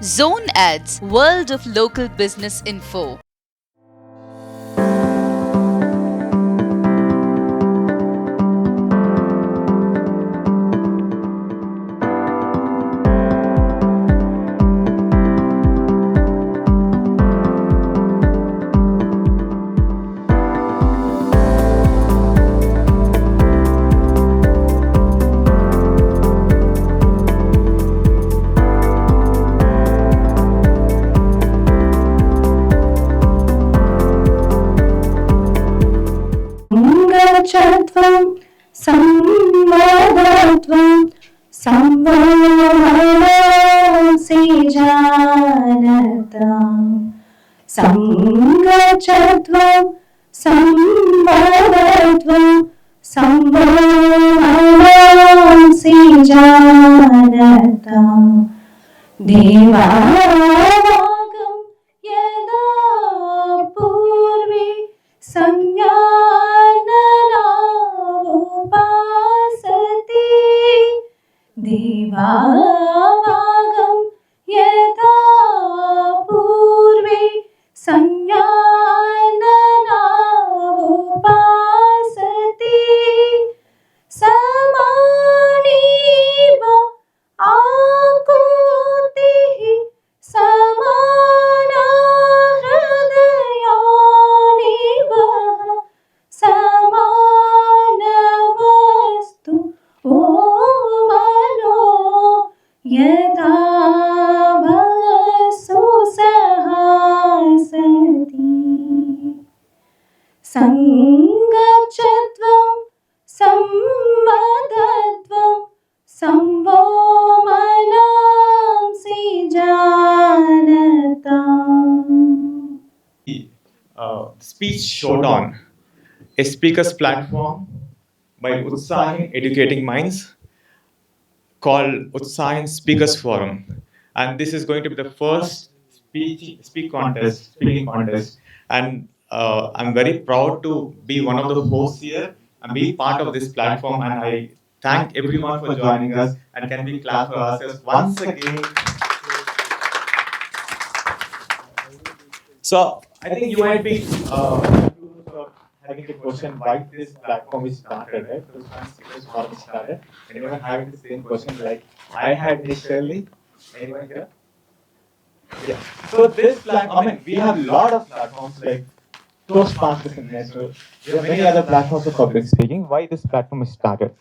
Zone Ads, World of Local Business Info. Chatvam samvadatvam samvadansi janatam samgachatvam samvadatvam samvadansi janatam devavagam yada purvi संज्ञाननावुपासते देवावागं यथा पूर्वे संज्ञाननावुपासते समानेव आकृतिः समाना हृदयानेव समानवस्तु ओ मनो यथा वसु सहासति संगच्छत्वं सम्मदत्वं संवो मनांसि जानताम्. Speech Showdown, a speaker's platform by Utsahin Educating Minds called Utsahin Speakers Forum. And this is going to be the first speaking contest. And I'm very proud to be one of the hosts here and be part of this platform. And I thank everyone for joining us. And can we clap for ourselves once again? So I think you might be having a question why this platform is started, right? So this forum started. Anyone having the same question like I had initially? Anyone here? Yeah. So this platform, I mean, we have a lot of platforms like Toastmasters International. There are many other platforms of public speaking. Why this platform is started?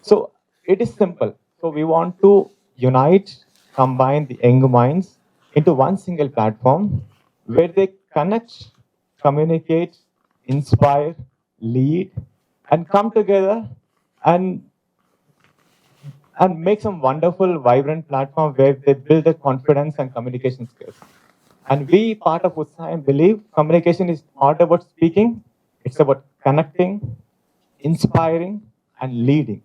So it is simple. So we want to unite, combine the young minds into one single platform where they connect, communicate, inspire, lead, and come together and make some wonderful, vibrant platform where they build their confidence and communication skills. And we, part of Utsahin, believe communication is not about speaking, it's about connecting, inspiring, and leading.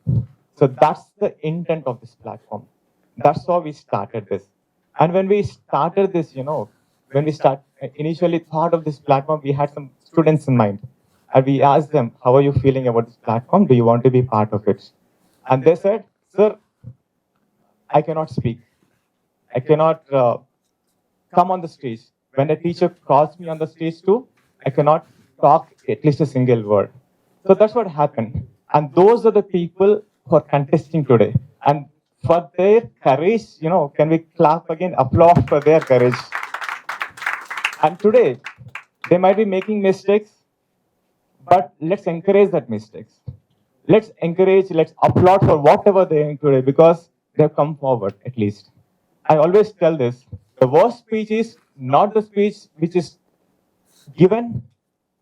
So that's the intent of this platform. That's how we started this. And when we started this, when we initially thought of this platform, we had some students in mind. And we asked them, how are you feeling about this platform? Do you want to be part of it? And they said, sir, I cannot speak. I cannot come on the stage. When a teacher calls me on the stage too, I cannot talk at least a single word. So that's what happened. And those are the people who are contesting today. And for their courage, can we clap again, applaud for their courage. And today, they might be making mistakes, but let's encourage that mistakes. Let's applaud for whatever they're doing today because they've come forward at least. I always tell this, the worst speech is not the speech which is given,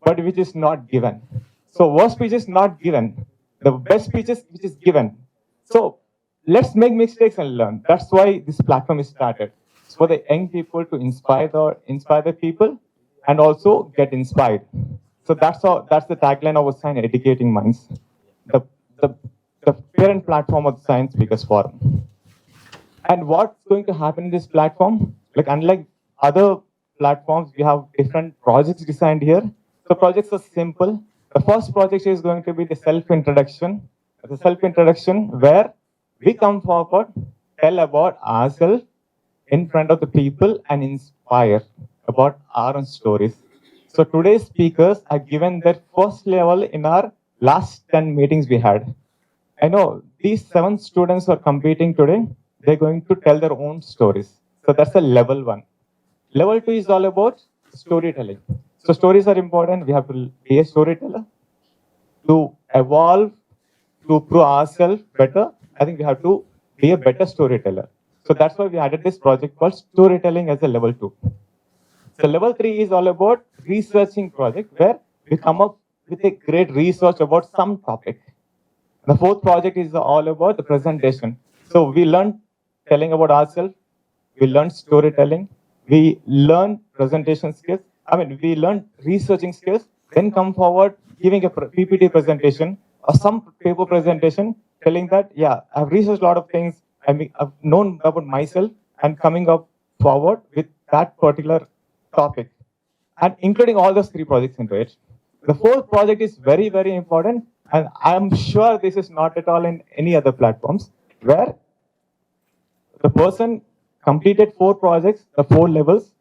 but which is not given. So worst speech is not given. The best speech is which is given. So let's make mistakes and learn. That's why this platform is started. It's for the young people to inspire the people and also get inspired. So that's the tagline of Utsahin Educating Minds. The parent platform of the Science Speakers Forum. And what's going to happen in this platform? Like unlike other platforms, we have different projects designed here. The projects are simple. The first project is going to be the self-introduction. The self-introduction where we come forward, tell about ourselves, in front of the people and inspire about our own stories. So today's speakers are given their first level in our last 10 meetings we had. I know these 7 students who are competing today, they're going to tell their own stories. So that's the level 1. Level 2 is all about storytelling. So stories are important. We have to be a storyteller to evolve, to prove ourselves better. I think we have to be a better storyteller. So that's why we added this project called storytelling as a level 2. So level 3 is all about researching project where we come up with a great research about some topic. The 4th project is all about the presentation. So we learn telling about ourselves, we learn storytelling, we learn presentation skills. We learn researching skills, then come forward giving a PPT presentation or some paper presentation telling that, yeah, I've researched a lot of things, I've known about myself and coming up forward with that particular topic and including all those 3 projects into it. The 4th project is very, very important, and I'm sure this is not at all in any other platforms where the person completed 4 projects, the 4 levels.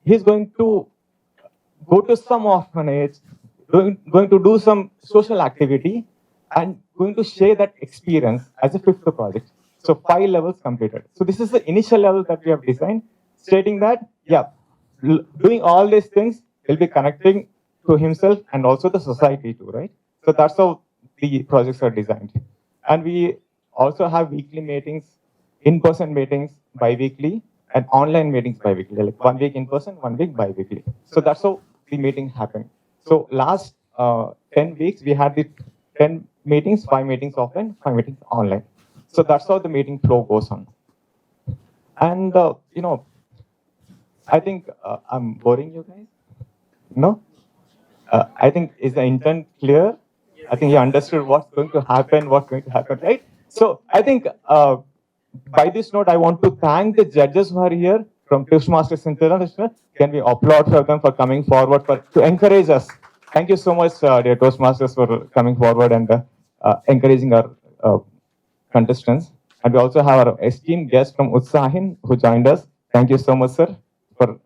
He's going to go to some orphanage, going to do some social activity, and going to share that experience as a 5th project. So 5 levels completed. So this is the initial level that we have designed, stating that, yeah, doing all these things will be connecting to himself and also the society too, right? So that's how the projects are designed. And we also have weekly meetings, in-person meetings bi-weekly, and online meetings bi-weekly, like 1 week in person, 1 week bi-weekly. So that's how the meeting happened. So last 10 weeks, we had the 10 meetings, 5 meetings offline, 5 meetings online. So that's how the meeting flow goes on. And, I think I'm boring you guys. No? I think is the intent clear? I think you understood what's going to happen, right? So I think by this note, I want to thank the judges who are here from Toastmasters International. Can we applaud for them for coming forward to encourage us? Thank you so much, dear Toastmasters, for coming forward and encouraging our contestants. And we also have our esteemed guest from Utsahin who joined us. Thank you so much, sir, for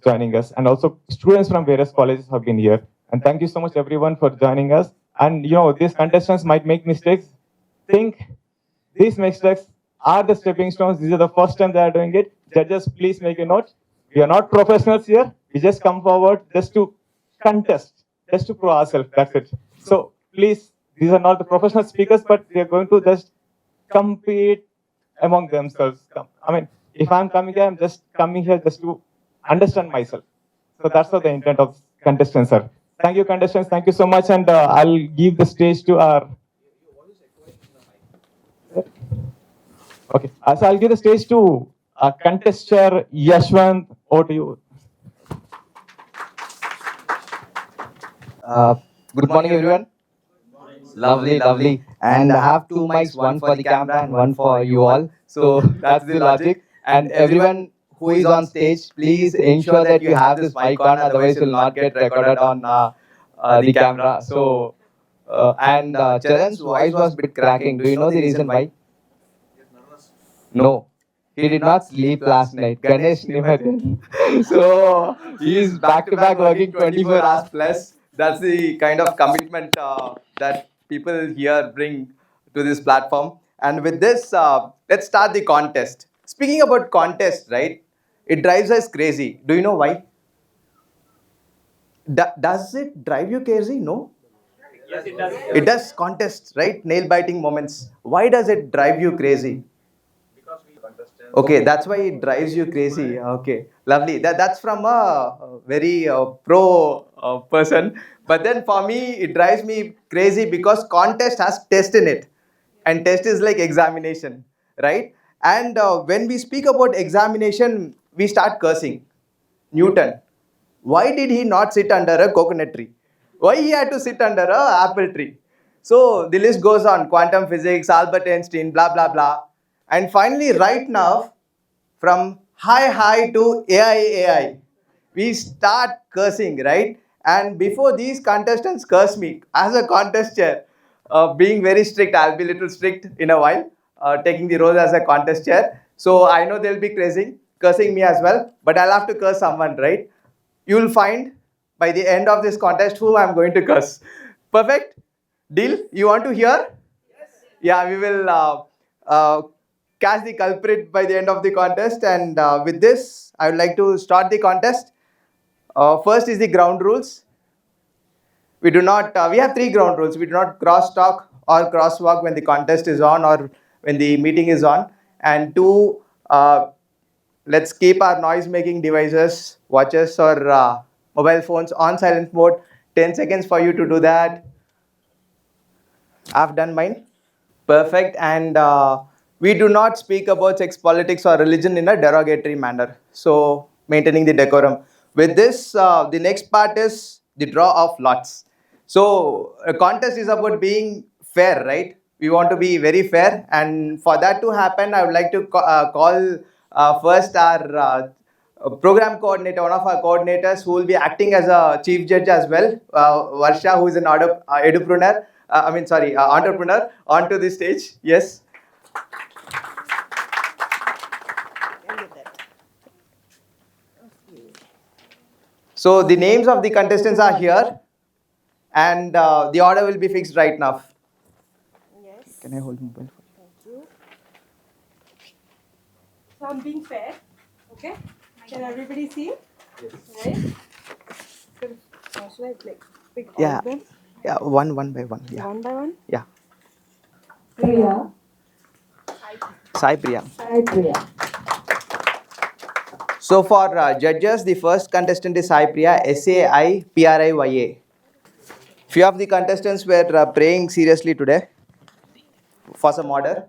joining us. And also students from various colleges have been here. And thank you so much, everyone, for joining us. And, these contestants might make mistakes. Think these mistakes are the stepping stones. These are the first time they are doing it. Judges, please make a note. We are not professionals here. We just come forward just to contest, just to prove ourselves. That's it. So please, these are not the professional speakers, but they are going to just compete among themselves. If I'm coming here, I'm just coming here just to understand myself. So that's what the intent of contestants are. Thank you, contestants. Thank you so much. And I'll give the stage to our. Okay. So I'll give the stage to our contestant Yashwant. Over to you. Good morning, everyone. Lovely, lovely. And I have 2 mics, one for the camera and one for you all. So that's the logic. And everyone who is on stage, please ensure that you have this mic on, otherwise you'll not get recorded on the camera. So, Charan's voice was a bit cracking. Do you know the reason why? No. He did not sleep last night. Ganesh Nimadan. So he's back to back working 24 hours plus. That's the kind of commitment that people here bring to this platform. And with this, let's start the contest. Speaking about contest, right? It drives us crazy. Do you know why? Does it drive you crazy? No. Yes, it does. It does contest, right? Nail biting moments. Why does it drive you crazy? Okay, that's why it drives you crazy. Okay, lovely. That's from a very pro person. But then for me, it drives me crazy because contest has test in it, and test is like examination, right? And when we speak about examination, we start cursing. Newton, why did he not sit under a coconut tree? Why he had to sit under a apple tree? So the list goes on: quantum physics, Albert Einstein, blah blah blah. And finally, right now, from hi to AI, we start cursing, right? And before these contestants curse me, as a contest chair, being very strict, I'll be a little strict in a while, taking the role as a contest chair. So I know they'll be crazing. cursing me as well, but I'll have to curse someone, right? You'll find by the end of this contest who I'm going to curse. Perfect? Deal? You want to hear? Yeah, we will catch the culprit by the end of the contest. And with this, I would like to start the contest. First is the ground rules. We do not, we have three ground rules. We do not cross talk or crosswalk when the contest is on or when the meeting is on. And two, let's keep our noise making devices, watches, or mobile phones on silent mode. 10 seconds for you to do that. I've done mine. Perfect. And we do not speak about sex, politics, or religion in a derogatory manner. So, maintaining the decorum. With this, the next part is the draw of lots. So, a contest is about being fair, right? We want to be very fair. And for that to happen, I would like to call first our program coordinator, one of our coordinators who will be acting as a chief judge as well, Varsha, who is an edupreneur. Entrepreneur, onto the stage. Yes. So the names of the contestants are here, and the order will be fixed right now. Yes. Can I hold mobile? Thank you. So I'm being fair. Okay. Can everybody see? Yes. Right. So should I like pick all Yeah. of them? Yeah. One by one. Yeah. One by one. Yeah. Priya, Sai Priya. Sai Priya. So for judges, the first contestant is Sai Priya, SAIPRIYA. Few of the contestants were praying seriously today for some order.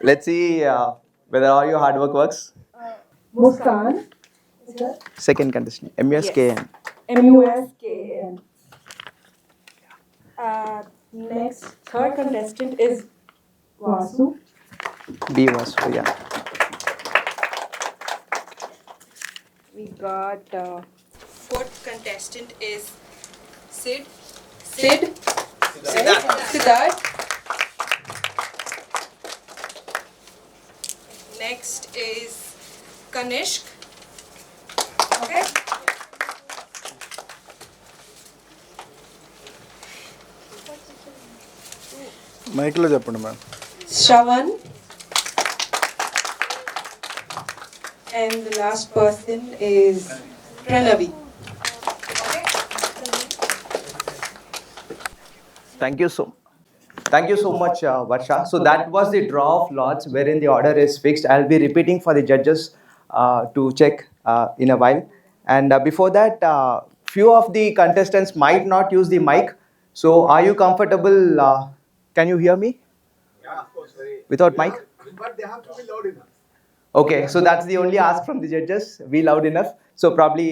Let's see whether all your hard work works. Muskan. Second contestant, MUSKN. MUSKN. Next, third contestant is Vasu. B was for yeah. we got fourth contestant is Siddharth. Next is Kanishk. Okay. మైక్లో చెప్పండి ma'am. Shravan. And the last person is Pranavi. Thank you so much, Varsha. So that was the draw of lots wherein the order is fixed. I'll be repeating for the judges to check in a while. And before that, few of the contestants might not use the mic. So are you comfortable? Can you hear me? Yeah, of course. Without mic? But they have to be loud enough. Okay, so that's the only ask from the judges. Be loud enough. So probably,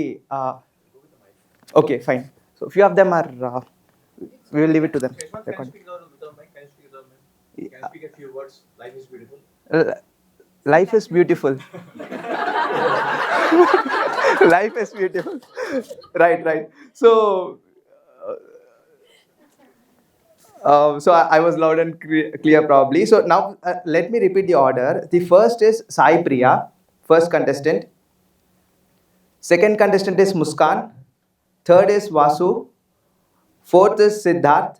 okay, fine. So few of them are, we will leave it to them. Can you speak without mic? Can you speak without mic? Can you speak a few words? Life is beautiful. Life is beautiful. Life is beautiful. Right. So, I was loud and clear probably. So now let me repeat the order. The first is Sai Priya, first contestant. Second contestant is Muskan. Third is Vasu. Fourth is Siddharth.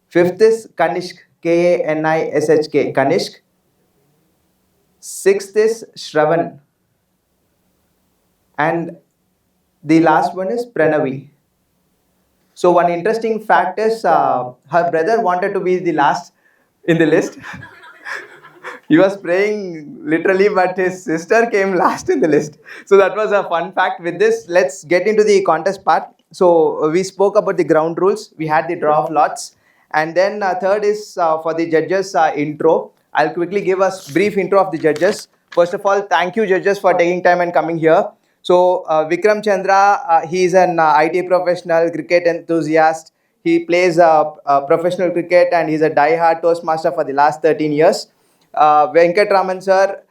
Fifth is Kanishk, Kanishk. Kanishk. Sixth is Shravan. And the last one is Pranavi. So one interesting fact is her brother wanted to be the last in the list. He was praying literally, but his sister came last in the list. So that was a fun fact. With this, let's get into the contest part. So we spoke about the ground rules. We had the draw of lots. And then third is for the judges intro. I'll quickly give a brief intro of the judges. First of all, thank you judges for taking time and coming here. So Vikram Chandra, he is an IT professional, cricket enthusiast. He plays professional cricket and he's a die-hard Toastmaster for the last 13 years. Venkat Raman sir,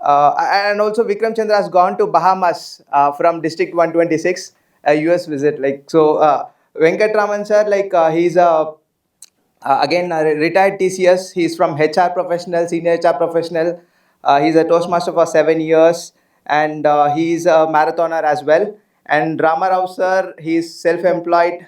and also Vikram Chandra has gone to Bahamas from District 126, a US visit. Venkat Raman sir, he's again retired TCS. He's from HR professional, senior HR professional. He's a Toastmaster for 7 years, and he's a marathoner as well. And Rama Rao sir, he's self-employed.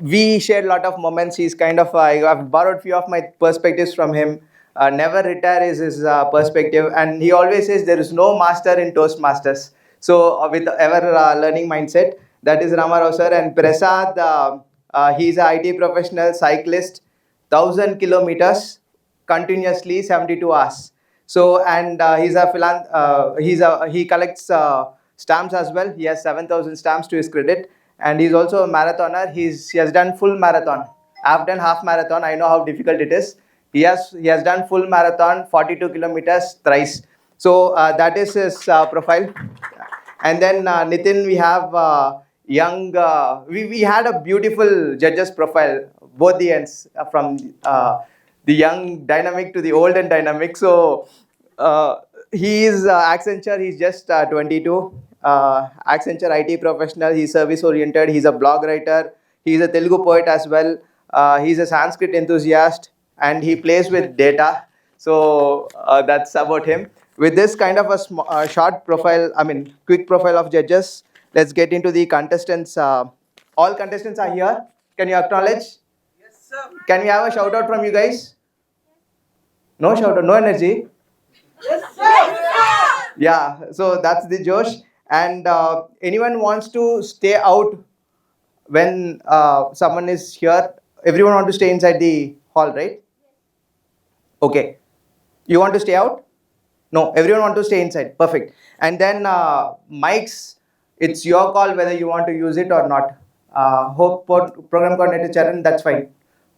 We shared a lot of moments. He's kind of I've borrowed few of my perspectives from him. Never retire is his perspective, and he always says there is no master in Toastmasters. So with ever learning mindset, that is Rama Rao sir. And Prasad, he's a IT professional cyclist, 1,000 kilometers continuously, 72 hours. So, and he collects stamps as well. He has 7,000 stamps to his credit, and he's also a marathoner. He has done full marathon. I've done half marathon. I know how difficult it is. He has done full marathon, 42 kilometers thrice. So that is his profile. And then Nitin, we have young. We had a beautiful judges profile, both the ends, from the young dynamic to the old and dynamic. So he is Accenture. He's just 22. Accenture IT professional. He's service oriented. He's a blog writer. He's a Telugu poet as well. He's a Sanskrit enthusiast, and he plays with data. So that's about him. With this kind of a short profile, quick profile of judges, let's get into the contestants. All contestants are here. Can you acknowledge? Yes, sir. Can we have a shout out from you guys? No shout out, no energy. Yes, sir. Yeah, so that's the Josh. And anyone wants to stay out when someone is here? Everyone want to stay inside the hall, right? Okay. You want to stay out? No, everyone want to stay inside. Perfect. And then mics, it's your call whether you want to use it or not. Program coordinator Charan, that's fine.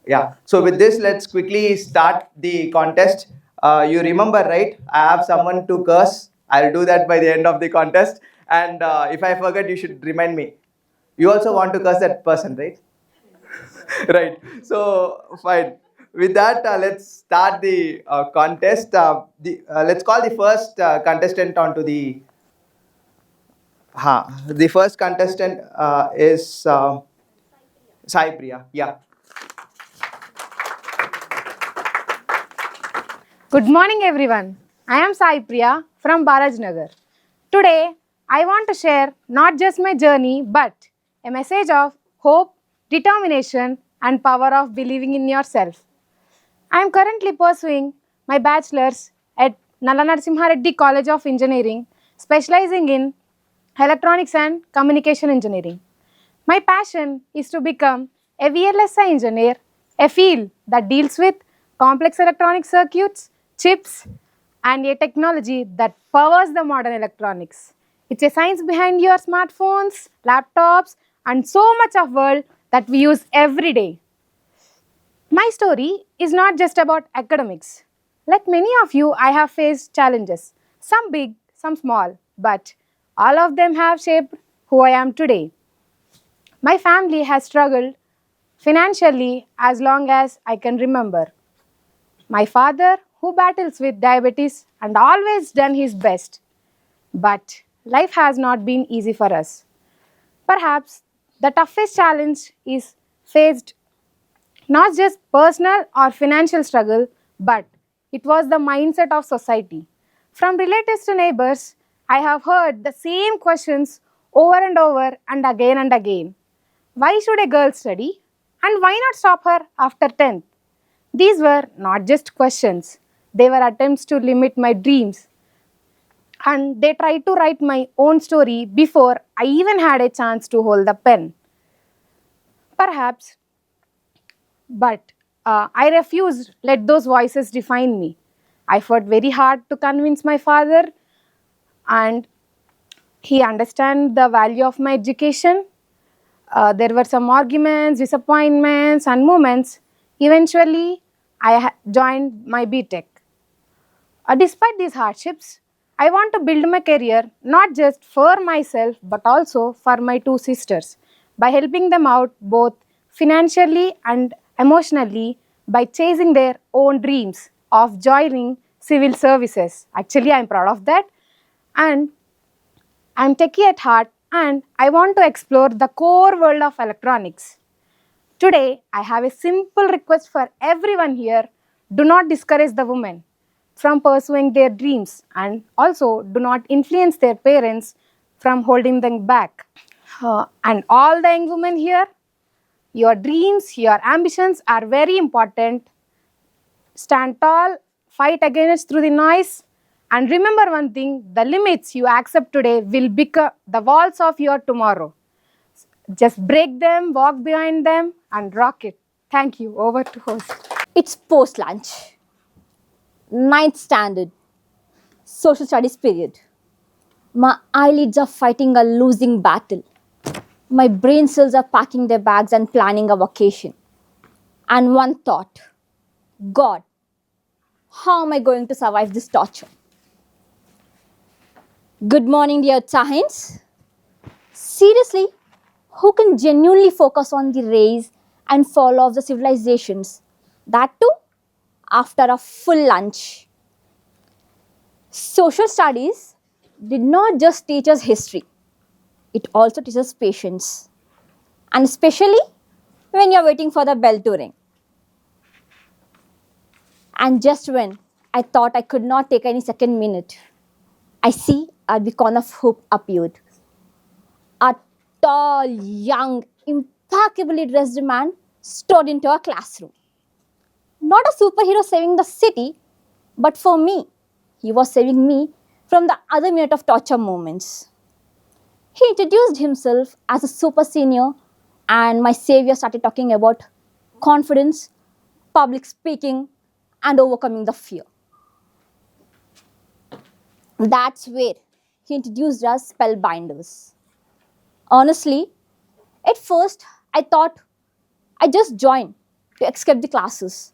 Yeah. So with this, let's quickly start the contest. You remember, right? I have someone to curse. I'll do that by the end of the contest. And if I forget, you should remind me. You also want to curse that person, right? Right. So fine. With that, let's start the contest. Let's call the first contestant onto the. The first contestant is Sai Priya. Yeah. Good morning, everyone. I am Sai Priya from Nagar. Today, I want to share not just my journey, but a message of hope, determination, and power of believing in yourself. I am currently pursuing my bachelor's at Nalla Narasimha Reddy College of Engineering, specializing in electronics and communication engineering. My passion is to become a VLSI engineer, a field that deals with complex electronic circuits, chips, and a technology that powers the modern electronics. It's a science behind your smartphones, laptops, and so much of world that we use every day. My story is not just about academics. Like many of you, I have faced challenges, some big, some small, but all of them have shaped who I am today. My family has struggled financially as long as I can remember. My father, who battles with diabetes and always done his best. But life has not been easy for us. Perhaps the toughest challenge is faced not just personal or financial struggle, but it was the mindset of society. From relatives to neighbors, I have heard the same questions over and again and again. Why should a girl study? And why not stop her after 10th? These were not just questions, they were attempts to limit my dreams. And they tried to write my own story before I even had a chance to hold the pen. Perhaps, but I refused let those voices define me. I fought very hard to convince my father, and he understand the value of my education. There were some arguments, disappointments, and moments. Eventually, I joined my BTech. Despite these hardships, I want to build my career not just for myself but also for my two sisters by helping them out both financially and emotionally by chasing their own dreams of joining civil services. Actually, I'm proud of that. And I'm techie at heart and I want to explore the core world of electronics. Today, I have a simple request for everyone here. Do not discourage the women. from pursuing their dreams, and also do not influence their parents from holding them back. And all the young women here, your dreams, your ambitions are very important. Stand tall, fight against through the noise, and remember one thing: the limits you accept today will become the walls of your tomorrow. Just break them, walk behind them, and rock it. Thank you. Over to host. It's post lunch, ninth standard, social studies period. My eyelids are fighting a losing battle. My brain cells are packing their bags and planning a vacation. And one thought: God, how am I going to survive this torture? Good morning, dear Utsahins. Seriously, who can genuinely focus on the rise and fall of the civilizations? That too, after a full lunch. Social studies did not just teach us history, it also teaches patience. And especially when you're waiting for the bell to ring. And just when I thought I could not take any second minute, I see a beacon of hope appeared. A tall, young, impeccably dressed man strode into our classroom. Not a superhero saving the city, but for me, he was saving me from the other minute of torture moments. He introduced himself as a super senior, and my savior started talking about confidence, public speaking, and overcoming the fear. That's where he introduced us spellbinders. Honestly, at first I thought I just joined to escape the classes.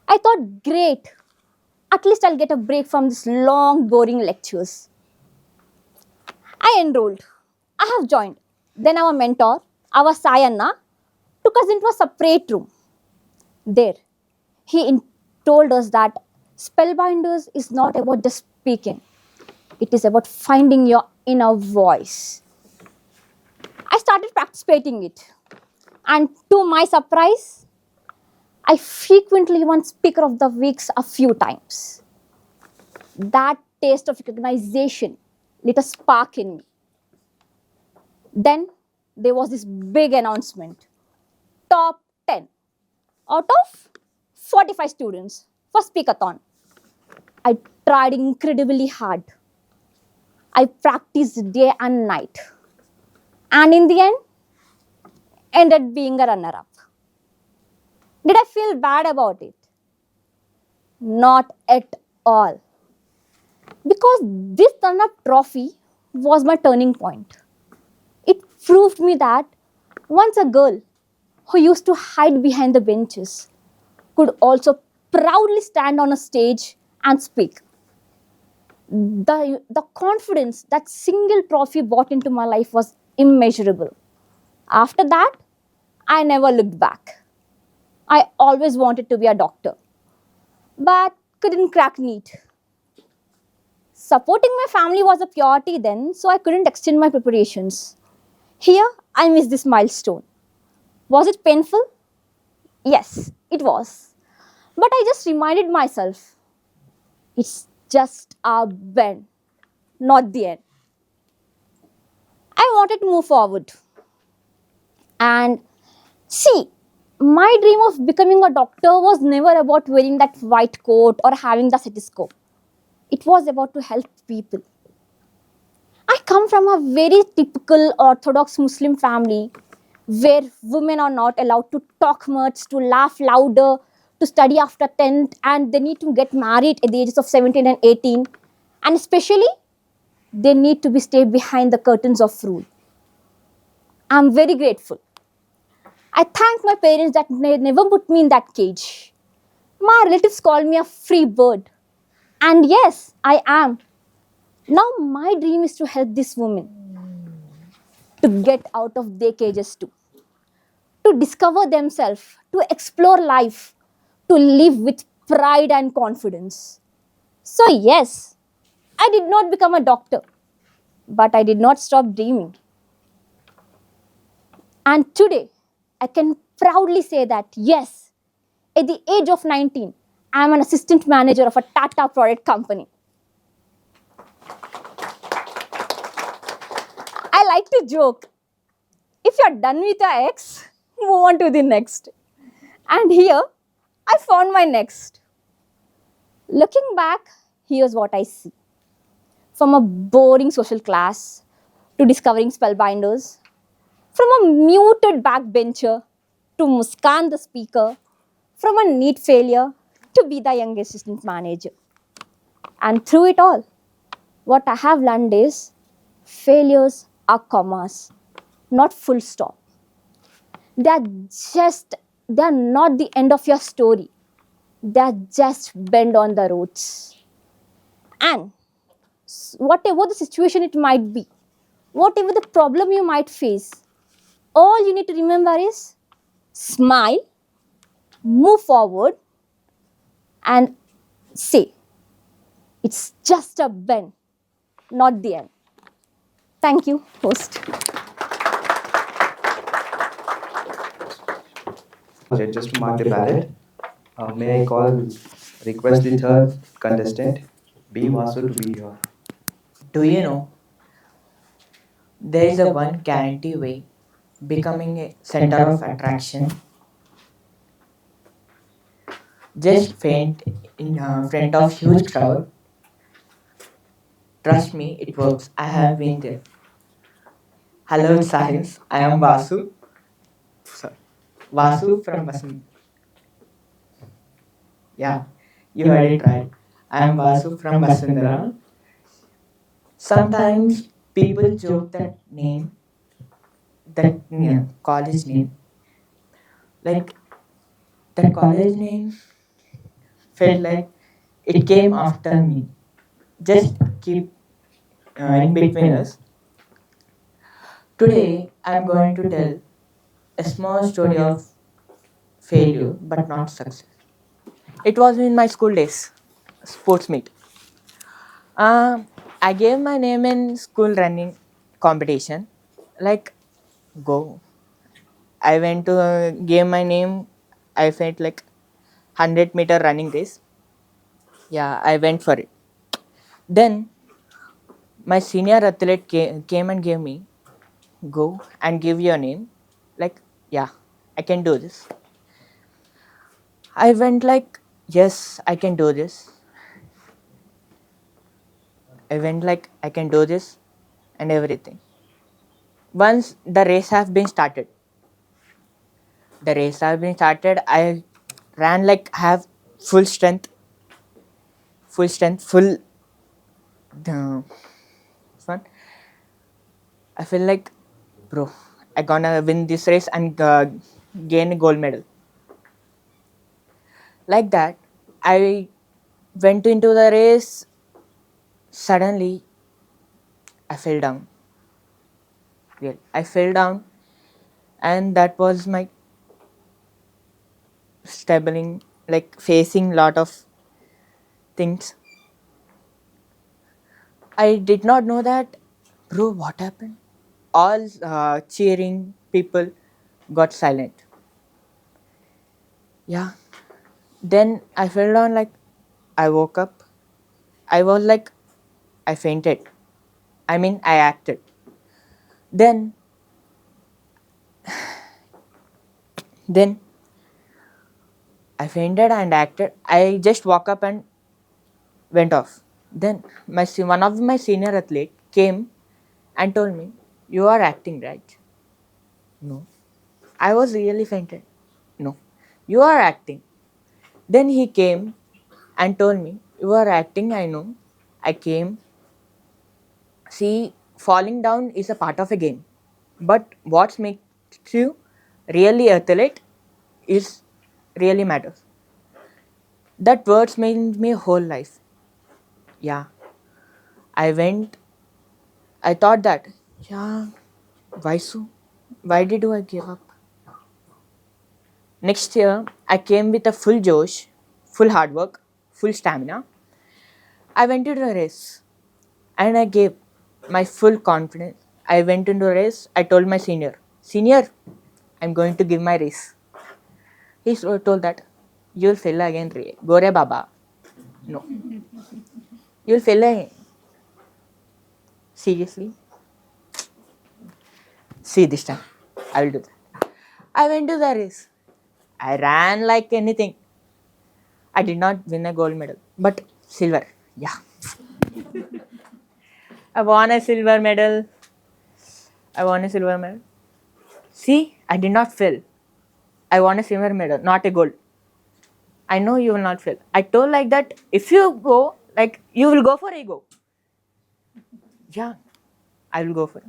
I thought, great, at least I'll get a break from these long, boring lectures. I enrolled. I have joined. Then our mentor, our Sayanna, took us into a separate room. There, he told us that spellbinders is not about just speaking. It is about finding your inner voice. I started participating it. And to my surprise, I frequently won Speaker of the Weeks a few times. That taste of recognition lit a spark in me. Then there was this big announcement. Top 10 out of 45 students for Speakathon. I tried incredibly hard. I practiced day and night. And in the end, ended being a runner-up. Did I feel bad about it? Not at all. Because this runner-up trophy was my turning point. It proved me that once a girl who used to hide behind the benches could also proudly stand on a stage and speak. The confidence that single trophy brought into my life was immeasurable. After that, I never looked back. I always wanted to be a doctor, but couldn't crack NEET. Supporting my family was a priority then, so I couldn't extend my preparations. Here, I missed this milestone. Was it painful? Yes, it was. But I just reminded myself, it's just a bend, not the end. I wanted to move forward. And see, my dream of becoming a doctor was never about wearing that white coat or having the stethoscope. It was about to help people. I come from a very typical Orthodox Muslim family where women are not allowed to talk much, to laugh louder, to study after 10th, and they need to get married at the ages of 17 and 18. And especially, they need to stay behind the curtains of rule. I'm very grateful. I thank my parents that they never put me in that cage. My relatives call me a free bird. And yes, I am. Now my dream is to help these women to get out of their cages too, to discover themselves, to explore life, to live with pride and confidence. So yes, I did not become a doctor, but I did not stop dreaming. And today, I can proudly say that yes, at the age of 19, I'm an assistant manager of a Tata product company. I like to joke. If you're done with your ex, move on to the next. And here, I found my next. Looking back, here's what I see. From a boring social class to discovering spellbinders, from a muted backbencher to Muskan the speaker, from a neat failure to be the young assistant manager. And through it all, what I have learned is failures are commas, not full stop. They're just, they're not the end of your story. They're just bend on the roads. And whatever the situation it might be, whatever the problem you might face, all you need to remember is smile, move forward, and say, it's just a bend, not the end. Thank you, host. Just to mark the ballot, may I request the third contestant, B. Vasu, to be here. Do you know there is a one guarantee way becoming a center of attraction? Just faint in front of huge crowd. Trust me, it works. I have been there. Hello, Utsahin. I am Vasu. Sorry, Vasu from Vasan. Yeah, you heard it right. I am Vasu from Vasundhara. Sometimes people joke that name, college name, like that college name felt like it came after me. Just keep in between us. Today, I'm going to tell a small story of failure but not success. It was in my school days, sports meet. I gave my name in school running competition. Like, go. I went to give my name. I felt like 100-meter running race. Yeah, I went for it. Then my senior athlete came and gave me, go and give your name. Like, yeah, I can do this. I went like, yes, I can do this. I went like, I can do this and everything. Once the race have been started, I ran like have full strength, full uh, fun. I feel like, bro, I gonna win this race and gain a gold medal. Like that, I went into the race. Suddenly, I fell down. Really, I fell down, and that was my stumbling, like facing lot of things. I did not know that, bro. What happened? All cheering people got silent. Yeah. Then I fell down. Like I woke up. I was like, I fainted. I mean, I acted. Then, then I fainted and acted. I just woke up and went off. Then one of my senior athlete came and told me, "You are acting, right?" No. I was really fainted. No. You are acting. Then he came and told me, "You are acting, I know." I came. See, falling down is a part of a game. But what makes you really athlete is really matters. That words made me whole life. Yeah. I went, I thought that, yeah, why so? Why did I give up? Next year, I came with a full josh, full hard work, full stamina. I went into a race and I gave my full confidence. I went into a race. I told my senior, I'm going to give my race. He told that, You'll fail again, Re. Gore Baba. No. You'll fail again. Seriously? See this time. I will do that. I went to the race. I ran like anything. I did not win a gold medal, but silver. Yeah. I won a silver medal. I won a silver medal. See, I did not fail. I won a silver medal, not a gold. I know you will not fail. I told like that if you go, like you will go for ego. Yeah, I will go for it.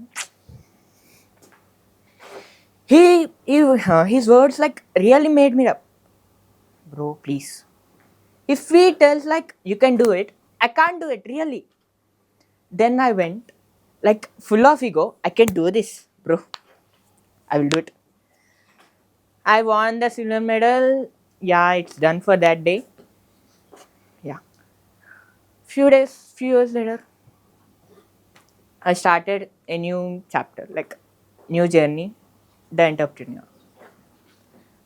His words like really made me up. Bro, please. If he tells like you can do it, I can't do it really. Then I went like full of ego. I can do this, bro. I will do it. I won the silver medal. Yeah, it's done for that day. Yeah. Few years later, I started a new chapter, like new journey, the entrepreneur.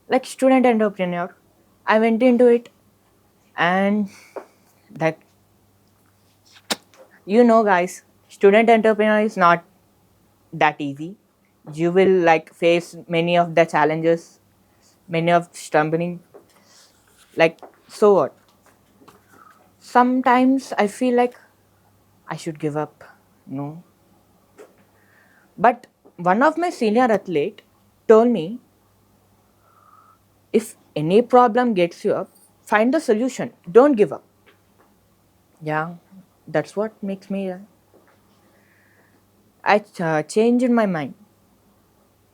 Like student entrepreneur. I went into it and that guys, student entrepreneur is not that easy. You will like face many of the challenges, many of stumbling. Like so what? Sometimes I feel like I should give up. No. But one of my senior athlete told me if any problem gets you up, find the solution. Don't give up. Yeah, that's what makes me. I changed my mind.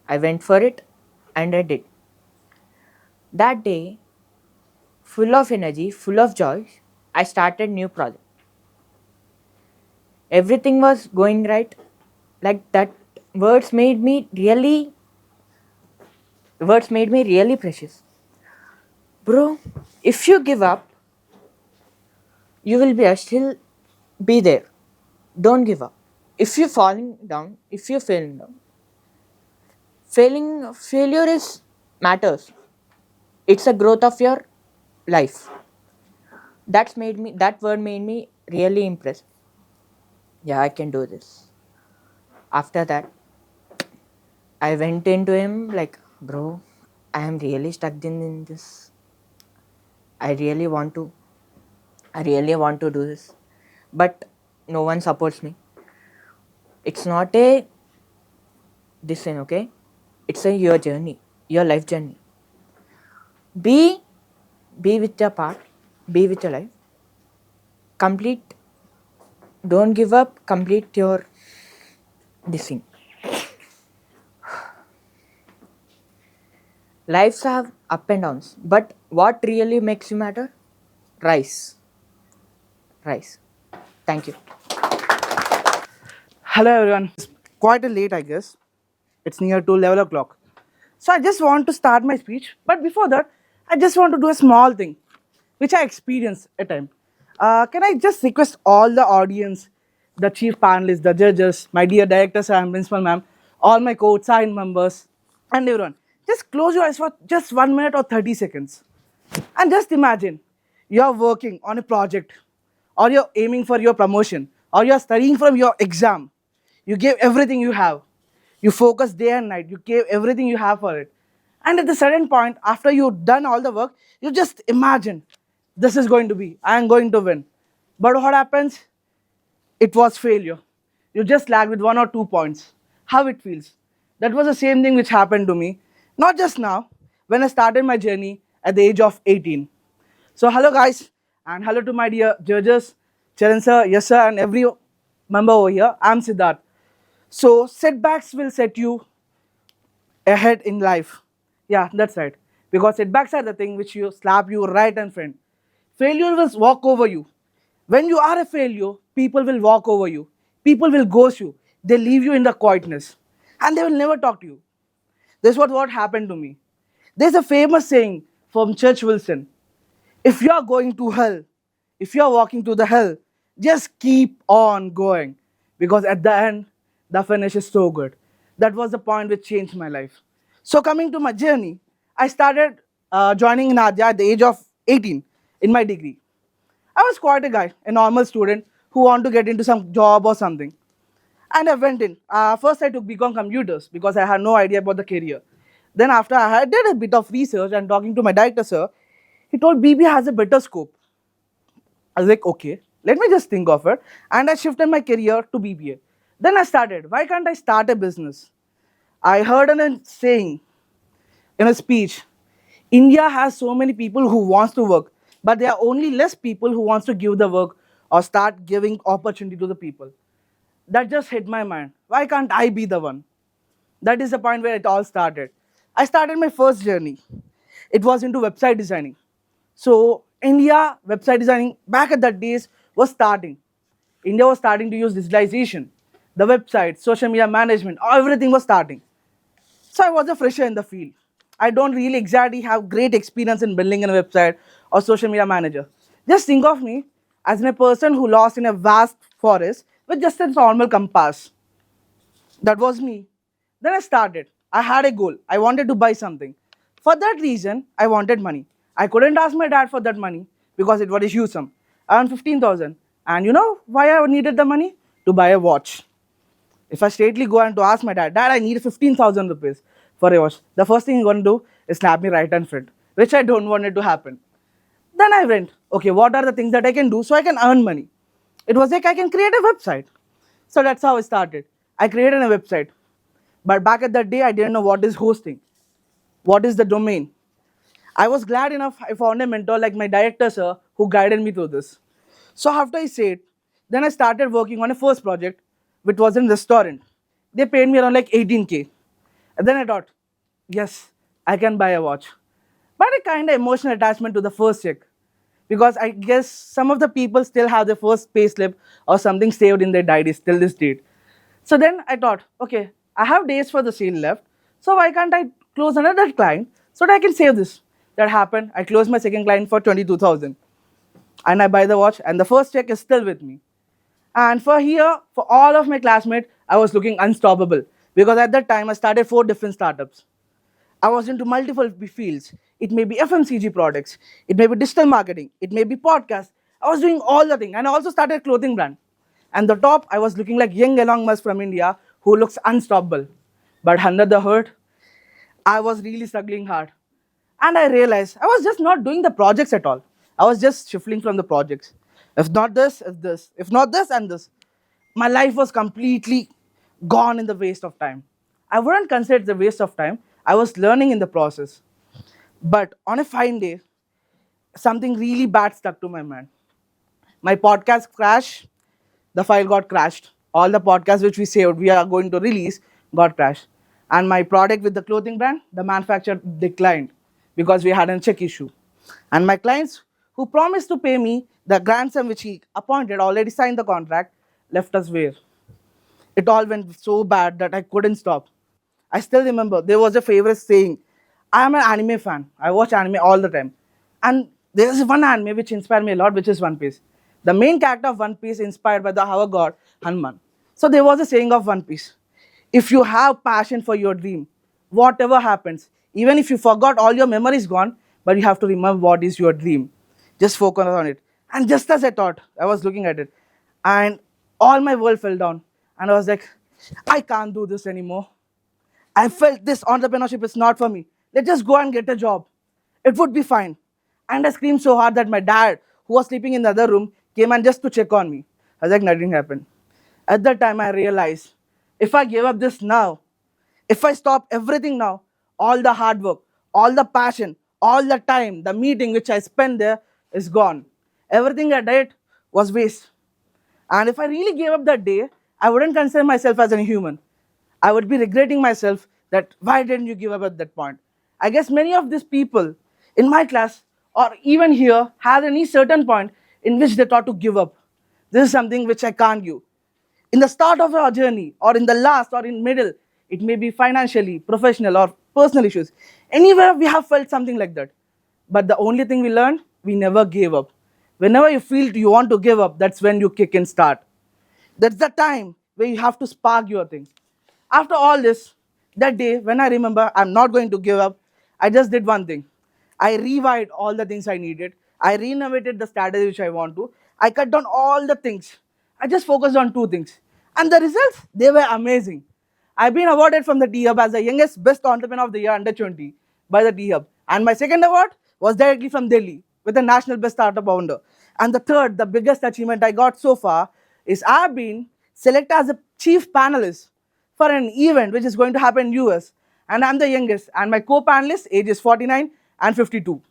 I went for it and I did. That day, full of energy, full of joy, I started new project. Everything was going right. Like that words made me really precious. Bro, if you give up, you will still be there. Don't give up. If you're falling down, if you're failing down, failure is matters. It's a growth of your life. That word made me really impressed. Yeah, I can do this. After that, I went into him like, bro, I am really stuck in this. I really want to do this. But no one supports me. It's not a this thing, okay? It's your journey, your life journey. Be with your part, be with your life. Complete, don't give up, complete your this thing. Lives have up and downs, but what really makes you matter? Rise. Thank you. Hello everyone. It's quite a late, I guess. It's near to 11 o'clock. So I just want to start my speech. But before that, I just want to do a small thing, which I experienced at time. Can I just request all the audience, the chief panelists, the judges, my dear directors and principal ma'am, all my co-sign members, and everyone, just close your eyes for just 1 minute or 30 seconds. And just imagine you're working on a project, or you're aiming for your promotion, or you're studying from your exam. You gave everything you have. You focused day and night. You gave everything you have for it. And at the certain point, after you've done all the work, you just imagine this is going to be, I am going to win. But what happens? It was failure. You just lagged with 1 or 2 points. How it feels? That was the same thing which happened to me. Not just now, when I started my journey at the age of 18. So hello guys, and hello to my dear judges, Charan sir, yes sir, and every member over here. I'm Siddharth. So setbacks will set you ahead in life. Yeah, that's right. Because setbacks are the thing which you slap you right in front. Failure will walk over you. When you are a failure, people will walk over you. People will ghost you. They leave you in the quietness. And they will never talk to you. This is what happened to me. There's a famous saying from Church Wilson. If you are going to hell, if you are walking to the hell, just keep on going. Because at the end, the finish is so good. That was the point which changed my life. So coming to my journey, I started joining in Adya at the age of 18 in my degree. I was quite a guy, a normal student who wanted to get into some job or something. And I went in. First, I took BCom Computers because I had no idea about the career. Then after I did a bit of research and talking to my director, sir, he told BBA has a better scope. I was like, okay, let me just think of it. And I shifted my career to BBA. Then I started, why can't I start a business? I heard a saying in a speech, India has so many people who wants to work, but there are only less people who wants to give the work or start giving opportunity to the people. That just hit my mind. Why can't I be the one? That is the point where it all started. I started my first journey. It was into website designing. So India website designing back at that days was starting. India was starting to use digitalization. The website, social media management, everything was starting. So I was a fresher in the field. I don't really exactly have great experience in building a website or social media manager. Just think of me as a person who lost in a vast forest with just a normal compass. That was me. Then I started. I had a goal. I wanted to buy something. For that reason, I wanted money. I couldn't ask my dad for that money because it was a huge sum. I earned 15,000. And you know why I needed the money? To buy a watch. If I straightly go and to ask my dad, Dad, I need 15,000 rupees for a watch, the first thing he's going to do is snap me right and front, which I don't want it to happen. Then I went, okay, what are the things that I can do so I can earn money? It was like I can create a website. So that's how I started. I created a website. But back at that day, I didn't know what is hosting, what is the domain. I was glad enough I found a mentor like my director, sir, who guided me through this. So after I said, then I started working on a first project, which was in restaurant. They paid me around like 18K. And then I thought, yes, I can buy a watch. But a kind of emotional attachment to the first check. Because I guess some of the people still have their first pay slip or something saved in their diaries till this date. So then I thought, okay, I have days for the sale left. So why can't I close another client so that I can save this? That happened. I closed my second client for 22,000. And I buy the watch and the first check is still with me. And for here, for all of my classmates, I was looking unstoppable because at that time I started 4 different startups. I was into multiple fields. It may be FMCG products, it may be digital marketing, it may be podcasts. I was doing all the things and I also started a clothing brand. And the top, I was looking like young Elon Musk from India who looks unstoppable. But under the hood, I was really struggling hard. And I realized I was just not doing the projects at all. I was just shifting from the projects. If not this, if this. If not this and this. My life was completely gone in the waste of time. I wouldn't consider it the waste of time. I was learning in the process. But on a fine day, something really bad stuck to my mind. My podcast crashed. The file got crashed. All the podcasts which we saved, we are going to release, got crashed. And my product with the clothing brand, the manufacturer declined because we had a check issue. And my clients who promised to pay me the grant sum which he appointed, already signed the contract, left us where. It all went so bad that I couldn't stop. I still remember there was a favorite saying, I am an anime fan. I watch anime all the time. And there is one anime which inspired me a lot, which is One Piece. The main character of One Piece inspired by the our god Hanuman. So there was a saying of One Piece. If you have passion for your dream, whatever happens, even if you forgot all your memories gone, but you have to remember what is your dream. Just focus on it. And just as I thought, I was looking at it, and all my world fell down. And I was like, I can't do this anymore. I felt this entrepreneurship is not for me. Let's just go and get a job. It would be fine. And I screamed so hard that my dad, who was sleeping in the other room, came and just to check on me. I was like, nothing happened. At that time, I realized, if I give up this now, if I stop everything now, all the hard work, all the passion, all the time, the meeting which I spent there is gone. Everything I did was waste. And if I really gave up that day, I wouldn't consider myself as a human. I would be regretting myself that why didn't you give up at that point? I guess many of these people in my class or even here had any certain point in which they thought to give up. This is something which I can't give. In the start of our journey or in the last or in middle, it may be financially, professional or personal issues. Anywhere we have felt something like that. But the only thing we learned, we never gave up. Whenever you feel you want to give up, that's when you kick and start. That's the time where you have to spark your thing. After all this, that day, when I remember I'm not going to give up, I just did one thing. I rewired all the things I needed. I renovated the strategy which I want to. I cut down all the things. I just focused on two things. And the results, they were amazing. I've been awarded from the T-Hub as the youngest best entrepreneur of the year under 20 by the T-Hub. And my second award was directly from Delhi with the national best startup founder. And the third, the biggest achievement I got so far is I've been selected as a chief panelist for an event which is going to happen in US. And I'm the youngest. And my co-panelists ages 49 and 52.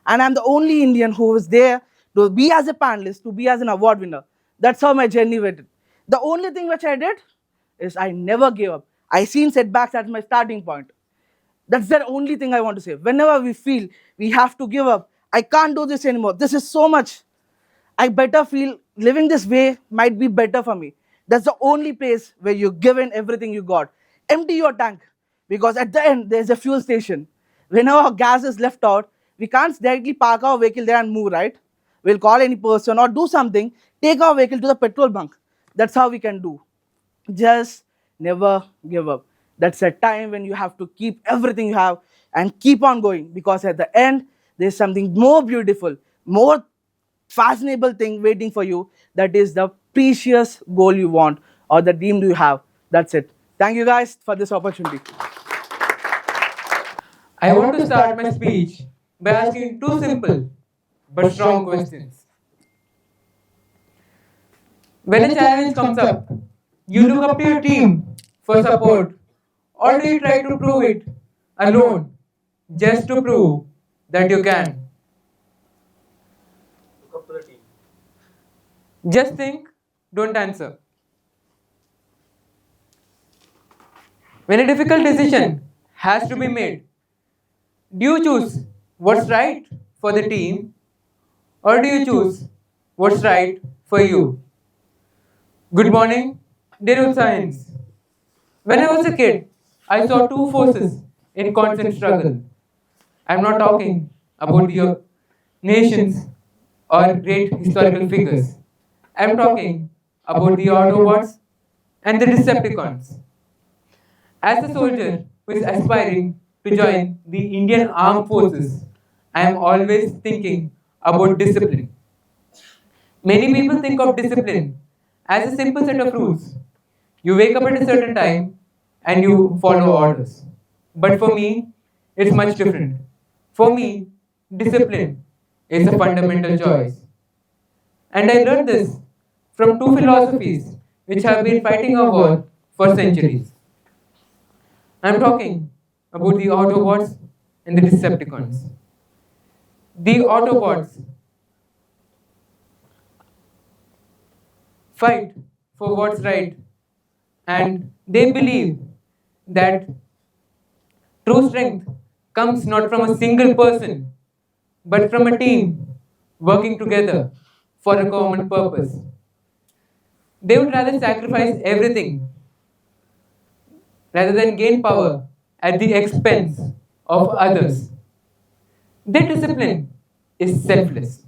And I'm the only Indian who was there to be as a panelist, to be as an award winner. That's how my journey went. The only thing which I did is I never gave up. I seen setbacks as my starting point. That's the only thing I want to say. Whenever we feel we have to give up, I can't do this anymore. This is so much. I better feel living this way might be better for me. That's the only place where you give in everything you got. Empty your tank, because at the end there's a fuel station. Whenever our gas is left out, we can't directly park our vehicle there and move, right? We'll call any person or do something, take our vehicle to the petrol bunk. That's how we can do. Just never give up. That's a time when you have to keep everything you have and keep on going, because at the end there's something more beautiful, more fascinating thing waiting for you. That is the precious goal you want or the dream you have. That's it. Thank you guys for this opportunity. I want to start my speech by asking two simple but strong questions. When a challenge comes up, you look up to your team for support, or do you try to prove it alone just to prove that you can? Just think, don't answer. When a difficult decision has to be made, do you choose what's right for the team, or do you choose what's right for you? Good morning, dear Utsahins. When I was a kid, I saw two forces in constant struggle. I'm not talking about the nations or great historical figures. I'm talking about the Autobots and the Decepticons. As a soldier who is aspiring to join the Indian Armed Forces, I am always thinking about discipline. Many people think of discipline as a simple set of rules. You wake up at a certain time and you follow orders. But for me, it's much different. For me, discipline is a fundamental choice. And I learned this from two philosophies which have been fighting a war for centuries. I'm talking about the Autobots and the Decepticons. The Autobots fight for what's right, and they believe that true strength comes not from a single person, but from a team working together for a common purpose. They would rather sacrifice everything rather than gain power at the expense of others. Their discipline is selfless.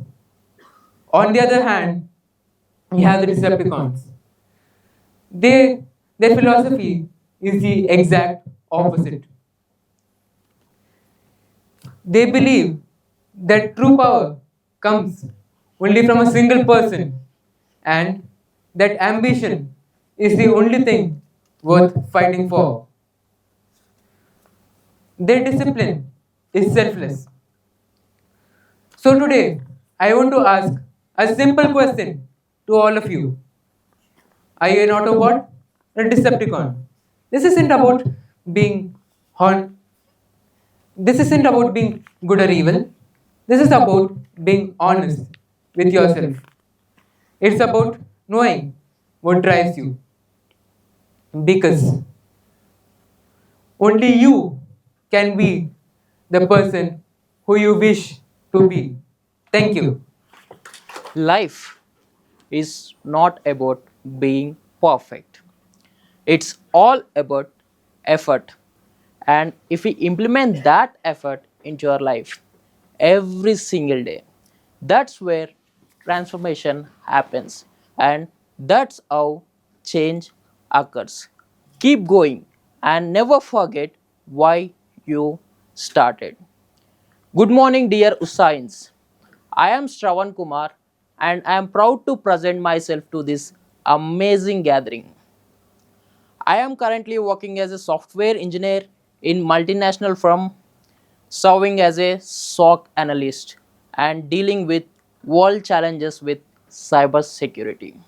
On the other hand, we have the Decepticons. Their philosophy is the exact opposite. They believe that true power comes only from a single person, and that ambition is the only thing worth fighting for. Their discipline is selfless. So today, I want to ask a simple question to all of you. Are you an Autobot or a Decepticon? This isn't about being This isn't about being good or evil. This is about being honest with yourself. It's about knowing what drives you. Because only you can be the person who you wish to be. Thank you. Life is not about being perfect. It's all about effort. And if we implement that effort into your life every single day, that's where transformation happens. And that's how change occurs. Keep going and never forget why you started. Good morning, dear Utsahins. I am Shravan Kumar and I am proud to present myself to this amazing gathering. I am currently working as a software engineer in multinational firm, serving as a SOC analyst and dealing with world challenges with cyber security.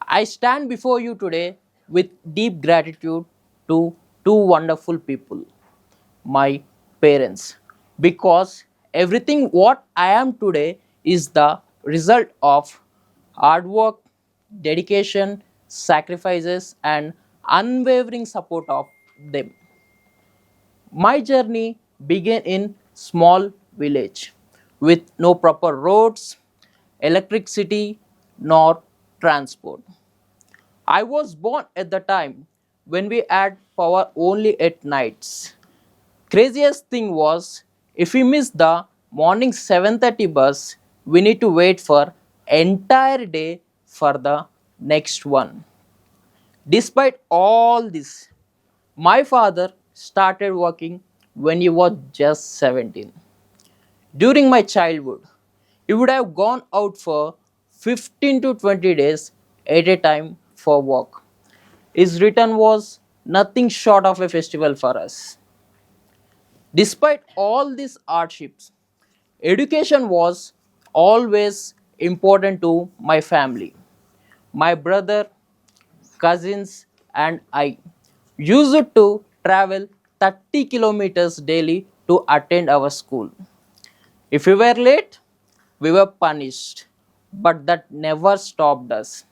I stand before you today with deep gratitude to two wonderful people, my parents, because everything what I am today is the result of hard work, dedication, sacrifices, and unwavering support of them. My journey began in small village with no proper roads, electricity, nor transport. I was born at the time when we had power only at nights. Craziest thing was if we miss the morning 7:30 bus, we need to wait for entire day for the next one. Despite all this, my father started working when he was just 17. During my childhood, he would have gone out for 15 to 20 days at a time for work. His return was nothing short of a festival for us. Despite all these hardships, education was always important to my family. My brother, cousins, and I used to travel 30 kilometers daily to attend our school. If we were late, we were punished, but that never stopped us.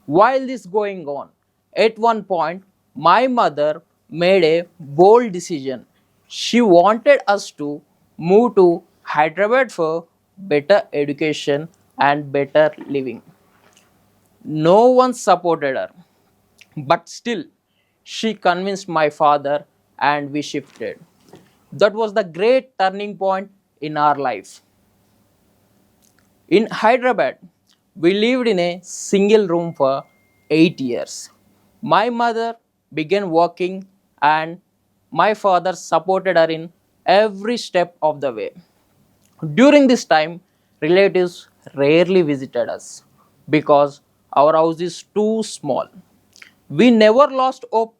While this going on, at one point, my mother made a bold decision. She wanted us to move to Hyderabad for better education and better living. No one supported her, but still, she convinced my father and we shifted. That was the great turning point in our life. In Hyderabad, we lived in a single room for 8 years. My mother began working and my father supported her in every step of the way. During this time, relatives rarely visited us because our house is too small. We never lost hope.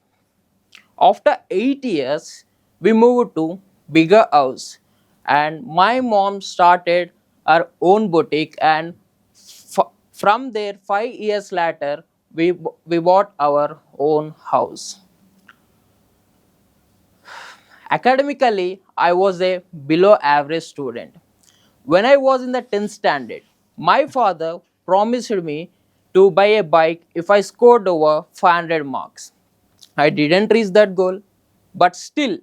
After 8 years, we moved to bigger house and my mom started her own boutique and from there 5 years later we bought our own house. Academically, I was a below average student. When I was in the 10th standard, my father promised me to buy a bike if I scored over 500 marks. I didn't reach that goal, but still,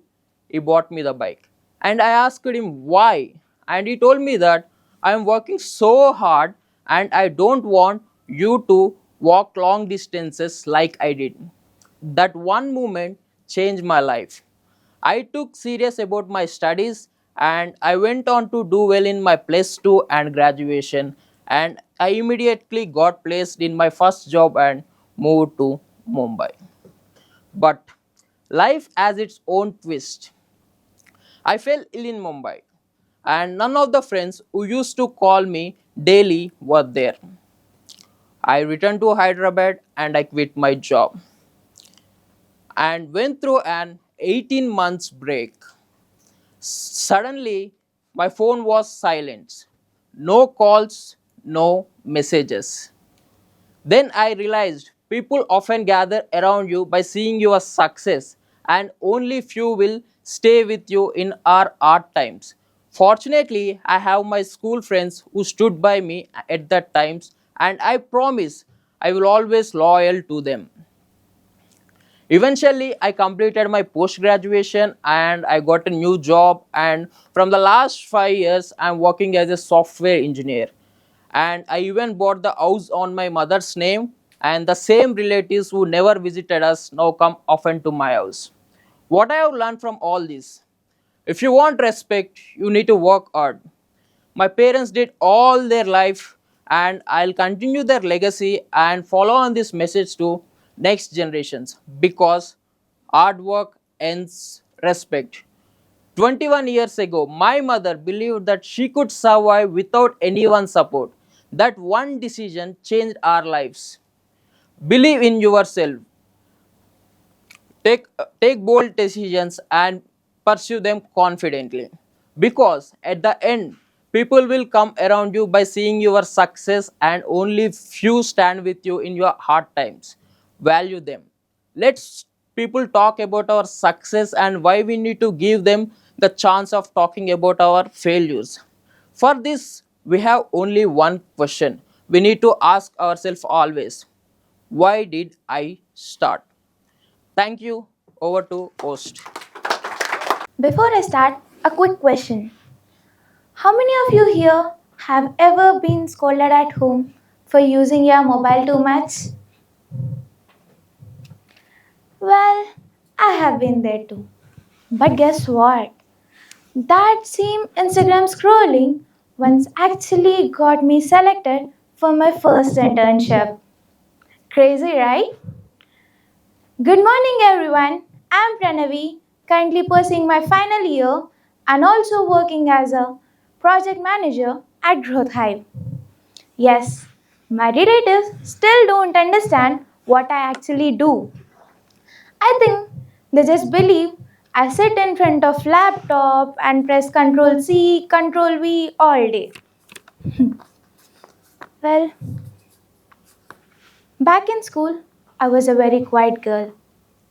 he bought me the bike. And I asked him why. And he told me that I am working so hard and I don't want you to walk long distances like I did. That one moment changed my life. I took serious about my studies and I went on to do well in my plus 2 and graduation and I immediately got placed in my first job and moved to Mumbai. But life has its own twist. I fell ill in Mumbai and none of the friends who used to call me daily were there. I returned to Hyderabad and I quit my job and went through an 18 months break. Suddenly, my phone was silent. No calls, no messages. Then I realized people often gather around you by seeing your success, and only few will stay with you in our hard times. Fortunately, I have my school friends who stood by me at that times, and I promise I will always loyal to them. Eventually, I completed my post graduation and I got a new job. And from the last 5 years, I'm working as a software engineer. And I even bought the house on my mother's name. And the same relatives who never visited us now come often to my house. What I have learned from all this: if you want respect, you need to work hard. My parents did all their life, and I'll continue their legacy and follow on this message to next generations because hard work ends respect. 21 years ago, my mother believed that she could survive without anyone's support. That one decision changed our lives. Believe in yourself. Take bold decisions and pursue them confidently. Because at the end, people will come around you by seeing your success, and only few stand with you in your hard times. Value them. Let's people talk about our success and why we need to give them the chance of talking about our failures. For this, we have only one question we need to ask ourselves always: why did I start? Thank you. Over to host. Before I start, a quick question. How many of you here have ever been scolded at home for using your mobile too much? Well, I have been there too. But guess what? That same Instagram scrolling once actually got me selected for my first internship. Crazy, right? Good morning, everyone. I'm Pranavi, currently pursuing my final year and also working as a project manager at Growth Hive. Yes, my relatives still don't understand what I actually do. I think they just believe I sit in front of laptop and press Control C, Control V all day. Well, back in school, I was a very quiet girl,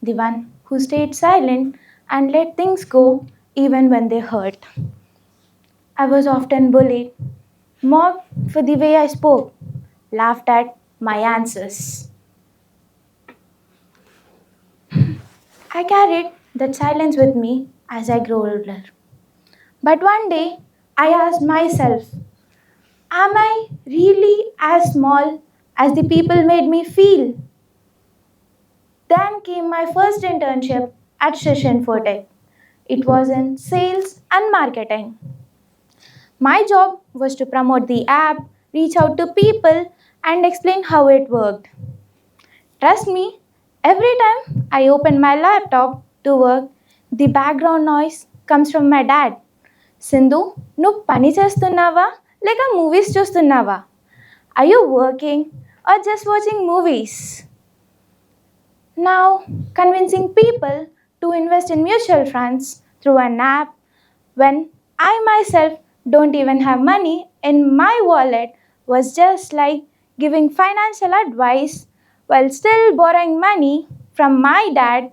the one who stayed silent and let things go even when they hurt. I was often bullied, mocked for the way I spoke, laughed at my answers. I carried that silence with me as I grew older. But one day, I asked myself, am I really as small as the people made me feel? Then came my first internship at Shishin Forte. It was in sales and marketing. My job was to promote the app, reach out to people, and explain how it worked. Trust me, every time I open my laptop to work, the background noise comes from my dad. Sindhu, నువ్వు పని చేస్తున్నావా లేక movies చూస్తున్నావా? Are you working or just watching movies? Now, convincing people to invest in mutual funds through an app when I myself don't even have money in my wallet was just like giving financial advice while still borrowing money from my dad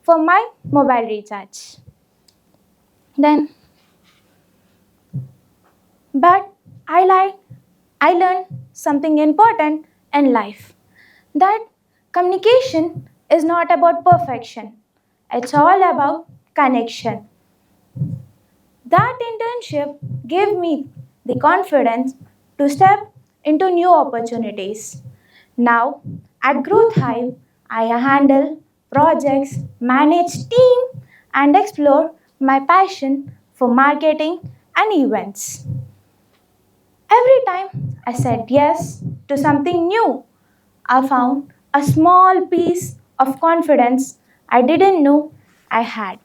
for my mobile recharge. Then, but I learned something important in life, that communication is not about perfection, it's all about connection. That internship gave me the confidence to step into new opportunities. Now, at Growth Hive, I handle projects, manage team, and explore my passion for marketing and events. Every time I said yes to something new, I found a small piece of confidence I didn't know I had.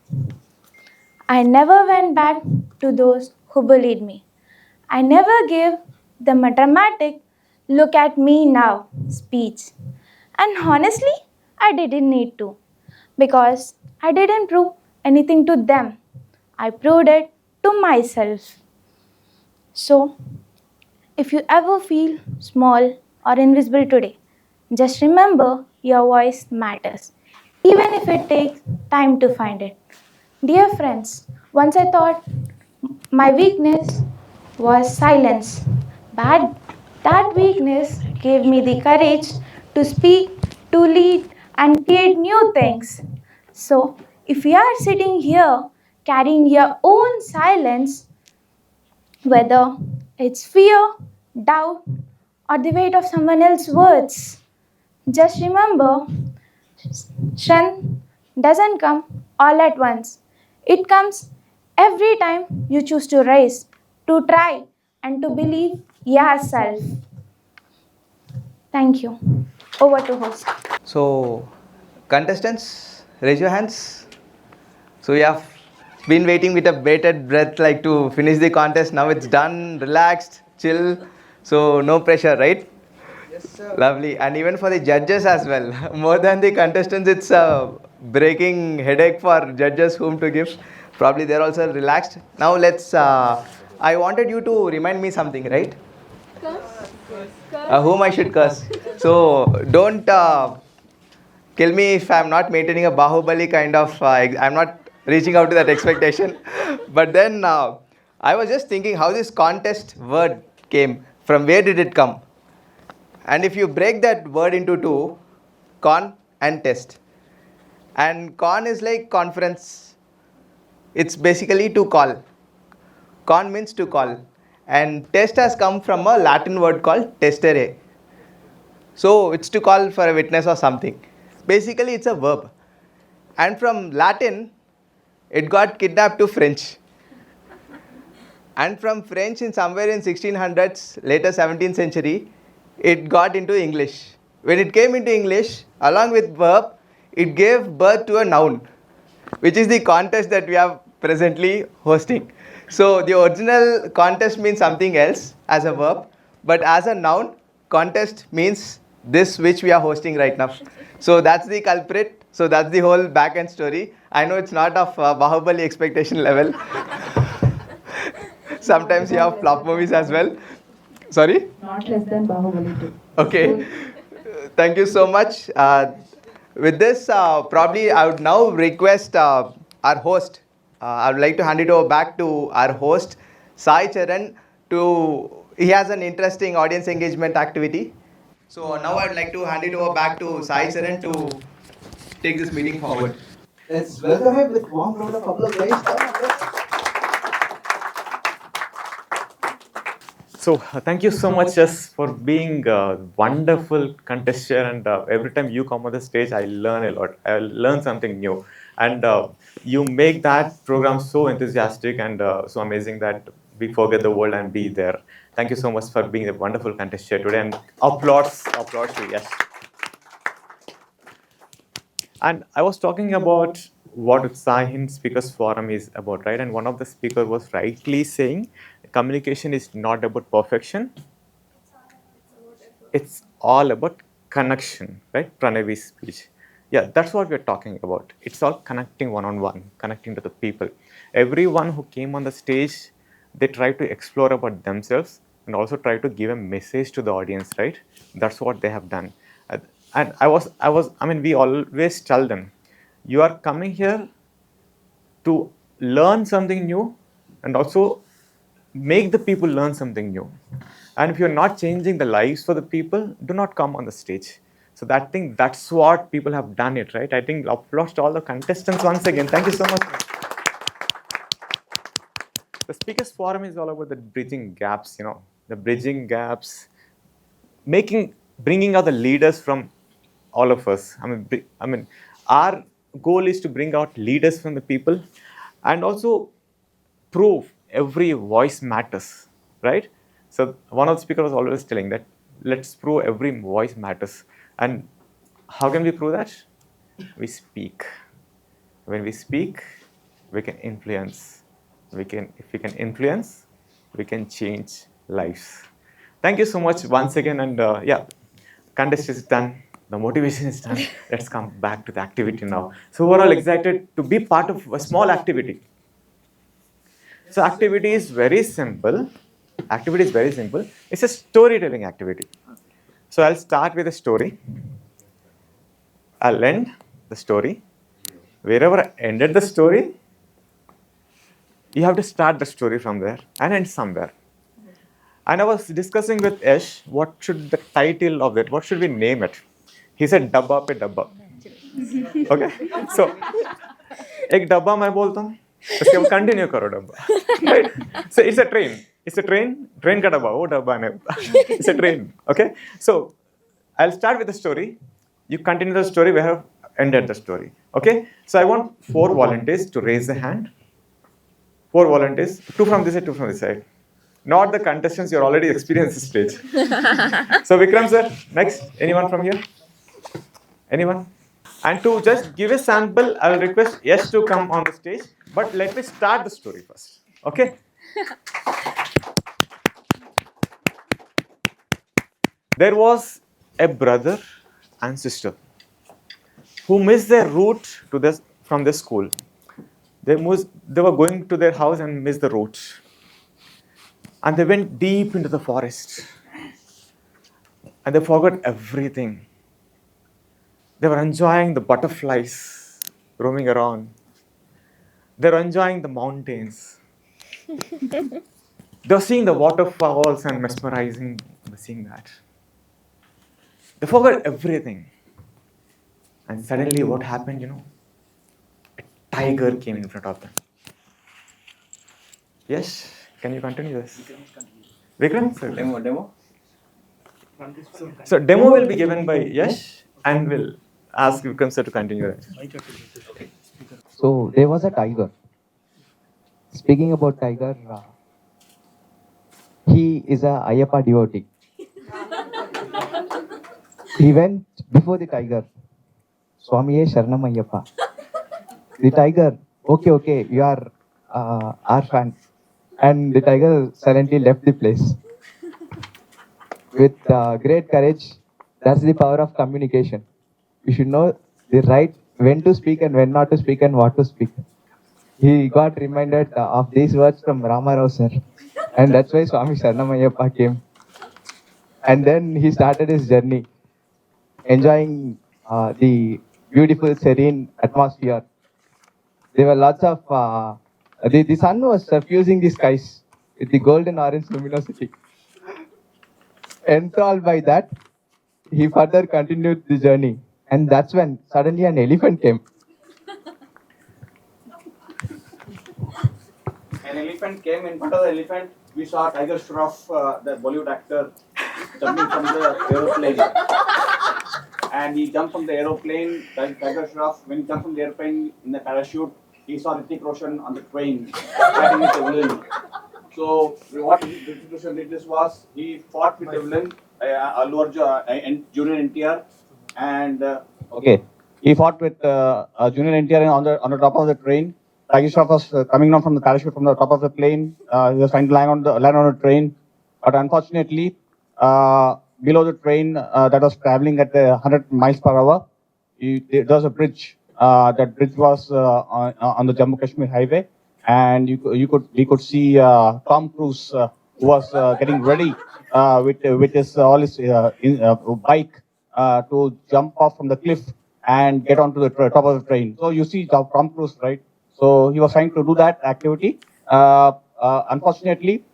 I never went back to those who bullied me. I never gave them a dramatic look at me now speech. And honestly, I didn't need to because I didn't prove anything to them. I proved it to myself. So, if you ever feel small or invisible today, just remember your voice matters, even if it takes time to find it. Dear friends, once I thought my weakness was silence, but that weakness gave me the courage to speak, to lead, and create new things. So, if you are sitting here carrying your own silence, whether it's fear, doubt, or the weight of someone else's words, just remember strength doesn't come all at once. It comes every time you choose to rise, to try, and to believe yourself. Thank you. Over to host. So, contestants, raise your hands. So, we have Been waiting with a bated breath like to finish the contest. Now it's done, relaxed, chill. So no pressure, right? Yes, sir. Lovely. And even for the judges as well. More than the contestants, it's a breaking headache for judges whom to give. Probably they're also relaxed. Now let's. I wanted you to remind me something, right? Whom I should curse. So don't kill me if I'm not maintaining a Bahubali kind of. I'm not reaching out to that expectation. But then I was just thinking how this contest word came. From where did it come? And if you break that word into two, con and test. And con is like conference. It's basically to call. Con means to call. And test has come from a Latin word called testere. So it's to call for a witness or something. Basically, it's a verb. And from Latin, it got kidnapped to French. And from French, in somewhere in 1600s, later 17th century, it got into English. When it came into English, along with verb, it gave birth to a noun, which is the contest that we are presently hosting. So the original contest means something else as a verb, but as a noun, contest means this which we are hosting right now. So that's the culprit. So that's the whole back end story. I know it's not of Bahubali expectation level. Sometimes you have flop movies as well. Sorry? Not less than Bahubali 2. Okay. Thank you so much. With this, probably I would now request our host. I would like to hand it over back to our host, Sai Charan. He has an interesting audience engagement activity. So now I would like to hand it over back to Sai Charan to take this meeting forward. Let's welcome him with warm round of applause, guys. Come on, let's. So thank you so much, Jess, for being a wonderful contestant. And every time you come on the stage, I learn a lot. I learn something new. And you make that program so enthusiastic and so amazing that we forget the world and be there. Thank you so much for being a wonderful contestant today. And applause to you. Yes. And I was talking about what Utsahin Speakers Forum is about, right? And one of the speakers was rightly saying communication is not about perfection. It's all about connection, right? Pranavi's speech. Yeah, that's what we're talking about. It's all connecting one-on-one, connecting to the people. Everyone who came on the stage, they try to explore about themselves and also try to give a message to the audience, right? That's what they have done. And we always tell them, you are coming here to learn something new and also make the people learn something new. And if you're not changing the lives for the people, do not come on the stage. So that's what people have done it, right? I think applause to all the contestants once again. Thank you so much. The Speakers Forum is all about the bridging gaps, the bridging gaps, bringing out the leaders from all of us. Our goal is to bring out leaders from the people and also prove every voice matters, right? So one of the speakers was always telling that let's prove every voice matters. And how can we prove that? We speak. When we speak, we can influence. If we can influence, we can change lives. Thank you so much once again. And contest is done. The motivation is done. Let's come back to the activity now. So we're all excited to be part of a small activity. So activity is very simple. It's a storytelling activity. So I'll start with a story. I'll end the story. Wherever I ended the story, you have to start the story from there and end somewhere. And I was discussing with Yash, what should the title of it, what should we name it? He said, Dabba pe Dabba. Okay? So, एक डब्बा मैं बोलता हूँ, उसके बाद continue करो डब्बा. Right? So it's a train. Train का डब्बा, वो डब्बा नहीं. It's a train. Okay? So I'll start with the story. You continue the story. We have ended the story. Okay? So I want 4 volunteers to raise a hand. 4 volunteers, 2 from this side, 2 from this side. Not the contestants, you're already experienced this stage. So Vikram sir, next. Anyone from here? Anyone? And to just give a sample, I will request Yash to come on the stage. But let me start the story first. Okay? There was a brother and sister who missed their route to this from their school. They were going to their house and missed the route. And they went deep into the forest. And they forgot everything. They were enjoying the butterflies roaming around. They were enjoying the mountains. They were seeing the waterfalls and mesmerizing by seeing that. They forgot everything. And suddenly what happened, A tiger came in front of them. Yes, can you continue this? Vikram? Sir. Demo. So demo will be given by Yash and we'll ask Vikram sir to continue it. So there was a tiger. Speaking about tiger, he is a Ayyappa devotee. He went before the tiger. Swamiye Sharanam Ayyappa. The tiger, okay, you are our fan. And the tiger silently left the place. With great courage, that's the power of communication. You should know the right when to speak and when not to speak and what to speak. He got reminded of these words from Ramarao sir. And that's why Swami Sharnamayappa came. And then he started his journey, enjoying the beautiful, serene atmosphere. There were lots of, the sun was suffusing the skies with the golden orange luminosity. Enthralled by that, he further continued the journey. And that's when suddenly an elephant came. An elephant came. In front of the elephant, we saw Tiger Shroff, the Bollywood actor, jumping from the aeroplane. And he jumped from the aeroplane. Tiger Shroff, when he jumped from the airplane in the parachute, he saw Hrithik Roshan on the train fighting with the villain. So what Hrithik Roshan did this was he fought with the villain, Junior NTR, and okay, he fought with Junior NTR on the top of the train. Tiger Shroff was coming down from the parachute from the top of the plane. He was trying to land on the train, but unfortunately, below the train that was traveling at 100 miles per hour, there was a bridge. That bridge was on the Jammu Kashmir highway, and we could see Tom Cruise who was getting ready with his bike to jump off from the cliff and get onto the top of the train. So you see Tom Cruise, right? So he was trying to do that activity. Unfortunately,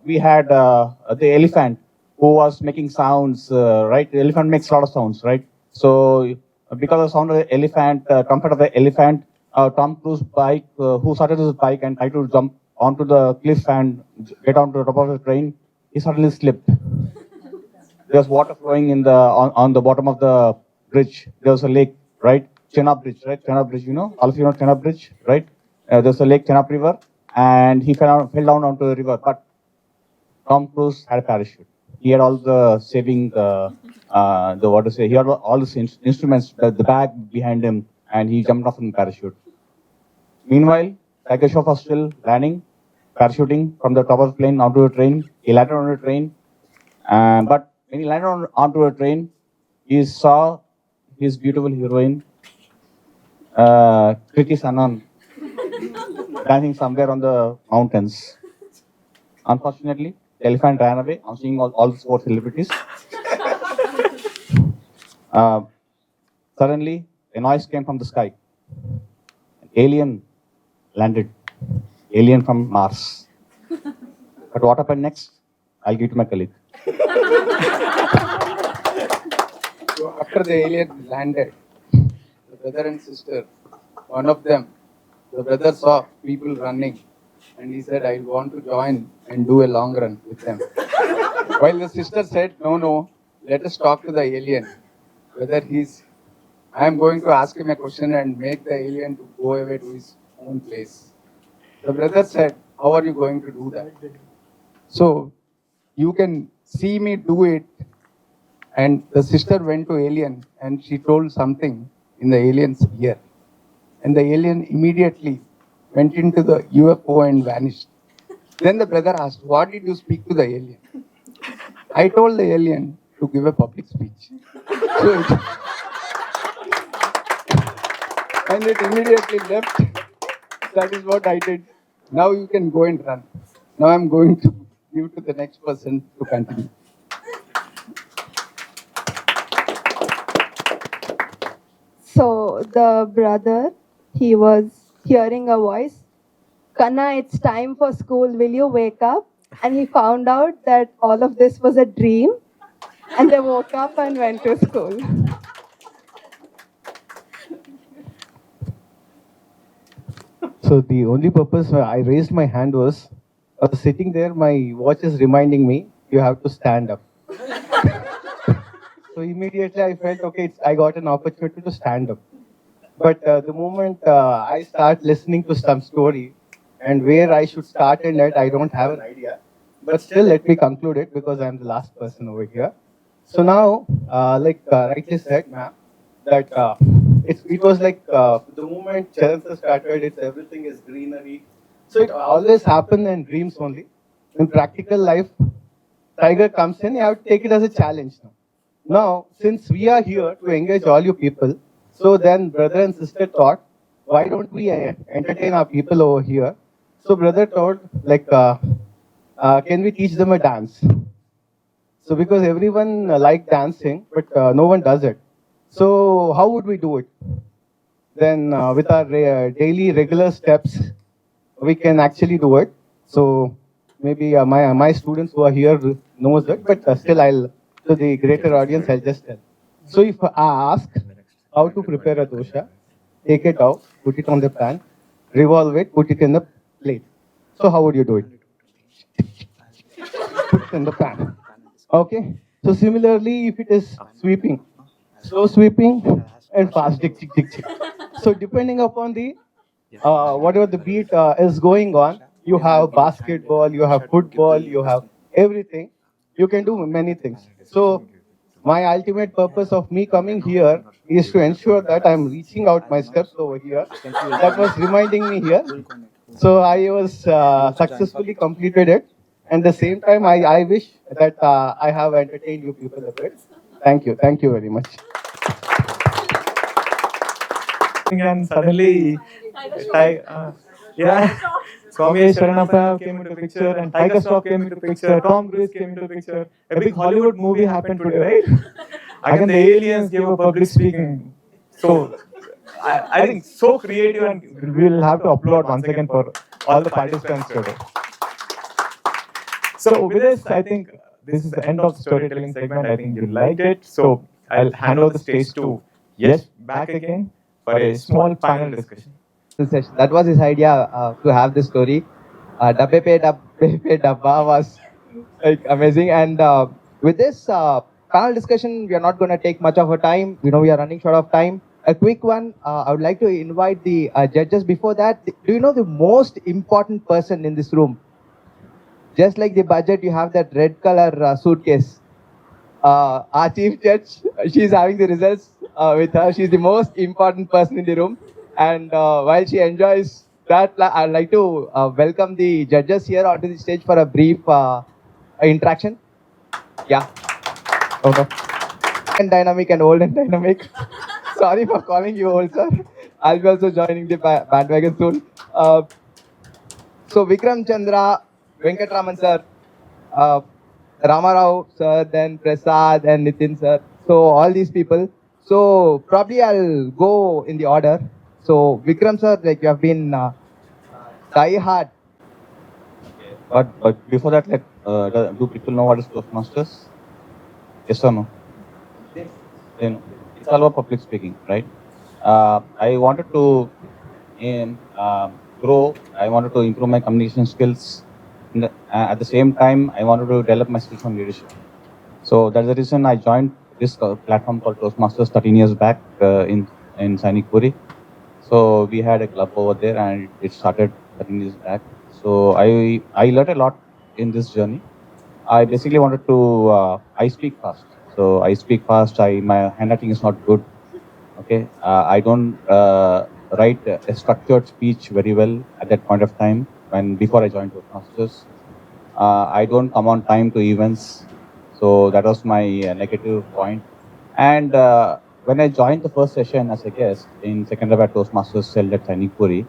we had the elephant who was making sounds, right? The elephant makes a lot of sounds, right? So because of the sound of the elephant, comfort of the elephant, Tom Cruise bike, who started his bike and tried to jump onto the cliff and get onto the top of the train, he suddenly slipped. There was water flowing on the bottom of the bridge. There was a lake, right? Chenab Bridge, right? Chenab Bridge, all of you know Chenab Bridge, right? There's a lake, Chenab River, and he fell down onto the river. But Tom Cruise had a parachute. He had all the saving, he had all the instruments, the bag behind him, and he jumped off in the parachute. Meanwhile, Tiger Shroff was still landing, parachuting from the top of the plane onto the train. He landed on the train, but when he landed onto the train, he saw his beautiful heroine, Kriti Sanon, dancing somewhere on the mountains. Unfortunately, the elephant ran away. I'm seeing all the sports celebrities. Suddenly, a noise came from the sky. An alien landed. Alien from Mars. But what happened next? I'll give it to my colleague. So after the alien landed, the brother and sister, one of them, the brother saw people running and he said, I want to join and do a long run with them. While the sister said, no, let us talk to the alien. Whether I am going to ask him a question and make the alien to go away to his own place. The brother said, how are you going to do that? So you can see me do it. And the sister went to alien and she told something in the alien's ear. And the alien immediately went into the UFO and vanished. Then the brother asked, "What did you speak to the alien?" I told the alien to give a public speech. So and it immediately left. That is what I did. Now you can go and run. Now I'm going to give to the next person to continue. So the brother, he was hearing a voice, "Kanna, it's time for school. Will you wake up?" And he found out that all of this was a dream. And they woke up and went to school. So the only purpose why I raised my hand was I was sitting there, my watch is reminding me you have to stand up. So immediately I felt okay, I got an opportunity to stand up. But the moment I start listening to some story and where I should start and end, I don't have an idea. But still, let me conclude it because I'm the last person over here. So now, like rightly said, ma'am, that it was like the moment Challenges started, everything is greenery. So it always happens in dreams only. In practical life, Tiger comes in, you have to take it as a challenge now. Now, since we are here to engage all you people, so then brother and sister thought, why don't we entertain our people over here? So brother thought, like, can we teach them a dance? So because everyone like dancing, but no one does it. So how would we do it? Then with our daily regular steps, we can actually do it. So maybe my students who are here knows it, but still I'll, to the greater audience, I'll just tell. So if I ask how to prepare a dosha, take it out, put it on the pan, revolve it, put it in the plate. So how would you do it? Put it in the pan. Okay. So similarly, if it is sweeping, slow sweeping and fast tick tick tick tick. So depending upon the whatever the beat is going on, you have basketball, you have football, you have everything. You can do many things. So my ultimate purpose of me coming here is to ensure that I'm reaching out my steps over here. That was reminding me here. So I was successfully completed it. And the same time, I wish that I have entertained you people a bit. Thank you. Thank you very much. And suddenly, Swami Sharanappa came into picture and Tiger Shroff came into picture, Tom Cruise came into picture. A big Hollywood movie happened today, right? Again, the aliens gave a public speaking. So, I think so creative, and we'll have to applaud once again for all the participants today. So with this, I think this is the end of the storytelling segment. I think you liked it. So I'll hand over the stage to Yes back again for a small panel discussion. That was his idea to have this story. Dabbe Pe Dabba was like amazing. And with this panel discussion, we are not going to take much of a time. We are running short of time. A quick one. I would like to invite the judges. Before that, do you know the most important person in this room? Just like the budget, you have that red color suitcase. Our chief judge, she's having the results with her. She's the most important person in the room. And while she enjoys that, I'd like to welcome the judges here onto the stage for a brief interaction. Yeah. Okay. And dynamic and old and dynamic. Sorry for calling you old, sir. I'll be also joining the bandwagon soon. So Vikram Chandra, Venkatraman sir, Ramarao sir, then Prasad and Nitin sir. So all these people. So probably I'll go in the order. So Vikram sir, like you have been die hard. But before that, do people know what is Toastmasters? Yes or no? They know. It's all about public speaking, right? I wanted to grow. I wanted to improve my communication skills. At the same time, I wanted to develop my skills on leadership. So that's the reason I joined this platform called Toastmasters 13 years back in Sainik Puri. So we had a club over there, and it started 13 years back. So I learned a lot in this journey. I basically wanted to I speak fast. So I speak fast. My handwriting is not good. Okay, I don't write a structured speech very well at that point of time when before I joined Toastmasters. I don't come on time to events, so that was my negative point. And when I joined the first session as a guest in Secunderabad Toastmasters cell at Sanikpuri,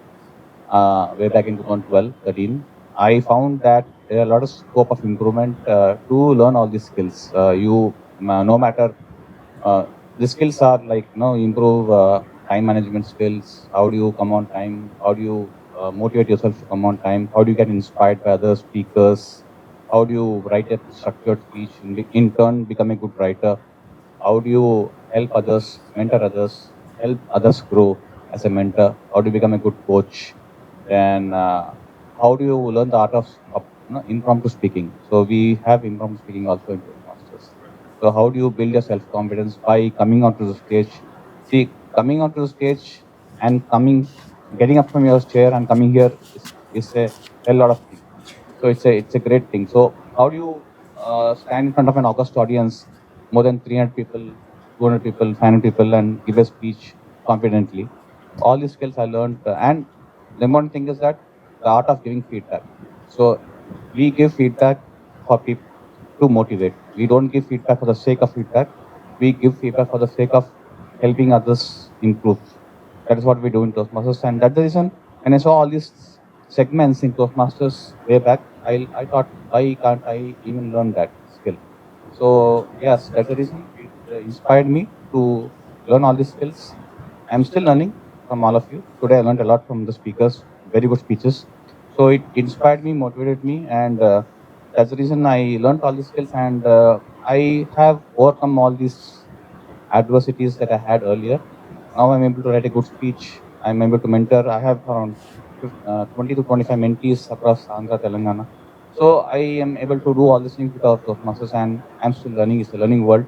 way back in 2012, 13, I found that there are a lot of scope of improvement to learn all these skills. No matter the skills are like, improve time management skills. How do you come on time? How do you motivate yourself to come on time? How do you get inspired by other speakers? How do you write a structured speech? In turn, become a good writer. How do you help others, mentor others, help others grow as a mentor? How do you become a good coach? Then how do you learn the art of impromptu speaking? So we have impromptu speaking also in Toastmasters. So how do you build your self-confidence by coming onto the stage? See, coming onto the stage and getting up from your chair and coming here is a lot of things. So it's a great thing. So how do you stand in front of an august audience, more than 300 people, 200 people, 500 people, and give a speech confidently? All these skills I learned, and the important thing is that the art of giving feedback. So we give feedback for people to motivate. We don't give feedback for the sake of feedback. We give feedback for the sake of helping others improve. That is what we do in Toastmasters, and that's the reason. When I saw all these segments in Toastmasters way back, I thought, why can't I even learn that skill? So yes, that's the reason it inspired me to learn all these skills. I'm still learning from all of you. Today I learned a lot from the speakers, very good speeches. So it inspired me, motivated me, and that's the reason I learned all these skills. And I have overcome all these adversities that I had earlier. Now I'm able to write a good speech. I'm able to mentor. I have around 20 to 25 mentees across Andhra, Telangana. So I am able to do all these things without Toastmasters, and I'm still learning. It's a learning world.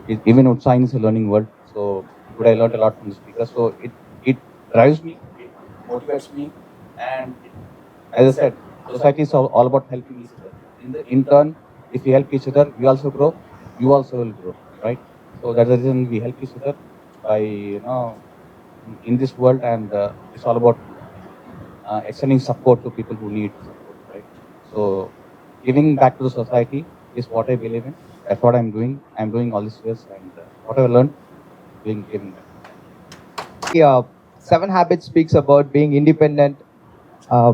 Even Utsahin is a learning world. So today I learned a lot from the speaker. So it drives me, it motivates me, and as I said, society is all about helping each other. In turn, if we help each other, we also grow. You also will grow, right? So that's the reason we help each other by in this world, and it's all about extending support to people who need support, right? So giving back to the society is what I believe in. That's what I'm doing. I'm doing all these years, and what I've learned, giving back. uh, Seven Habits speaks about being independent, uh,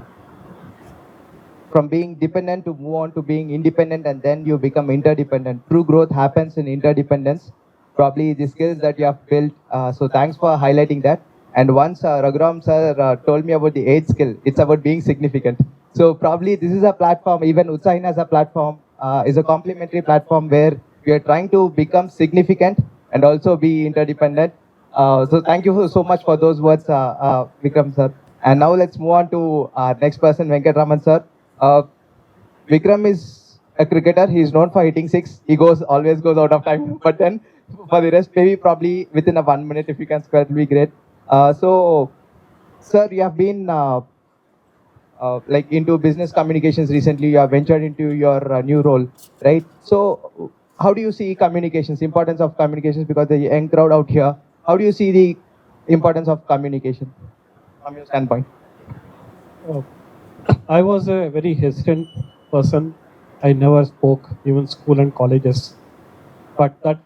from being dependent to move on to being independent, and then you become interdependent. True growth happens in interdependence. Probably the skills that you have built. So thanks for highlighting that. And once Raghuram sir told me about the eighth skill, it's about being significant. So probably this is a platform, even Utsahin as a platform, is a complementary platform where we are trying to become significant and also be interdependent. So thank you so much for those words, Vikram sir. And now let's move on to our next person, Venkatraman sir. Vikram is a cricketer. He is known for hitting six. He always goes out of time. But then for the rest, maybe probably within a 1 minute, if you can square, it will be great. So, sir, you have been like into business communications recently. You have ventured into your new role, right? So, how do you see communications? Importance of communications, because the young crowd out here. How do you see the importance of communication from your standpoint? I was a very hesitant person. I never spoke, even school and colleges. But that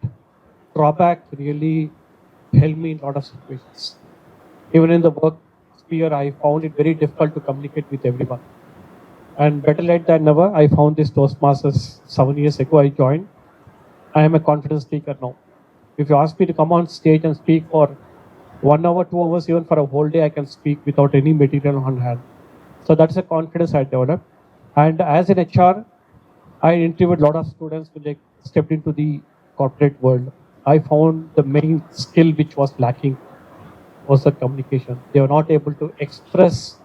drawback really helped me in a lot of situations. Even in the work sphere, I found it very difficult to communicate with everyone. And better late than never, I found this Toastmasters 7 years ago. I joined. I am a confident speaker now. If you ask me to come on stage and speak for 1 hour, 2 hours, even for a whole day, I can speak without any material on hand. So that's a confidence I developed. And as an HR, I interviewed a lot of students when they stepped into the corporate world. I found the main skill which was lacking was the communication. They were not able to express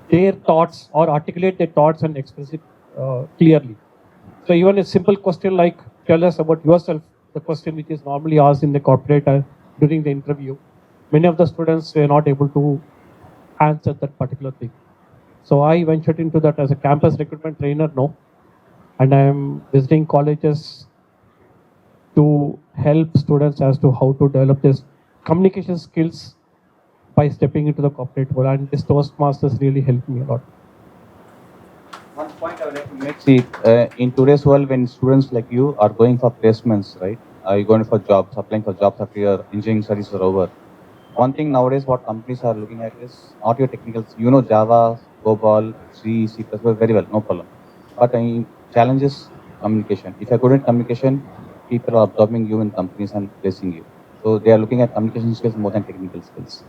their thoughts or articulate their thoughts and express it clearly. So even a simple question like, tell us about yourself, the question which is normally asked in the corporate during the interview, many of the students were not able to answer that particular thing. So I ventured into that as a campus recruitment trainer now, and I am visiting colleges to help students as to how to develop this communication skills by stepping into the corporate world. And this Toastmasters really helped me a lot. One point I would like to make, see, in today's world, when students like you are going for placements, right? You're going for jobs, applying for jobs after your engineering studies are over. One thing nowadays, what companies are looking at is not your technicals. You know Java, COBOL, C, C++ very well, no problem. But challenge is communication. If you're good at communication, people are absorbing you in companies and placing you. So they are looking at communication skills more than technical skills.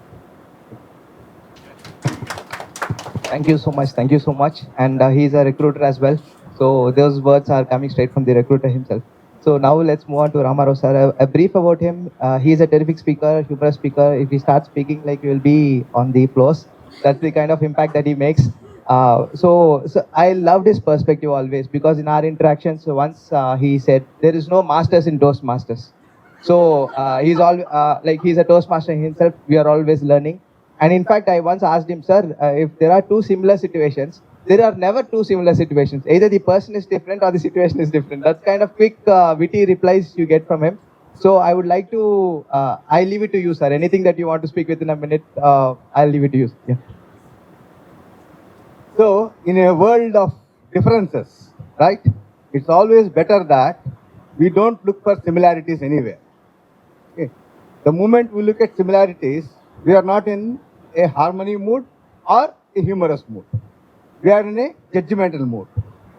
Thank you so much. Thank you so much. And he's a recruiter as well. So those words are coming straight from the recruiter himself. So now let's move on to Ramarao sir. A brief about him. He is a terrific speaker, humorous speaker. If he starts speaking, like you will be on the floors. That's the kind of impact that he makes. So I loved his perspective always, because in our interactions, once he said there is no masters in Toastmasters. So he's all like he's a Toastmaster himself. We are always learning. And in fact, I once asked him, sir, if there are two similar situations, there are never two similar situations. Either the person is different or the situation is different. That's kind of quick, witty replies you get from him. So I would like to, I leave it to you, sir. Anything that you want to speak within a minute, I'll leave it to you. Yeah. So, in a world of differences, right, it's always better that we don't look for similarities anywhere. Okay. The moment we look at similarities, we are not in a harmony mood or a humorous mood. We are in a judgmental mood.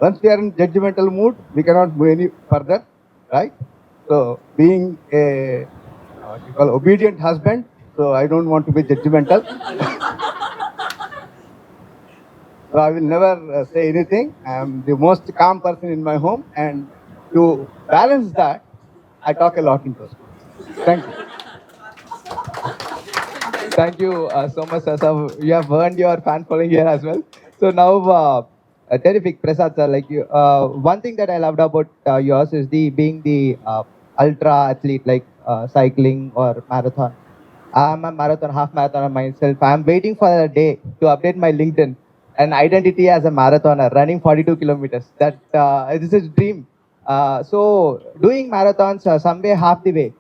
Once we are in judgmental mood, we cannot move any further, right? So, being a what you call obedient husband, so I don't want to be judgmental. So I will never say anything. I am the most calm person in my home, and to balance that, I talk a lot in person. Thank you. Thank you so much, sir. So you have earned your fan following here as well. So now, terrific, Prasad sir. Like you, one thing that I loved about yours is the being the ultra athlete, like cycling or marathon. I'm a marathon, half marathoner myself. I'm waiting for a day to update my LinkedIn and identity as a marathoner, running 42 kilometers. That this is a dream. So doing marathons somewhere half the way.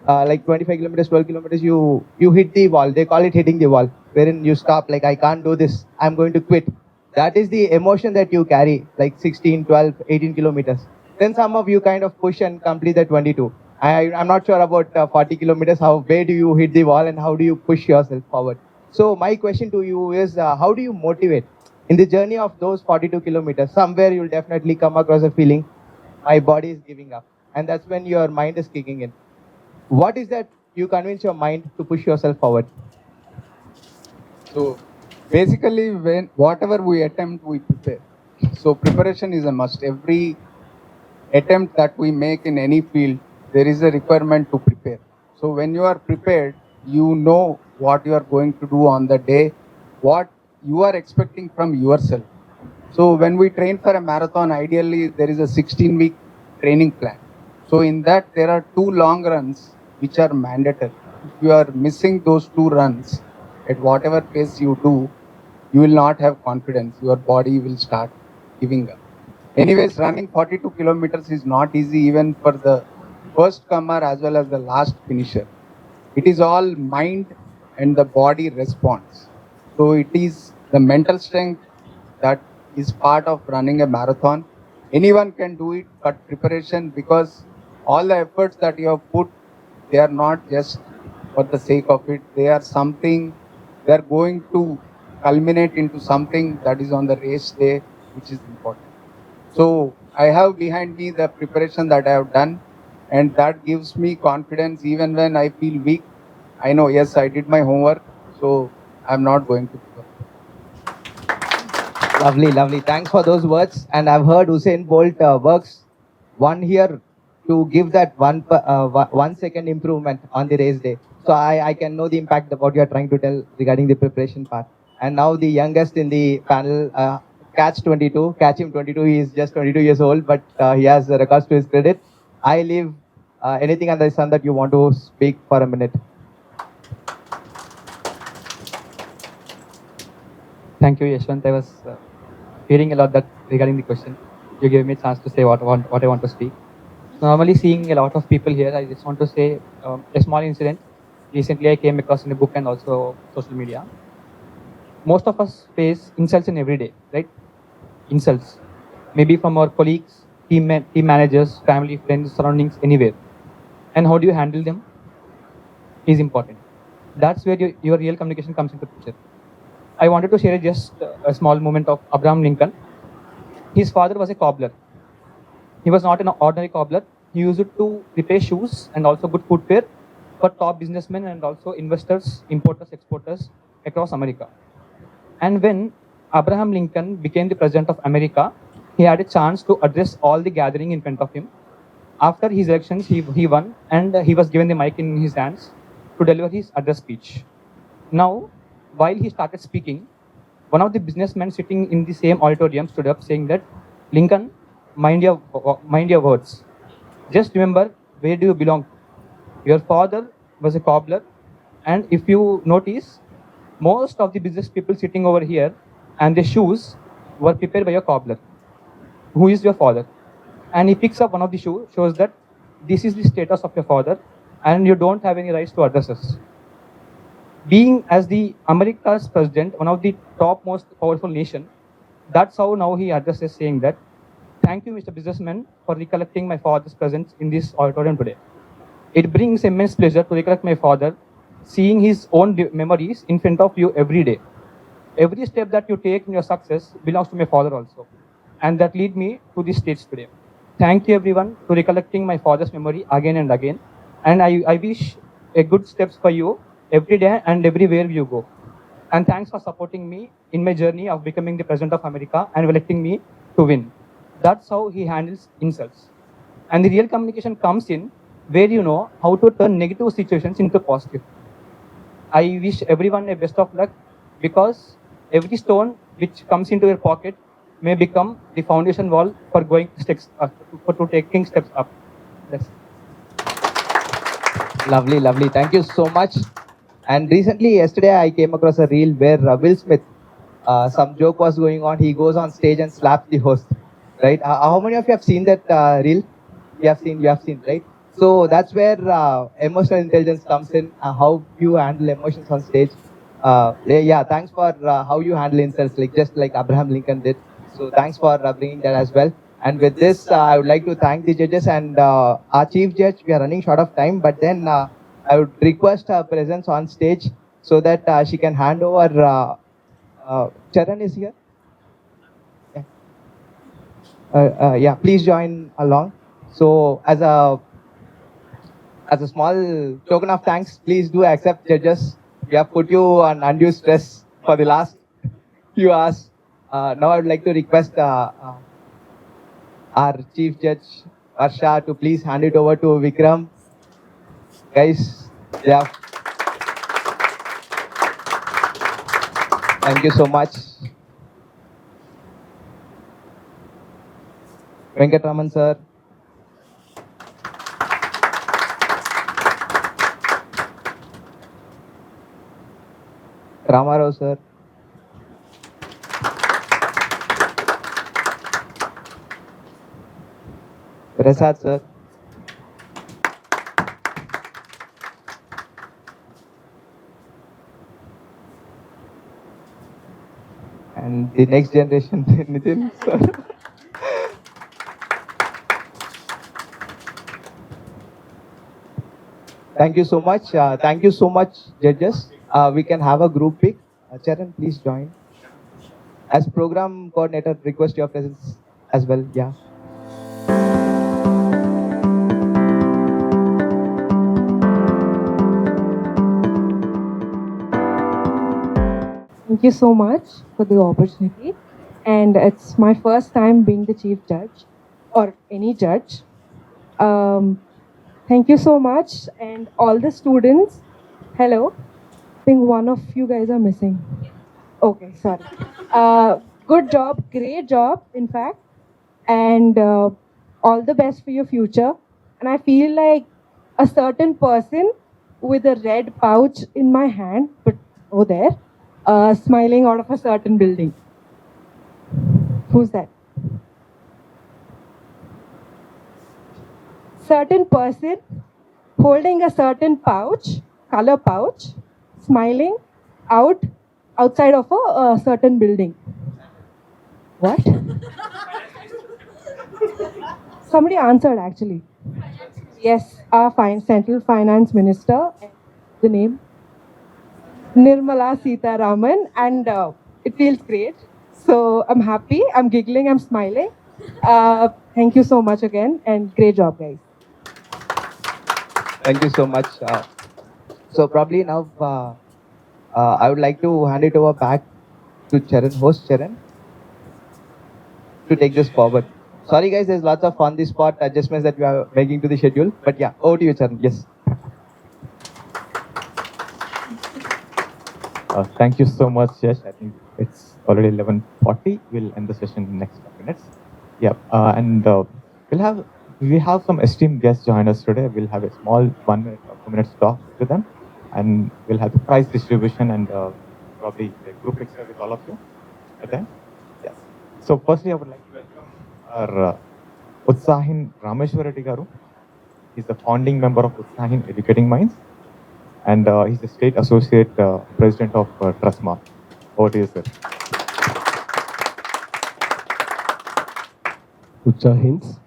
Like 25 kilometers, 12 kilometers, you hit the wall. They call it hitting the wall, wherein you stop, like, I can't do this. I'm going to quit. That is the emotion that you carry, like 16, 12, 18 kilometers. Then some of you kind of push and complete the 22. I'm not sure about 40 kilometers. Where do you hit the wall and how do you push yourself forward? So my question to you is, how do you motivate? In the journey of those 42 kilometers, somewhere you'll definitely come across a feeling, my body is giving up. And that's when your mind is kicking in. What is that you convince your mind to push yourself forward? So basically, when whatever we attempt, we prepare. So preparation is a must. Every attempt that we make in any field, there is a requirement to prepare. So when you are prepared, you know what you are going to do on the day, what you are expecting from yourself. So when we train for a marathon, ideally there is a 16-week training plan. So in that there are 2 long runs which are mandatory. If you are missing those 2 runs at whatever pace you do, you will not have confidence. Your body will start giving up. Anyways, running 42 kilometers is not easy even for the first comer as well as the last finisher. It is all mind and the body response. So it is the mental strength that is part of running a marathon. Anyone can do it, but preparation, because all the efforts that you have put, they are not just for the sake of it. They are something, they are going to culminate into something that is on the race day, which is important. So I have behind me the preparation that I have done, and that gives me confidence even when I feel weak. I know, yes, I did my homework, so I'm not going to give up. Lovely, lovely. Thanks for those words. And I've heard Usain Bolt works 1 year to give that 1 second improvement on the race day. So I can know the impact of what you're trying to tell regarding the preparation part. And now the youngest in the panel, catch 22, catch him 22. He is just 22 years old, but he has records to his credit. I leave anything under the sun that you want to speak for a minute. Thank you, Yashwant. I was hearing a lot that regarding the question. You gave me a chance to say what I want to speak. So normally seeing a lot of people here, I just want to say a small incident. recently I came across in a book and also social media. Most of us face insults in every day, right? Insults. Maybe from our colleagues, team managers, family, friends, surroundings, anywhere. And how do you handle them is important. That's where your real communication comes into picture. I wanted to share just a small moment of Abraham Lincoln. His father was a cobbler. He was not an ordinary cobbler. He used it to repair shoes and also good footwear for top businessmen and also investors, importers, exporters across America. And when Abraham Lincoln became the president of America, he had a chance to address all the gathering in front of him. After his elections, he won and he was given the mic in his hands to deliver his address speech. Now, while he started speaking, one of the businessmen sitting in the same auditorium stood up saying that, Lincoln, mind your words. Just remember, where do you belong to? Your father was a cobbler, and if you notice, most of the business people sitting over here and their shoes were prepared by a cobbler. Who is your father? And he picks up one of the shoes, shows that this is the status of your father, and you don't have any rights to address us. Being as the America's president, one of the top most powerful nation, that's how now he addresses saying that, thank you, Mr. Businessman, for recollecting my father's presence in this auditorium today. It brings immense pleasure to recollect my father, seeing his own memories in front of you every day. Every step that you take in your success belongs to my father also, and that lead me to this stage today. Thank you everyone for recollecting my father's memory again and again, and I wish a good steps for you every day and everywhere you go. And thanks for supporting me in my journey of becoming the President of America and electing me to win. That's how he handles insults. And the real communication comes in where you know how to turn negative situations into positive. I wish everyone a best of luck because every stone which comes into your pocket may become the foundation wall for going steps for taking steps up. That's Lovely, lovely. Thank you so much. And recently, yesterday, I came across a reel where Will Smith, some joke was going on. He goes on stage and slaps the host, right? How many of you have seen that reel? You have seen, right? So that's where emotional intelligence comes in. How you handle emotions on stage. Yeah, thanks for how you handle insults, like just like Abraham Lincoln did. So thanks for bringing that as well. And with this, I would like to thank the judges and our chief judge. We are running short of time, but then I would request her presence on stage so that she can hand over. Charan is here. Yeah, please join along. So as a small token of thanks, please do accept judges. We have put you on undue stress for the last few hours. Now I would like to request our chief judge, Arsha, to please hand it over to Vikram. Guys, yeah. Thank you so much. Venkatraman sir. Ramarao sir. Prasad sir. And the next generation, Nitin sir. Thank you so much. Thank you so much, judges. We can have a group pic. Charan, please join. As program coordinator, request your presence as well. Yeah. Thank you so much for the opportunity. And it's my first time being the chief judge or any judge. Thank you so much. And all the students, hello. I think one of you guys are missing. Okay, sorry. Good job, great job, in fact. And all the best for your future. And I feel like a certain person with a red pouch in my hand, but over there, smiling out of a certain building. Who's that? Certain person holding a certain pouch color pouch, smiling outside of a certain building. What? Somebody answered actually. Yes, our Central Finance Minister. The name Nirmala Sitharaman, and it feels great. So I'm happy. I'm giggling. I'm smiling. Thank you so much again, and great job, guys. Thank you so much. So probably now I would like to hand it over back to Charan, host Charan, to take this forward. Sorry guys, there's lots of on the spot adjustments that we are making to the schedule. But yeah, over to you, Charan. Yes. Thank you so much, Yash. I think it's already 11:40. We'll end the session in the next 5 minutes. Yeah, and we have some esteemed guests join us today. We'll have a small 1 minute or 2 minutes talk with them, and we'll have the prize distribution and probably a group picture with all of you at the end. Yes. So firstly, I would like to welcome our Utsahin Rameshwareddy Garu. He's the founding member of Utsahin Educating Minds, and he's the state associate president of TRUSMA. Over to you, sir. Utsahins,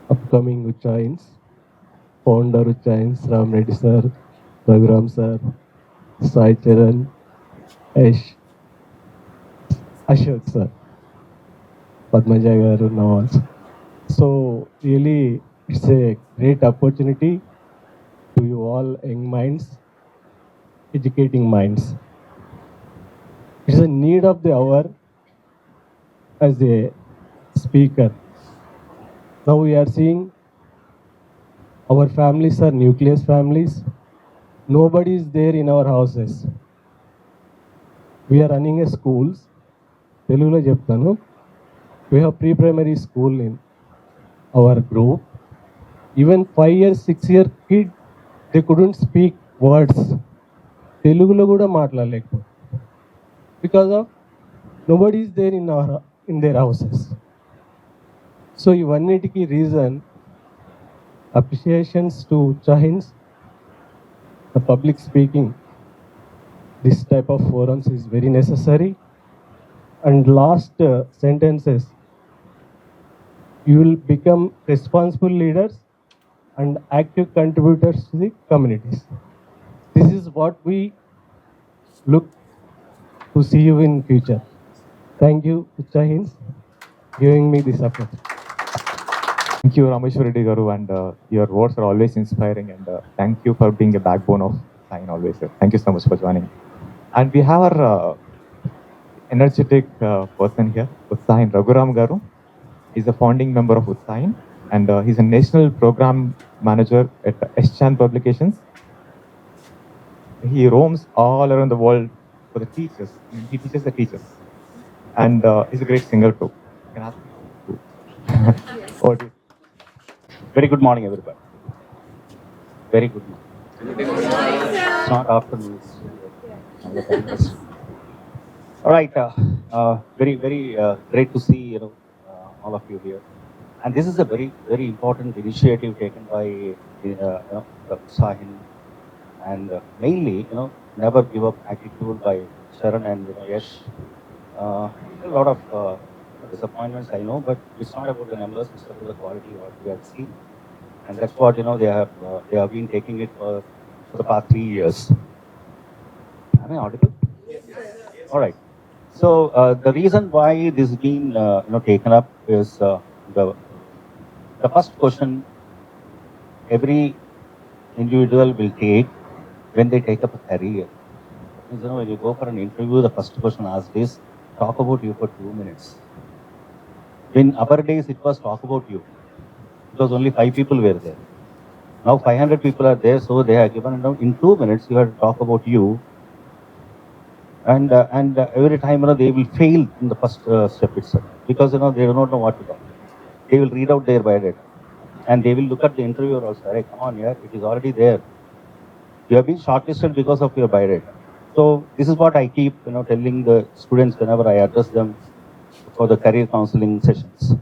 upcoming Utsahins, founder Utsahins, Ram Reddy sir, Raghuram sir, Sai Charan, Ash, Ashok sir, Padmaja garu now also. So really, it's a great opportunity to you all young minds, educating minds. It's a need of the hour as a speaker. Now we are seeing our families are nucleus families. Nobody is there in our houses. We are running a schools. Telugulo cheptanu. We have pre-primary school in our group. Even 5-year, 6-year kid, they couldn't speak words. Telugulo kuda maatladaleకపో. Because of nobody is there in their houses. So ivannitiki reason, appreciations to Utsahins, the public speaking. This type of forums is very necessary. And last sentences, you will become responsible leaders and active contributors to the communities. This is what we look to see you in future. Thank you, Uttsahins, giving me this opportunity. Thank you, Rameshwareddy Garu, and your words are always inspiring, and thank you for being a backbone of Sign always, sir. Thank you so much for joining. And we have our energetic person here, Utsahin Raghuram Garu. He's a founding member of Utsahin, and he's a national program manager at Eschan Publications. He roams all around the world for the teachers. I mean, he teaches the teachers, and he's a great singer too. You can ask him to. Very good morning, everybody. Very good morning. It's not afternoon. All right. Very great to see all of you here. And this is a very important initiative taken by Utsahin, and mainly never give up attitude by Sharan and Yash. A lot of disappointments, I know, but it's not about the numbers; it's about the quality of what we have seen. And that's what they have been taking it for the past 3 years. Am I audible? Yes. All right. So the reason why this has been taken up is the first question every individual will take when they take up a career. When you go for an interview, the first question asked is talk about you for 2 minutes. In our days, it was talk about you. Because only 5 people were there. Now 500 people are there, so they are given in 2 minutes you have to talk about you. And every time they will fail in the first step itself because they do not know what to talk. They will read out their biodata and they will look at the interviewer also. Hey, come on, yeah, it is already there. You have been shortlisted because of your biodata. So this is what I keep telling the students whenever I address them for the career counseling sessions.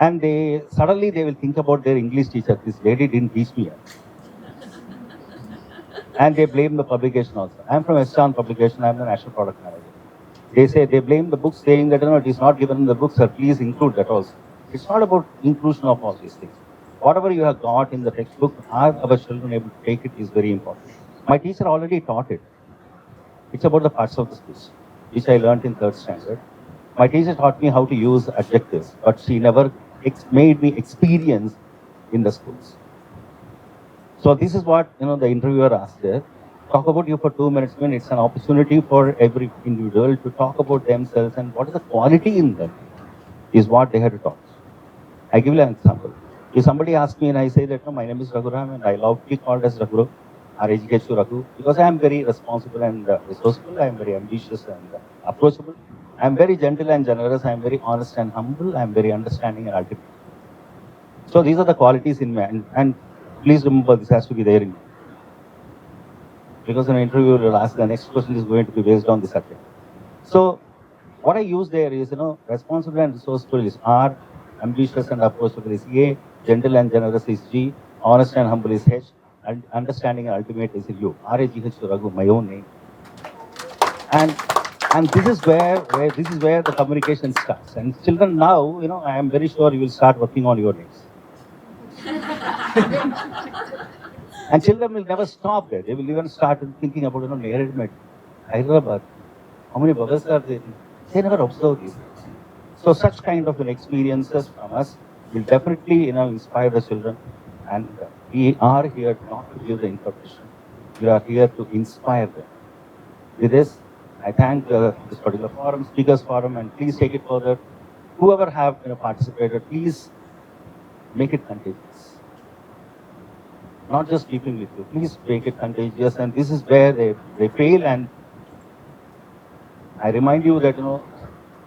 And they will think about their English teacher. This lady didn't teach me. And they blame the publication also. I'm from Estan Publication, I'm the national product manager. They say, they blame the books saying that, it is not given in the books, sir, please include that also. It's not about inclusion of all these things. Whatever you have got in the textbook, are our children able to take it is very important. My teacher already taught it. It's about the parts of the speech, which I learned in 3rd standard. My teacher taught me how to use adjectives, but she never made me experience in the schools. So this is what the interviewer asked there. Talk about you for 2 minutes. When it's an opportunity for every individual to talk about themselves and what is the quality in them is what they had to talk. I give you an example. If somebody asks me and I say that no, my name is Raghuram and I love to be called as Raghu, or HKH Raghu, because I am very responsible and resourceful, I am very ambitious and approachable. I am very gentle and generous, I am very honest and humble, I am very understanding and ultimate. So these are the qualities in me, and please remember this has to be there in me. Because an interviewer will ask the next question is going to be based on the subject. So what I use there is, responsible and resourceful is R, ambitious and approachable is A, gentle and generous is G, honest and humble is H, and understanding and ultimate is U. R-A-G-H Raghu, my own name. And this is where the communication starts. And children now, I am very sure you will start working on your names. And children will never stop there. They will even start thinking about, Hyderabad, Hyderabad. How many bubbles are there? They never observe these things. So such kind of experiences from us will definitely, inspire the children. And we are here not to give the information. We are here to inspire them. With this, I thank this particular forum, speakers forum, and please take it further. Whoever have participated, please make it contagious. Not just keeping with you. Please make it contagious. And this is where they fail. And I remind you that,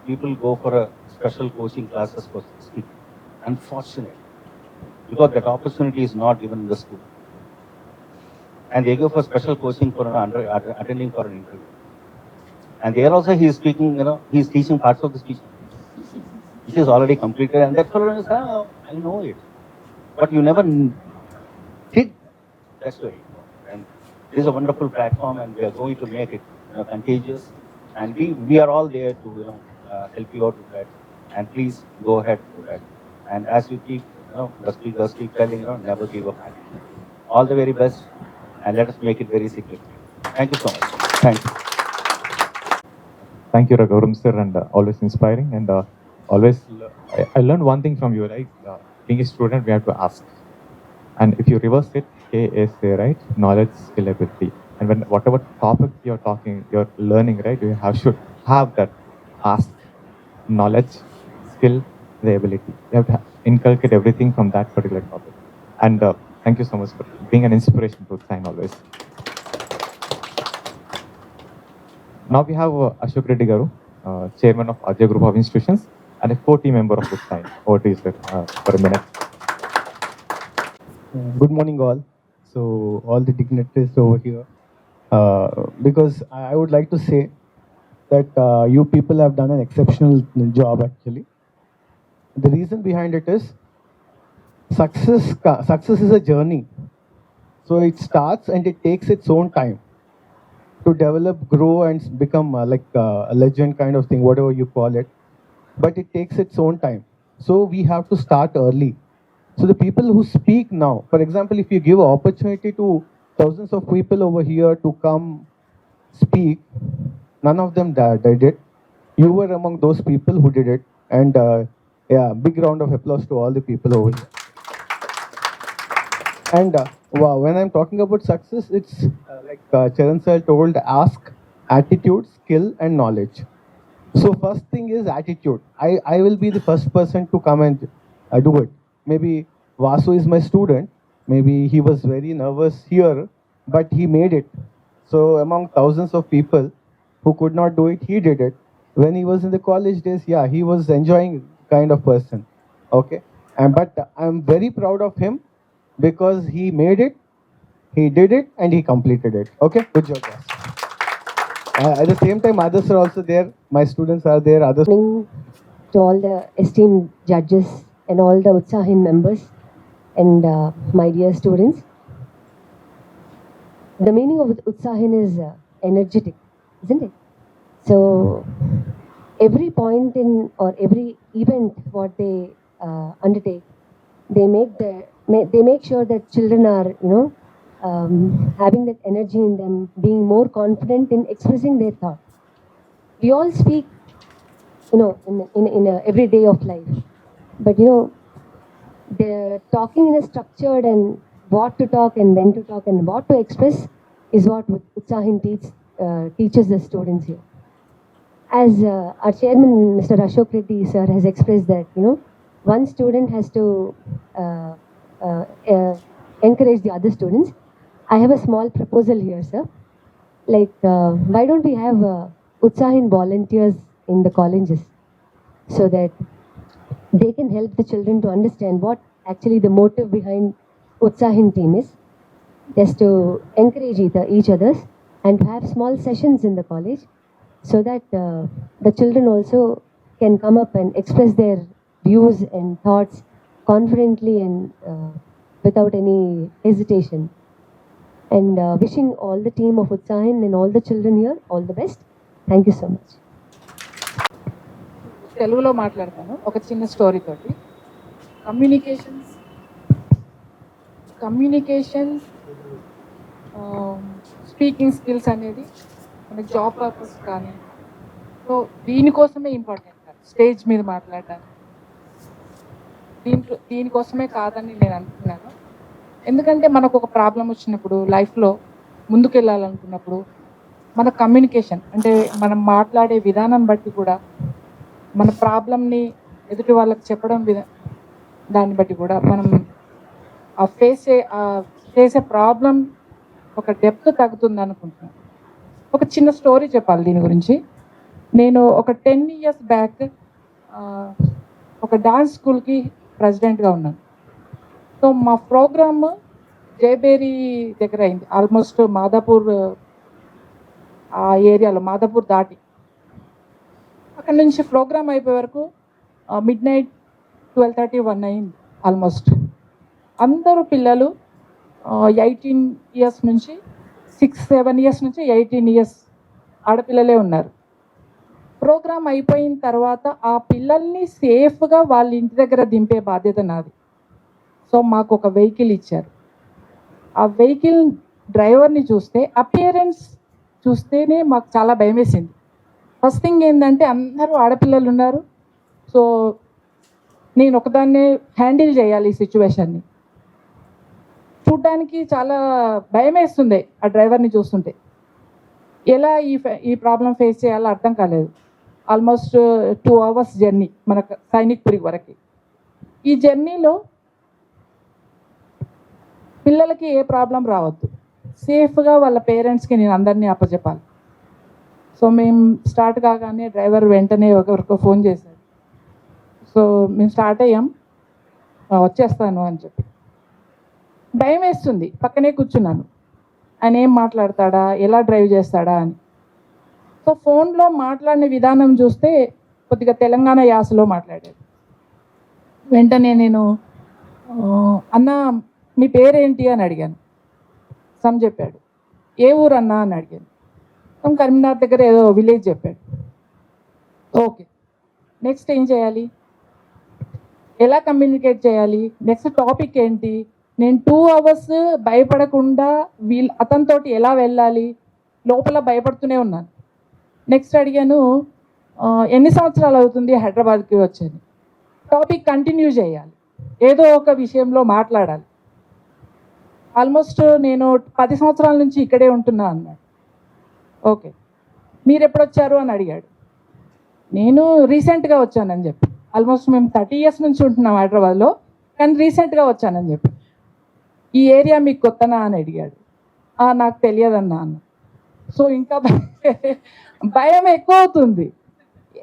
people go for a special coaching classes for speaking. Unfortunately, because that opportunity is not given in the school. And they go for special coaching for attending for an interview. And there also he is speaking, he is teaching parts of the speech, which is already completed. And that fellow is, I know it. But you never did. That's very important. And this is a wonderful platform, and we are going to make it contagious. And we are all there to help you out with that. And please go ahead with that. And as you keep, the speakers keep telling, never give up. All the very best, and let us make it very significant. Thank you so much. Thank you. Thank you, Raghuram sir, and always inspiring. And always, I learned one thing from you, right? Being a student, we have to ask. And if you reverse it, KSA, right? Knowledge, skill, ability. And when whatever topic you're learning, right? You should have that ask, knowledge, skill, the ability. You have to inculcate everything from that particular topic. And thank you so much for being an inspiration to Utsahin always. Now we have Ashok Reddy Garu, Chairman of Ajay Group of Institutions and a co-team member of Utsahin. Over to you, sir, for a minute. Good morning, all. So, all the dignitaries over here. Because I would like to say that you people have done an exceptional job actually. The reason behind it is success is a journey. So, it starts and it takes its own time to develop, grow, and become like a legend kind of thing, whatever you call it. But it takes its own time. So, we have to start early. So the people who speak now, for example, if you give opportunity to thousands of people over here to come speak, none of them did it. You were among those people who did it. And yeah, big round of applause to all the people over here. And wow, when I'm talking about success, it's like Charan sir told, ask, attitude, skill, and knowledge. So first thing is attitude. I will be the first person to come and do it. Maybe Vasu is my student. Maybe he was very nervous here, but he made it. So among thousands of people who could not do it, he did it. When he was in the college days, yeah, he was enjoying kind of person. Okay. But I'm very proud of him because he made it, he did it, and he completed it. Okay. Good job, guys. At the same time, others are also there. My students are there. Others. To all the esteemed judges and all the Utsahin members and my dear students. the meaning of Utsahin is energetic, isn't it? So every point in or every event what they undertake, they make sure that children are having that energy in them, being more confident in expressing their thought. We all speak, in a every day of life, but the talking in a structured and what to talk and when to talk and what to express is what Utsahin teaches the students here. As our chairman, Mr. Ashok Reddy, sir, has expressed that, one student has to uh, encourage the other students. I have a small proposal here, sir. Like, why don't we have Utsahin volunteers in the colleges so that they can help the children to understand what actually the motive behind Utsahin team is, just to encourage each others and to have small sessions in the college so that the children also can come up and express their views and thoughts confidently and without any hesitation. And wishing all the team of Utsahin and all the children here all the best. Thank you so much. తెలుగులో మాట్లాడతాను ఒక చిన్న story తోటి. Communications speaking skills అనేది మన job purpose కానీ, so దీనికోసమే important కాదు స్టేజ్ మీద మాట్లాడడానికి, దీనికోసమే కాదని నేను అనుకున్నాను. ఎందుకంటే మనకు ఒక ప్రాబ్లం వచ్చినప్పుడు లైఫ్లో ముందుకెళ్ళాలనుకున్నప్పుడు మన కమ్యూనికేషన్ అంటే మనం మాట్లాడే విధానం బట్టి కూడా మన ప్రాబ్లమ్ని ఎదుటి వాళ్ళకి చెప్పడం దాన్ని బట్టి కూడా మనం చేసే ప్రాబ్లం ఒక డెప్త్ తగ్గుతుంది అనుకుంటున్నాను. ఒక చిన్న స్టోరీ చెప్పాలి దీని గురించి. నేను ఒక 10 years బ్యాక్ ఒక డాన్స్ స్కూల్కి ప్రెసిడెంట్గా ఉన్నాను. సో మా ప్రోగ్రామ్ జయబేరి దగ్గర అయింది, ఆల్మోస్ట్ మాదాపూర్ ఆ ఏరియాలో, మాదాపూర్ దాటి. అక్కడ నుంచి ప్రోగ్రామ్ అయిపోయే వరకు midnight 12:30, 1 అయింది ఆల్మోస్ట్. అందరూ పిల్లలు 18 years నుంచి 6-7 years నుంచి 18 years ఆడపిల్లలే ఉన్నారు. ప్రోగ్రామ్ అయిపోయిన తర్వాత ఆ పిల్లల్ని సేఫ్గా వాళ్ళ ఇంటి దగ్గర దింపే బాధ్యత నాది. సో మాకు ఒక వెహికల్ ఇచ్చారు. ఆ వెహికల్ డ్రైవర్ని చూస్తే, అపియరెన్స్ చూస్తేనే మాకు చాలా భయం వేసింది. ఫస్ట్ థింగ్ ఏంటంటే అందరూ ఆడపిల్లలు ఉన్నారు. సో నేను ఒకదాన్నే హ్యాండిల్ చేయాలి ఈ సిచ్యువేషన్ని. చూడ్డానికి చాలా భయం వేస్తుంది ఆ డ్రైవర్ని చూస్తుంటే. ఎలా ఈ ప్రాబ్లం ఫేస్ చేయాలో అర్థం కాలేదు. ఆల్మోస్ట్ 2 hours జర్నీ మనకు సైనిక్పురి వరకు. ఈ జర్నీలో పిల్లలకి ఏ ప్రాబ్లం రావద్దు, సేఫ్గా వాళ్ళ పేరెంట్స్కి నేను అందరినీ అప్పచెప్పాలి. సో మేము స్టార్ట్ కాగానే డ్రైవర్ వెంటనే ఒకరికో ఫోన్ చేశాడు. సో మేము స్టార్ట్ అయ్యాం, వచ్చేస్తాను అని చెప్పి. భయం వేస్తుంది, పక్కనే కూర్చున్నాను. ఆయన ఏం మాట్లాడతాడా, ఎలా డ్రైవ్ చేస్తాడా అని. సో ఫోన్లో మాట్లాడిన విధానం చూస్తే కొద్దిగా తెలంగాణ యాసలో మాట్లాడాడు. వెంటనే నేను అన్న మీ పేరేంటి అని అడిగాను. సమ్ చెప్పాడు. ఏ ఊరు అన్నా అని అడిగాను. కరీంనగర్ దగ్గర ఏదో విలేజ్ చెప్పాడు. ఓకే, నెక్స్ట్ ఏం చేయాలి, ఎలా కమ్యూనికేట్ చేయాలి, నెక్స్ట్ టాపిక్ ఏంటి, నేను 2 hours భయపడకుండా అతనితోటి ఎలా వెళ్ళాలి, లోపల భయపడుతూనే ఉన్నాను. నెక్స్ట్ అడిగాను, ఎన్ని సంవత్సరాలు అవుతుంది హైదరాబాద్కి వచ్చాను. టాపిక్ కంటిన్యూ చేయాలి, ఏదో ఒక విషయంలో మాట్లాడాలి. ఆల్మోస్ట్ నేను 10 సంవత్సరాల నుంచి ఇక్కడే ఉంటున్నా అన్నాడు. ఓకే, మీరు ఎప్పుడు వచ్చారు అని అడిగాడు. నేను రీసెంట్గా వచ్చానని చెప్పి. ఆల్మోస్ట్ మేము 30 years నుంచి ఉంటున్నాం హైదరాబాద్లో, కానీ రీసెంట్గా వచ్చానని చెప్పి. ఈ ఏరియా మీకు కొత్తనా అని అడిగాడు. నాకు తెలియదన్నా అన్న. సో ఇంకా భయం ఎక్కువ అవుతుంది,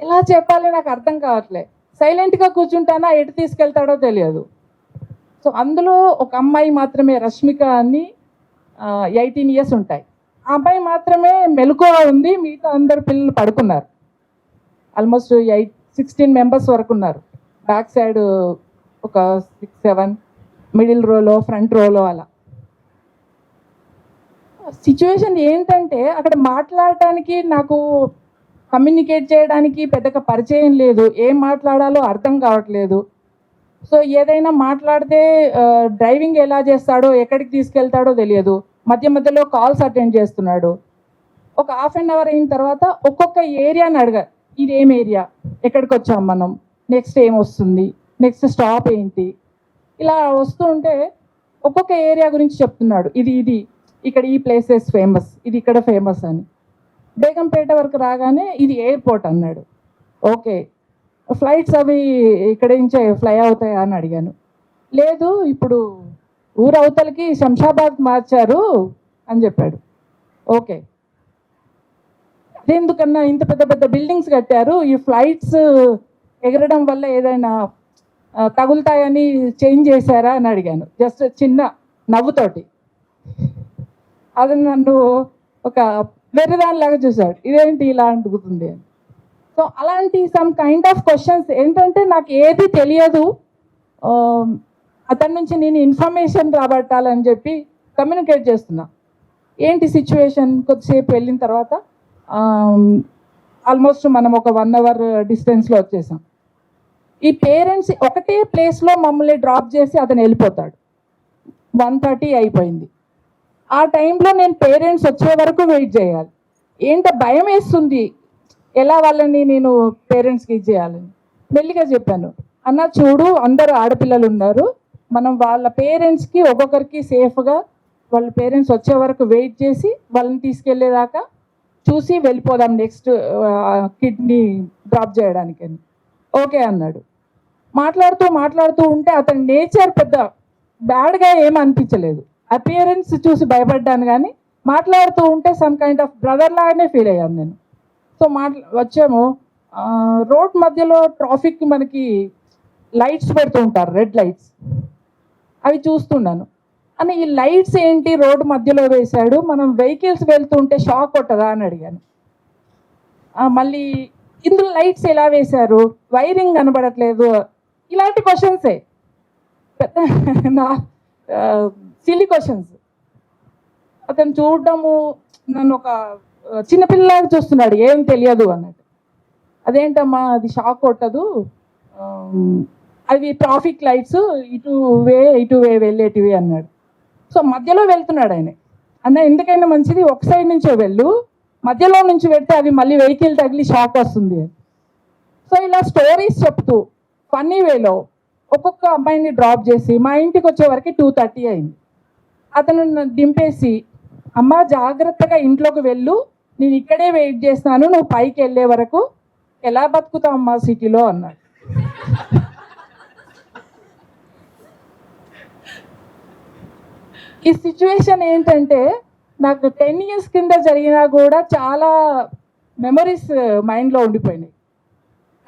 ఎలా చెప్పాలి నాకు అర్థం కావట్లే. సైలెంట్గా కూర్చుంటానా, ఎటు తీసుకెళ్తాడో తెలియదు. సో అందులో ఒక అమ్మాయి మాత్రమే, రష్మిక అని 18 years ఉంటాయి. ఆ అమ్మాయి మాత్రమే మెలకువ ఉంది, మిగతా అందరు పిల్లలు పడుకున్నారు. ఆల్మోస్ట్ 16 members వరకు ఉన్నారు. బ్యాక్ సైడ్ ఒక 6-7, మిడిల్ రోలో, ఫ్రంట్ రోలో అలా. సిచ్యువేషన్ ఏంటంటే అక్కడ మాట్లాడటానికి నాకు కమ్యూనికేట్ చేయడానికి పెద్దగా పరిచయం లేదు, ఏం మాట్లాడాలో అర్థం కావట్లేదు. సో ఏదైనా మాట్లాడితే డ్రైవింగ్ ఎలా చేస్తాడో ఎక్కడికి తీసుకెళ్తాడో తెలియదు, మధ్య మధ్యలో కాల్స్ అటెండ్ చేస్తున్నాడు. ఒక హాఫ్ అన్ అవర్ అయిన తర్వాత ఒక్కొక్క ఏరియాని అడగారు, ఇది ఏం ఏరియా, ఎక్కడికి వచ్చాం మనం, నెక్స్ట్ ఏం వస్తుంది, నెక్స్ట్ స్టాప్ ఏంటి, ఇలా వస్తూ ఉంటే ఒక్కొక్క ఏరియా గురించి చెప్తున్నాడు. ఇది ఇక్కడ ఈ ప్లేసెస్ ఫేమస్, ఇది ఇక్కడ ఫేమస్ అని. బేగంపేట వరకు రాగానే ఇది ఎయిర్పోర్ట్ అన్నాడు. ఓకే, ఫ్లైట్స్ అవి ఇక్కడ నుంచే ఫ్లై అవుతాయా అని అడిగాను. లేదు, ఇప్పుడు ఊరు అవతలకి శంషాబాద్ మార్చారు అని చెప్పాడు. ఓకే, అదేందుకన్నా ఇంత పెద్ద పెద్ద బిల్డింగ్స్ కట్టారు, ఈ ఫ్లైట్స్ ఎగరడం వల్ల ఏదైనా తగులుతాయని చేంజ్ చేశారా అని అడిగాను, జస్ట్ చిన్న నవ్వుతోటి. అది నన్ను ఒక వెర్రదానిలాగా చూశాడు, ఇదేంటి ఇలా అడుగుతుంది అని. సో అలాంటి సమ్ కైండ్ ఆఫ్ క్వశ్చన్స్ ఏంటంటే నాకు ఏది తెలియదు, అతని నుంచి నేను ఇన్ఫర్మేషన్ రాబట్టాలని చెప్పి కమ్యూనికేట్ చేస్తున్నా. ఏంటి సిచ్యువేషన్, కొద్దిసేపు వెళ్ళిన తర్వాత ఆల్మోస్ట్ మనం ఒక 1 అవర్ డిస్టెన్స్లో వచ్చేసాం. ఈ పేరెంట్స్ ఒకటే ప్లేస్లో మమ్మల్ని డ్రాప్ చేసి అతను వెళ్ళిపోతాడు. 1:30 అయిపోయింది. ఆ టైంలో నేను పేరెంట్స్ వచ్చే వరకు వెయిట్ చేయాలి. ఏంటో భయం వేస్తుంది, ఎలా వాళ్ళని నేను పేరెంట్స్కి ఇచ్చేయాలని. మెల్లిగా చెప్పాను, అన్న చూడు అందరూ ఆడపిల్లలు ఉన్నారు, మనం వాళ్ళ పేరెంట్స్కి ఒక్కొక్కరికి సేఫ్గా వాళ్ళ పేరెంట్స్ వచ్చే వరకు వెయిట్ చేసి వాళ్ళని తీసుకెళ్లేదాకా చూసి వెళ్ళిపోదాం నెక్స్ట్ కిడ్ని డ్రాప్ చేయడానికి అని. ఓకే అన్నాడు. మాట్లాడుతూ ఉంటే అతని నేచర్ పెద్ద బ్యాడ్గా ఏం అనిపించలేదు. అపియరెన్స్ చూసి భయపడ్డాను, కానీ మాట్లాడుతూ ఉంటే సమ్ కైండ్ ఆఫ్ బ్రదర్ లాగానే ఫీల్ అయ్యాను నేను. సో వచ్చాము, రోడ్ మధ్యలో ట్రాఫిక్ మనకి లైట్స్ పెడుతూ ఉంటారు, రెడ్ లైట్స్, అవి చూస్తున్నాను. అని ఈ లైట్స్ ఏంటి రోడ్డు మధ్యలో వేశాడు, మనం వెహికల్స్ వెళ్తుంటే షాక్ కొట్టదా అని అడిగాను. మళ్ళీ ఇందులో లైట్స్ ఎలా వేశారు, వైరింగ్ కనబడట్లేదు, ఇలాంటి క్వశ్చన్సే, పెద్ద నా సిల్లీ క్వశ్చన్స్. అతను చూడడము నన్ను ఒక చిన్నపిల్లలాగా చూస్తున్నాడు, ఏం తెలియదు అన్నట్టు. అదేంటమ్మా అది షాక్ కొట్టదు, అవి ట్రాఫిక్ లైట్స్ ఇటు వే వెళ్ళేటివి అన్నాడు. సో మధ్యలో వెళ్తున్నాడు ఆయన. అన్న ఎందుకైనా మంచిది ఒక సైడ్ నుంచో వెళ్ళు, మధ్యలో నుంచి వెళ్తే అవి మళ్ళీ వెహికల్ తగిలి షాక్ వస్తుంది అని. సో ఇలా స్టోరీస్ చెప్తూ ఫన్నీ వేలో ఒక్కొక్క అమ్మాయిని డ్రాప్ చేసి మా ఇంటికి వచ్చే వరకు 2:30 అయింది. అతను దింపేసి, అమ్మ జాగ్రత్తగా ఇంట్లోకి వెళ్ళు, నేను ఇక్కడే వెయిట్ చేస్తాను, నువ్వు పైకి వెళ్ళే వరకు, ఎలా బతుకుతావు అమ్మా సిటీలో అన్నాడు. ఈ సిచ్యువేషన్ ఏంటంటే నాకు 10 years కింద జరిగినా కూడా చాలా మెమరీస్ మైండ్లో ఉండిపోయినాయి.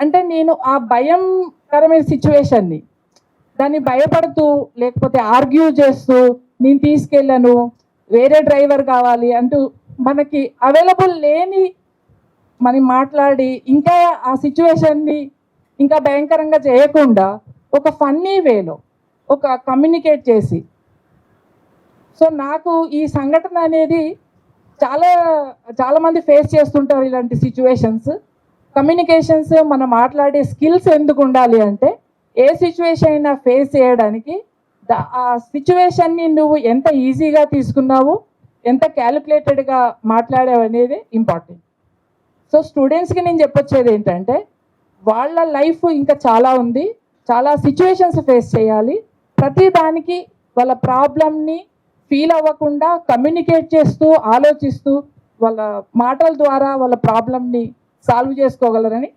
అంటే నేను ఆ భయంకరమైన సిచ్యువేషన్ని దాన్ని భయపడుతూ లేకపోతే ఆర్గ్యూ చేస్తూ నేను తీసుకెళ్ళను, వేరే డ్రైవర్ కావాలి అంటూ మనకి అవైలబుల్ లేని మనం మాట్లాడి ఇంకా ఆ సిచ్యువేషన్ని ఇంకా భయంకరంగా చేయకుండా ఒక ఫన్నీ వేలో ఒక కమ్యూనికేట్ చేసి. సో నాకు ఈ సంఘటన అనేది చాలామంది ఫేస్ చేస్తుంటారు ఇలాంటి సిచ్యువేషన్స్. కమ్యూనికేషన్స్ మనం మాట్లాడే స్కిల్స్ ఎందుకు ఉండాలి అంటే ఏ సిచ్యువేషన్ అయినా ఫేస్ చేయడానికి ఆ సిచ్యువేషన్ని నువ్వు ఎంత ఈజీగా తీసుకున్నావు, ఎంత క్యాలిక్యులేటెడ్గా మాట్లాడావు అనేది ఇంపార్టెంట్. సో స్టూడెంట్స్కి నేను చెప్పొచ్చేది ఏంటంటే వాళ్ళ లైఫ్ ఇంకా చాలా ఉంది, చాలా సిచ్యువేషన్స్ ఫేస్ చేయాలి. ప్రతి దానికి వాళ్ళ ప్రాబ్లమ్ని ఫీల్ అవ్వకుండా కమ్యూనికేట్ చేస్తూ ఆలోచిస్తూ వాళ్ళ మాటల ద్వారా వాళ్ళ ప్రాబ్లమ్ని సాల్వ్ చేసుకోగలరని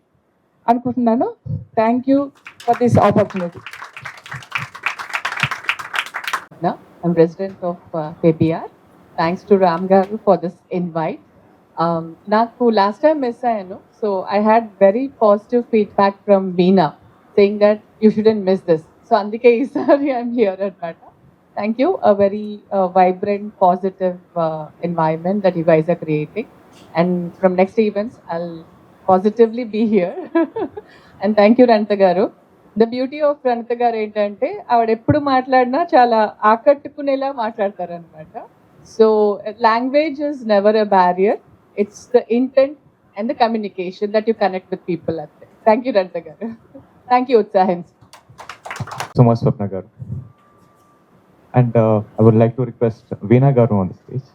అనుకుంటున్నాను. Thank you for this opportunity. I'm president of KPR. Thanks to Ram Garu for this invite. Naku last time miss ayanu, so I had very positive feedback from Veena saying that you shouldn't miss this. So andike isari I'm here at Bata. Thank you. A very vibrant, positive environment that you guys are creating. And from next events, I'll positively be here. And thank you, Ranita Garu. The beauty of Ranita garu ఏంటంటే ఆవిడ ఎప్పుడు మాట్లాడినా చాలా ఆకట్టుకునేలా మాట్లాడతారనమాట. So language is never a barrier. It's the intent and the communication that you connect with people at there. Thank you, Ranta garu. Thank you, Utsahin. So much, Swapna garu. And I would like to request Veena garu on the stage.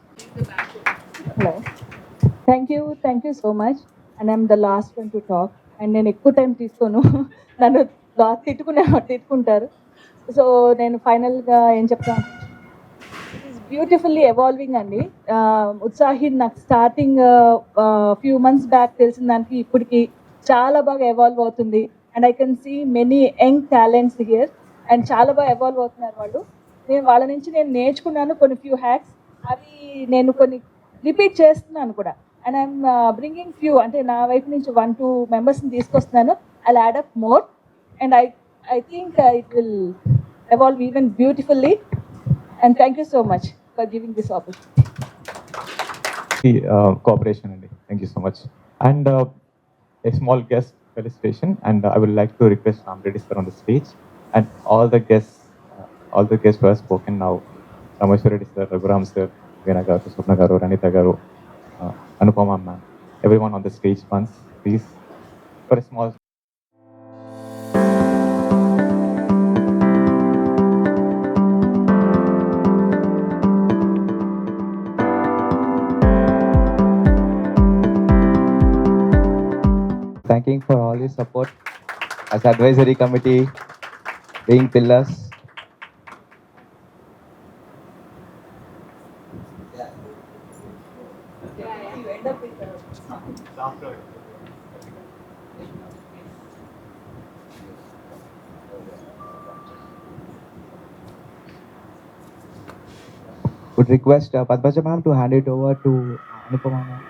Hello thank you so much and I'm the last one to talk and నేను ఎక్కువ time తీసుకోను నన్ను తిట్టుకుంటారు so నేను ఫైనల్గా ఏం చెప్తాను it is beautifully evolving అండి ఉత్సాహిన్ నాకు స్టార్టింగ్ ఫ్యూ మంత్స్ బ్యాక్ తెలిసిన దానికి ఇప్పటికి చాలా బాగా ఎవాల్వ్ అవుతుంది and I can see many young talents here and చాలా బాగా ఎవాల్వ్ అవుతున్నారు వాళ్ళు నేను వాళ్ళ నుంచి నేను నేర్చుకున్నాను కొన్ని ఫ్యూ హ్యాక్స్ అవి నేను కొన్ని రిపీట్ చేస్తున్నాను కూడా అండ్ ఐఎమ్ బ్రింగింగ్ ఫ్యూ అంటే నా వైపు నుంచి 1-2 మెంబర్స్ని తీసుకొస్తున్నాను I add up more and I think it will evolve even beautifully and thank you so much for giving this opportunity. Cooperation, Andy. Thank you so much. And a small guest felicitation, and I would like to request Ram Reddy sir on the stage, and all the guests who have spoken now, Rameshwar Reddy sir, Raghuram sir, Veena garu, Swapna garu, Ranita garu, Anupama ma'am, everyone on the stage once, please, for a small. Thanking for all your support as advisory committee, being pillars. Would request Padmaja ma'am to hand it over to Anupama ma'am.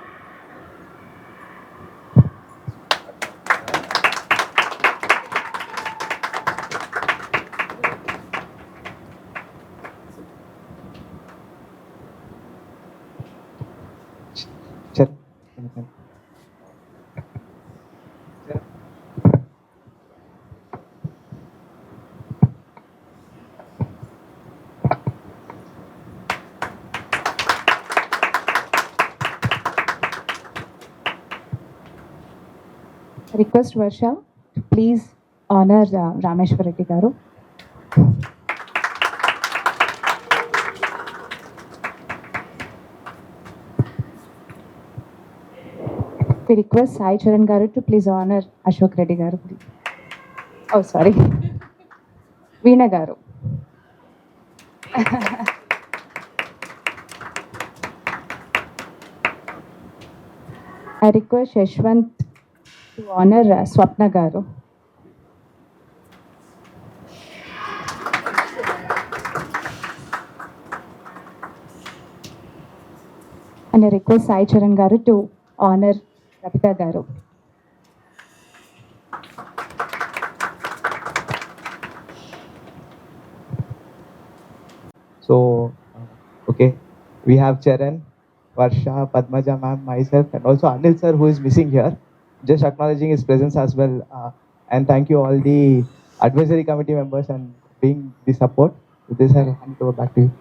Request Varsha to please honor Rameshwar Reddy garu. We request Sai Charan garu to please honor Ashok Reddy garu. Oh, sorry. Veena garu. I request Yashwant to honor Swapna garu. And I request Sai Charan garu to honor Rapika garu. So, okay, we have Charan, Varsha, Padmaja ma'am, myself, and also Anil sir, who is missing here. Just acknowledging his presence as well. And thank you all the advisory committee members and being the support. With this, I'll hand it over back to you.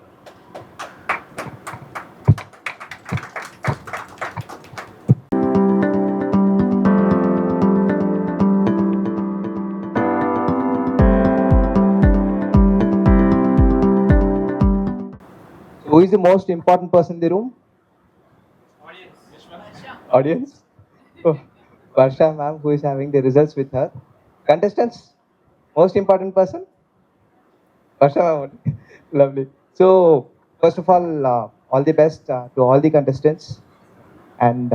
Who is the most important person in the room? Audience? Oh, Varsha ma'am, who is having the results with her. Contestants? Most important person? Varsha ma'am. Lovely. So, first of all the best to all the contestants. And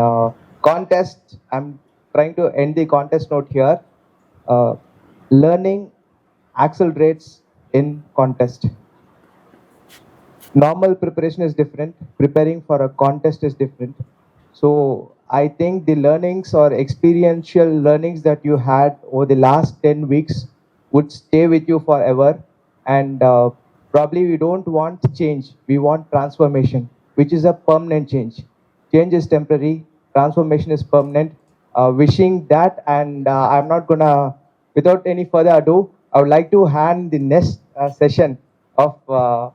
contest, I'm trying to end the contest note here. Learning accelerates in contest. Normal preparation is different. Preparing for a contest is different. So I think the learnings or experiential learnings that you had over the last 10 weeks would stay with you forever. And probably we don't want change. We want transformation, which is a permanent change. Change is temporary. Transformation is permanent. Wishing that, and I'm not gonna, without any further ado, I would like to hand the next session of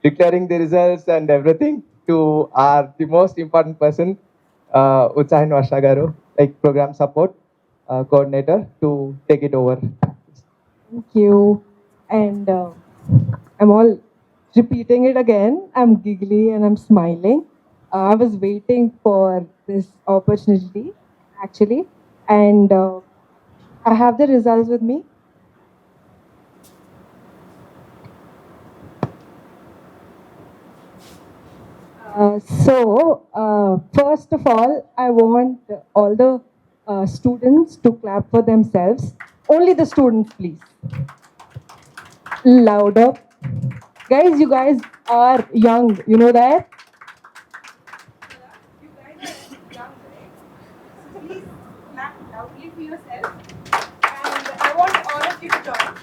declaring the results and everything to the most important person, Utsahin Varsha garu, like program support coordinator, to take it over. Thank you. And I'm all repeating it again. I'm giggly and I'm smiling. I was waiting for this opportunity actually. And I have the results with me. First of all, I want all the students to clap for themselves. Only the students, please. Louder. Guys, you guys are young. You know that? Please clap loudly for yourself. And I want all of you to join.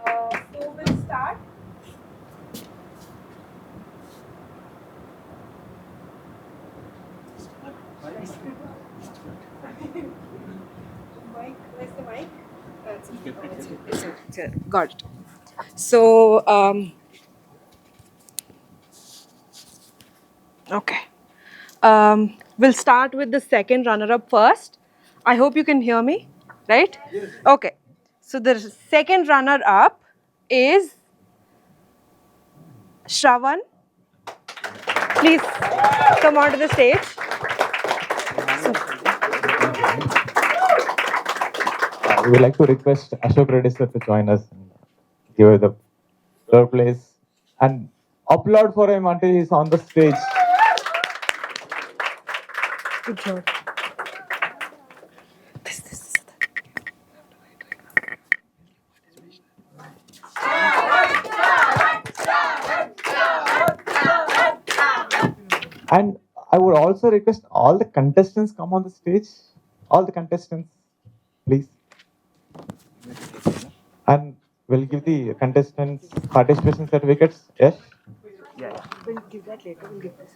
So we'll start. Mic, where's the mic? It's here. Got it. So, okay. We'll start with the second runner-up first. I hope you can hear me, right? Yes. Okay. So the second runner-up is Shravan. Please come onto the stage. We would like to request Ashok Reddy sir to join us and give her the third place and applaud for him until he's on the stage. Good job. And I would also request all the contestants come on the stage. All the contestants, please. And we'll give the contestants participation certificates. Yes? Yeah. We'll give that later. We'll give this.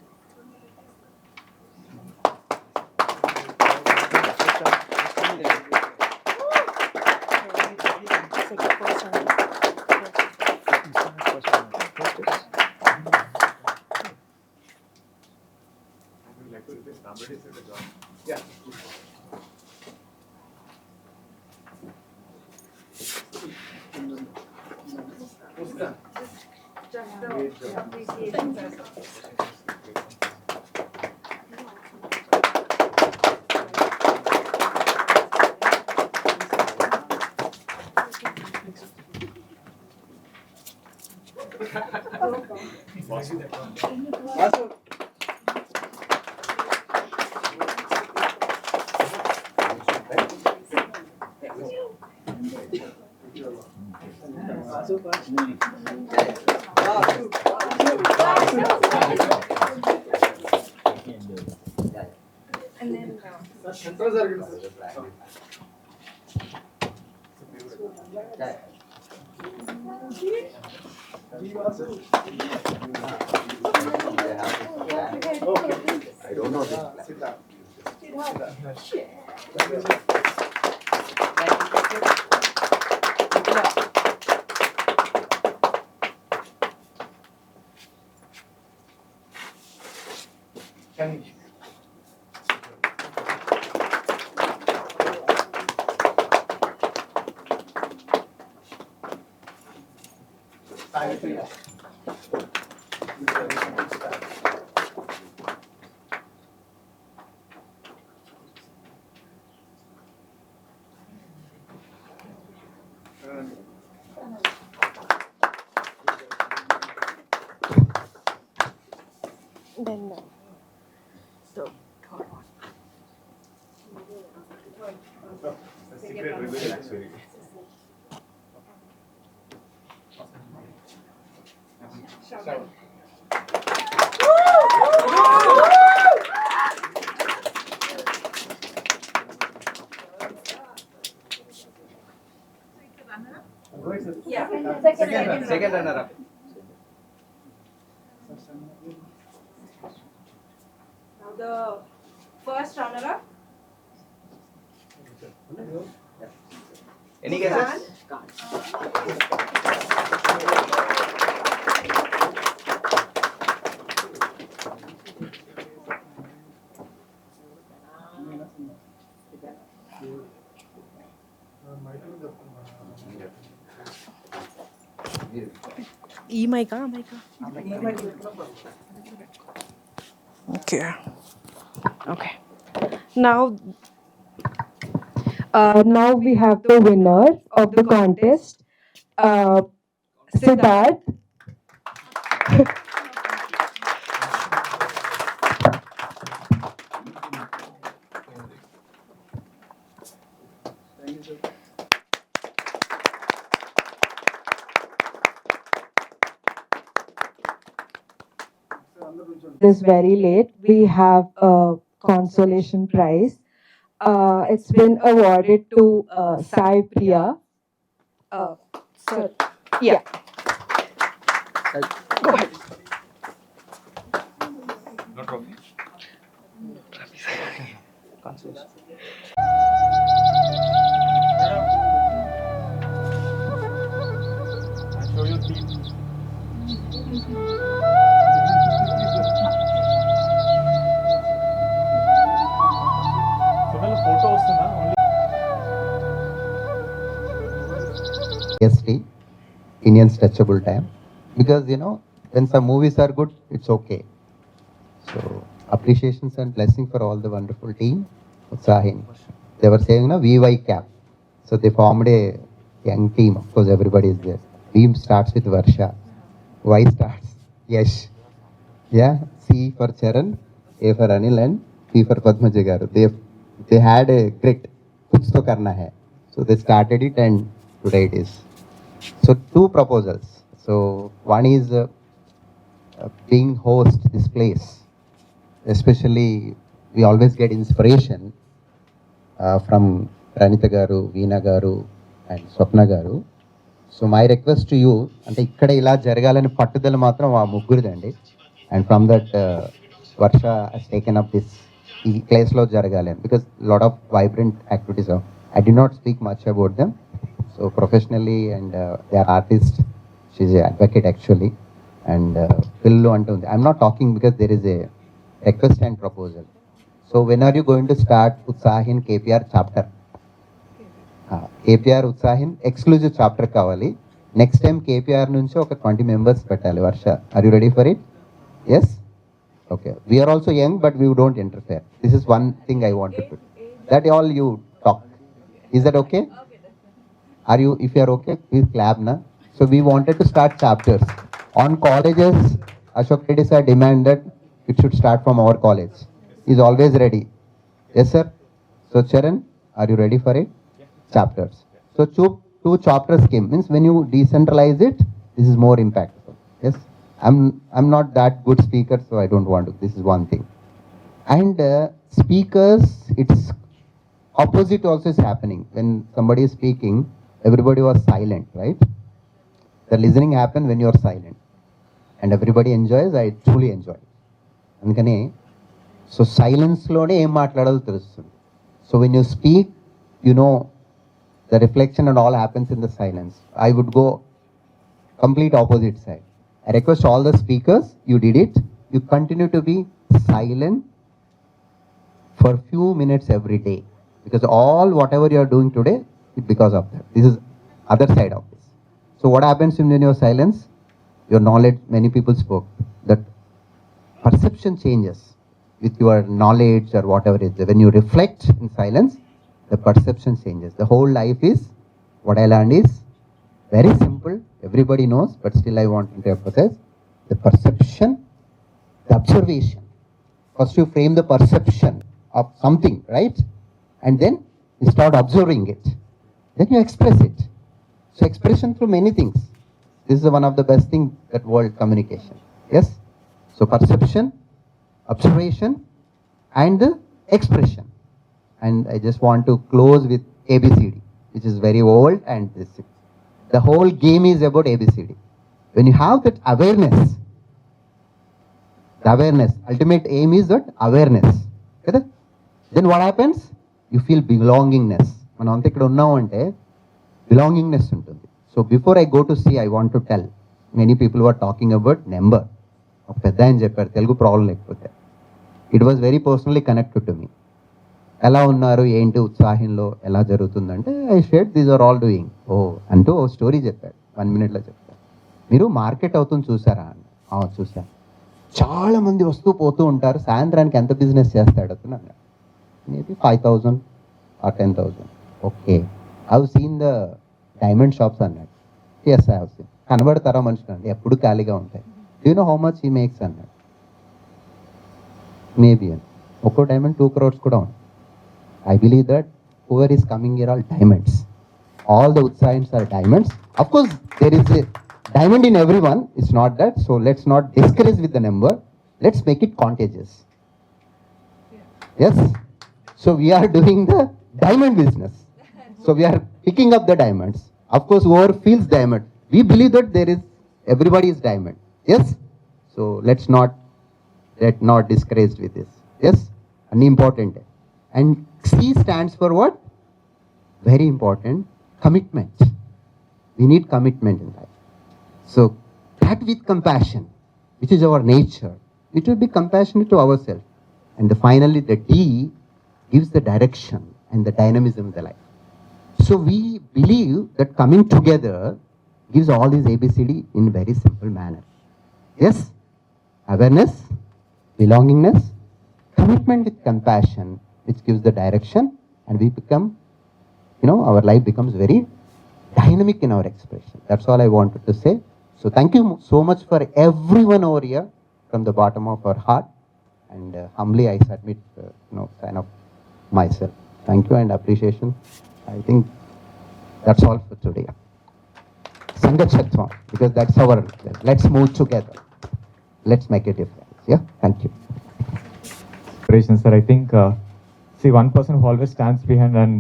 Yeah. And then I don't know. Then so third one. Secret reveal actually. Yeah. Second runner-up. Now the first runner-up. Any guesses? ఈ mica okay. Okay. Now we have the winner of the contest, Siddharth. This very late, we have a consolation prize. It's been awarded to Sai Priya. So, yeah. Go ahead. No trophy. Show your team. photo వస్తుందా only EST, Indian Stretchable Time, because when some movies are good, it's okay. So appreciations and blessing for all the wonderful team. Utsahin, they were saying VY cap, so they formed a young team. Of course, everybody is there. V starts with Varsha, Y starts Yash, yeah, C for Charan, A for Anil, and P for Padmaja garu. They had a grit, kuch to karna hai, so they started it and today it is. So 2 proposals. So one is being host this place. Especially we always get inspiration from Pranita garu, Veena garu and Swapna garu. So my request to you, ante ikkada ila jaragalani pattudala matram aa muggurudandi, and from that Varsha has taken up this ee place lo jaragalani, because lot of vibrant activities are. I did not speak much about them. So professionally and they are artists. She's an advocate actually, and Pillu antundi. I'm not talking because there is a request and proposal. So when are you going to start Utsahin KPR chapter? KPR Utsahin exclusive chapter kavali. Next time KPR nunchi oka 20 members pettali. Varsha, are you ready for it? Yes? Okay. We are also young, but we don't interfere. This is one thing I wanted to. That all you talk. Is that okay? Are you, if you are okay, please clap na. So we wanted to start chapters. On colleges, Ashok Reddy sir demanded it should start from our college. He's always ready. Yes, sir? So Charan, are you ready for it? Chapters. So 2 chapters came. Means when you decentralize it, this is more impactful. Yes? I'm not that good speaker, so I don't want to. This is one thing. And speakers, it's opposite also is happening. When somebody is speaking, everybody was silent, right? The listening happens when you are silent. And everybody enjoys. I truly enjoy. Andukane, so silence lone em maatladalo telustundi. So when you speak, the reflection and all happens in the silence. I would go complete opposite side. I request all the speakers, you did it. You continue to be silent for few minutes every day, because all whatever you are doing today is because of that. This is other side of this. So what happens when you are silence? Your knowledge, many people spoke, that perception changes with your knowledge or whatever it is. When you reflect in silence, the perception changes. The whole life is, what I learned is very simple. Everybody knows, but still I want to emphasize the perception, the observation. First you frame the perception of something, right? And then you start observing it. Then you express it. So expression through many things. This is one of the best things that world communication. Yes? So perception, observation, and expression. And I just want to close with ABCD, which is very old, and the whole game is about ABCD. When you have that awareness, the awareness, ultimate aim is that awareness. Okay? Then what happens? You feel belongingness. మనం అంతా ఇక్కడ ఉన్నాం అంటే belongingness ఉంటుంది. So before I go to see, I want to tell, many people were talking about number. ఒక పెద్ద ఆయన చెప్పారు, తెలుగు ప్రాబ్లం లేకపోతే. It was very personally connected to me. ఎలా ఉన్నారు ఏంటి ఉత్సాహంలో ఎలా జరుగుతుందంటే, I said these are all doing. అంటూ ఓ స్టోరీ చెప్పాడు, 1 minute చెప్తాను. మీరు మార్కెట్ అవుతుంది చూసారా అని. చూసాను. చాలా మంది వస్తూ పోతూ ఉంటారు, సాయంత్రానికి ఎంత బిజినెస్ చేస్తాడు అతను అన్నాడు. Maybe 5,000 or 10,000. Okay, I seen the diamond shops అన్నాడు. Yes, I have seen. కనబడతారా మనుషులు అండి, ఎప్పుడు ఖాళీగా ఉంటాయి. Do know how much he makes అన్నాడు. మేబీ అని. ఒక్కో డైమండ్ 2 crores కూడా ఉంది. I believe that whoever is coming here are diamonds. All the Utsahins are diamonds. Of course, there is a diamond in everyone. It's not that. So let's not discourage with the number. Let's make it contagious. Yes. So we are doing the diamond business. So we are picking up the diamonds. Of course, whoever feels diamond, we believe that everybody is diamond. Yes. So let's not discouraged with this. Yes. And important. And C stands for what? Very important, commitment. We need commitment in life. So that with compassion, which is our nature, it will be compassionate to ourselves. And finally, the D gives the direction and the dynamism of the life. So we believe that coming together gives all these ABCD in very simple manner. Yes, awareness, belongingness, commitment with compassion, which gives the direction, and we become, our life becomes very dynamic in our expression. That's all I wanted to say. So thank you so much for everyone over here from the bottom of our heart, and humbly I submit, sign of myself. Thank you and appreciation. I think that's all for today. Sangachatva, because that's our, let's move together. Let's make a difference. Yeah, thank you. Sir, I think, see, one person who always stands behind and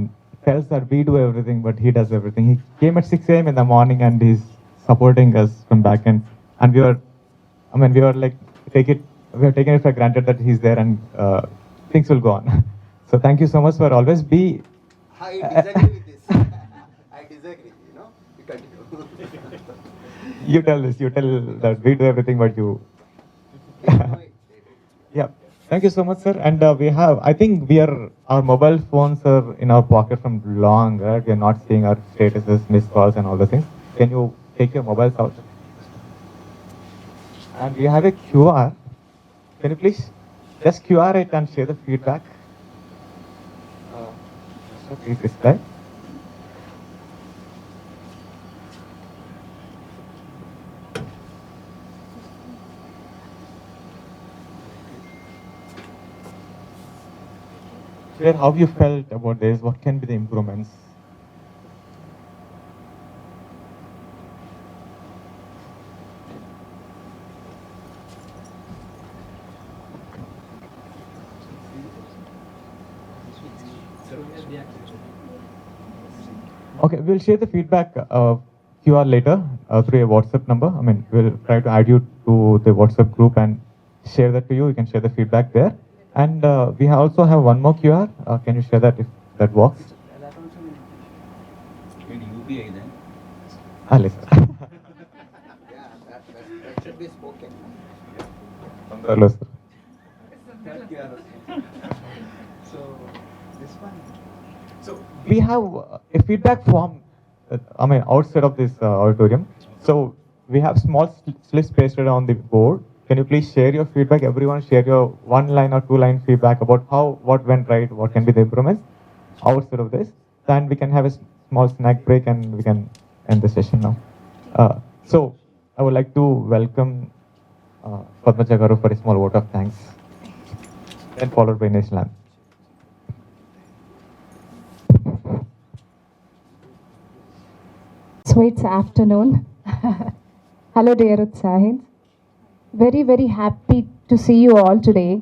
tells that we do everything, but he does everything. He came at 6 a.m. in the morning and he's supporting us from back end. And we were like, we have taken it for granted that he's there and things will go on. So thank you so much for always be. I disagree with this. I disagree, you continue. You tell that we do everything, but you. Yeah. Thank you so much, sir. And I think our mobile phones are in our pocket from long, right? We are not seeing our statuses, missed calls and all the things. Can you take your mobiles out? And we have a QR. Can you please just QR it and share the feedback? So please display. Share how you felt about this, what can be the improvements? Okay, we'll share the feedback QR later through a WhatsApp number. I mean, we'll try to add you to the WhatsApp group and share that to you. You can share the feedback there. And we also have one more QR. Can you share that if that works? UPI then. Listen. That should be spoken. Hello, sir. So this one. So we have a feedback form, outside of this auditorium. So we have small slips pasted on the board. Can you please share your feedback? Everyone share your 1-line or 2-line feedback about what went right, what can be the improvements outside of this. Then we can have a small snack break and we can end the session now. So I would like to welcome Padmaja Garu for a small vote of thanks. Then followed by Nishlan. So it's afternoon. Hello, dear Utsahins. Very, very happy to see you all today.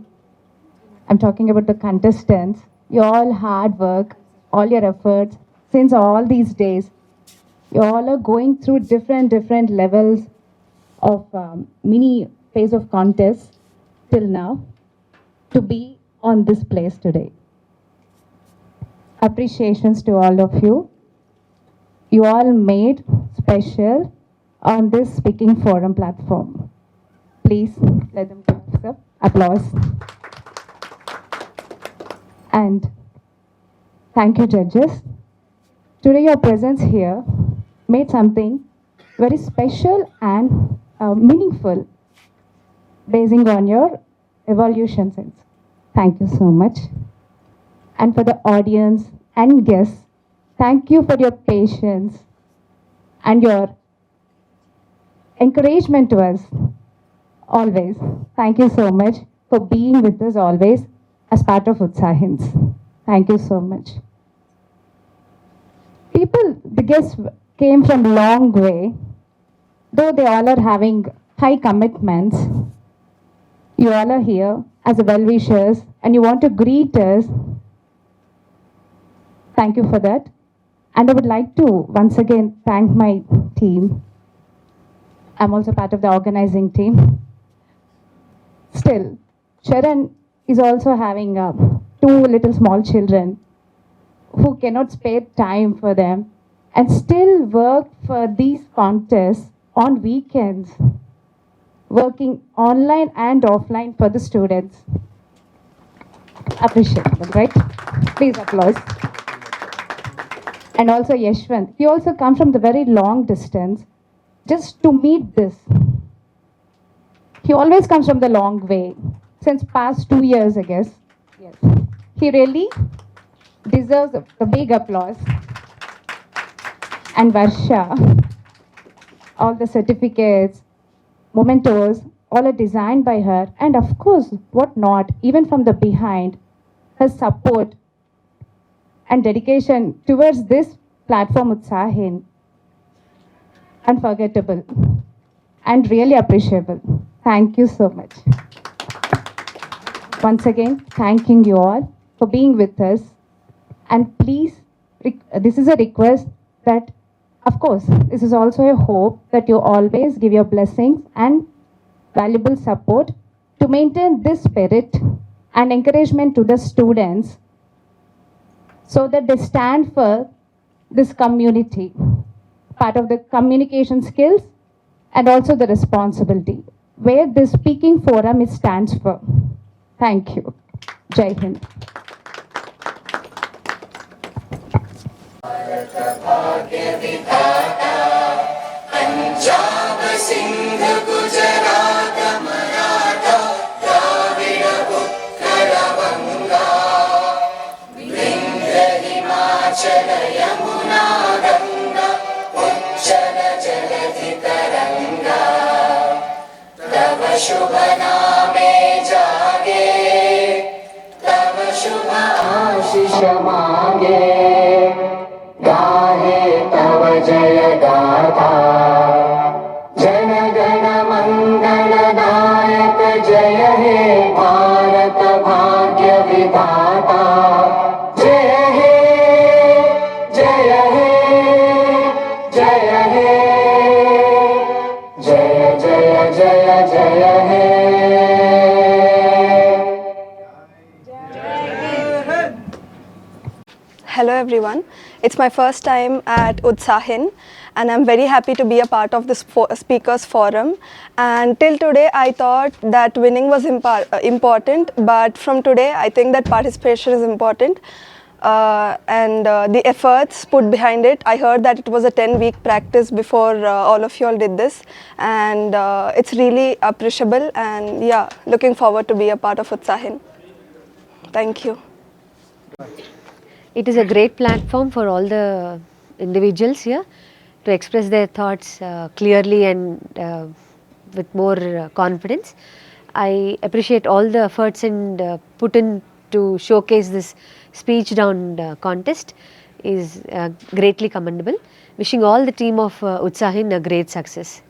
I'm talking about the contestants. Your all hard work, all your efforts since all these days. You all are going through different levels of mini phase of contest till now to be on this place today. Appreciations to all of you. You all made special on this speaking forum platform. Please let them give us applause. And thank you, judges. Today your presence here made something very special and meaningful, basing on your evolution sense. Thank you so much. And for the audience and guests, thank you for your patience and your encouragement to us always. Thank you so much for being with us always as part of Utsahins. Thank you so much. People, the guests came from long way, though they all are having high commitments. You all are here as well-wishers and you want to greet us. Thank you for that. And I would like to once again thank my team. I'm also part of the organizing team. Still, Sharon is also having two little small children who cannot spare time for them and still work for these contests on weekends, working online and offline for the students. Appreciable, right? Please applause. And also Yashwant, he also comes from the very long distance just to meet this. He always comes from the long way, since past 2 years, I guess. Yes. He really deserves a big applause. And Varsha, all the certificates, mementos, all are designed by her. And of course, what not, even from the behind, her support and dedication towards this platform Utsahin, unforgettable and really appreciable. Thank you so much. Once again, thanking you all for being with us. And please, this is a request that, of course, this is also a hope that you always give your blessings and valuable support to maintain this spirit and encouragement to the students so that they stand for this community, part of the communication skills and also the responsibility, where this speaking forum it stands for. Thank you. Jai Hind. Punjab Sindh Gujarat Maratha Dravid Utkal बंगा विंध्य हिमाचल यमुना गंगा उच्चल जलधि तरंगा तव शुभ नामे जागे तव शुभ आशीष मांगे गाहे तव जय गाथा जन गण मंगल नायक जय हे भारत भाग्य विधाता जय हे जय हे जय हे जय जय जय जय हे Hello everyone, it's my first time at Utsahin and I'm very happy to be a part of this speakers forum. And till today I thought that winning was important, but from today I think that participation is important and the efforts put behind it. I heard that it was a 10-week practice before all of you all did this, and it's really appreciable, and yeah, looking forward to be a part of Utsahin. Thank you. It is a great platform for all the individuals here to express their thoughts clearly and with more confidence. I appreciate all the efforts and put in to showcase this speech round contest is greatly commendable. Wishing all the team of Utsahin a great success.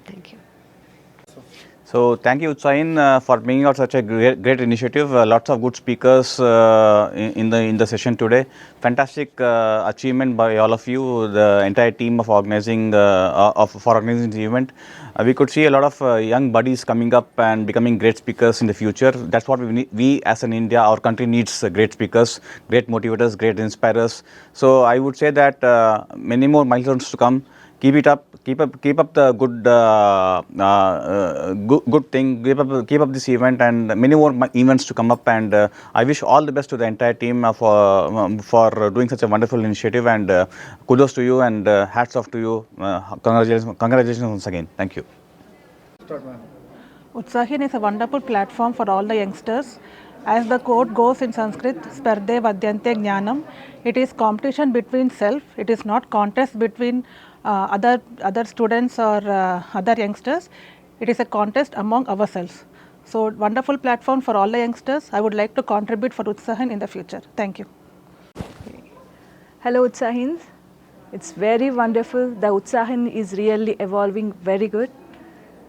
Thank you. So thank you Utsahin for bringing out such a great initiative. Lots of good speakers in the session today. Fantastic achievement by all of you, the entire team of organizing for organizing the event. We could see a lot of young buddies coming up and becoming great speakers in the future. That's what we need. We as an India, our country needs great speakers, great motivators, great inspirers. So I would say that many more milestones to come. Keep it up, keep up the good thing. Keep up this event, and many more events to come up. And I wish all the best to the entire team for doing such a wonderful initiative. And kudos to you, and hats off to you. Congratulations once again. Thank you. Utsahin is a wonderful platform for all the youngsters. As the quote goes in Sanskrit, Spardhe Vadyante Jnanam, it is competition between self, it is not contest between other students or other youngsters, it is a contest among ourselves. So, wonderful platform for all the youngsters. I would like to contribute for Utsahin in the future. Thank you. Hello Utsahins, it's very wonderful. The Utsahin is really evolving very good,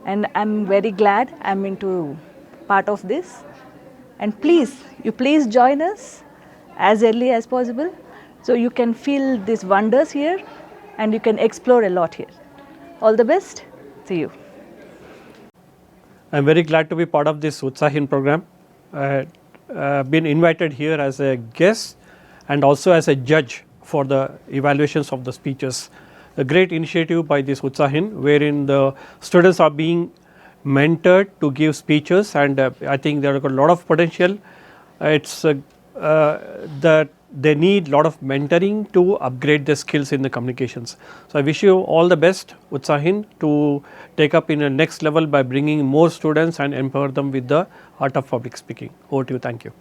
and I'm very glad I'm into part of this. And please join us as early as possible so you can feel these wonders here and you can explore a lot here. All the best. See you. I'm very glad to be part of this Utsahin program. I've been invited here as a guest and also as a judge for the evaluations of the speeches. A great initiative by this Utsahin, wherein the students are being mentored to give speeches, and I think there are a lot of potential. It's that they need a lot of mentoring to upgrade their skills in the communications. So I wish you all the best, Utsahin, to take up in a next level by bringing more students and empower them with the art of public speaking. Over to you. Thank you.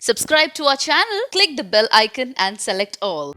Subscribe to our channel, click the bell icon and select all.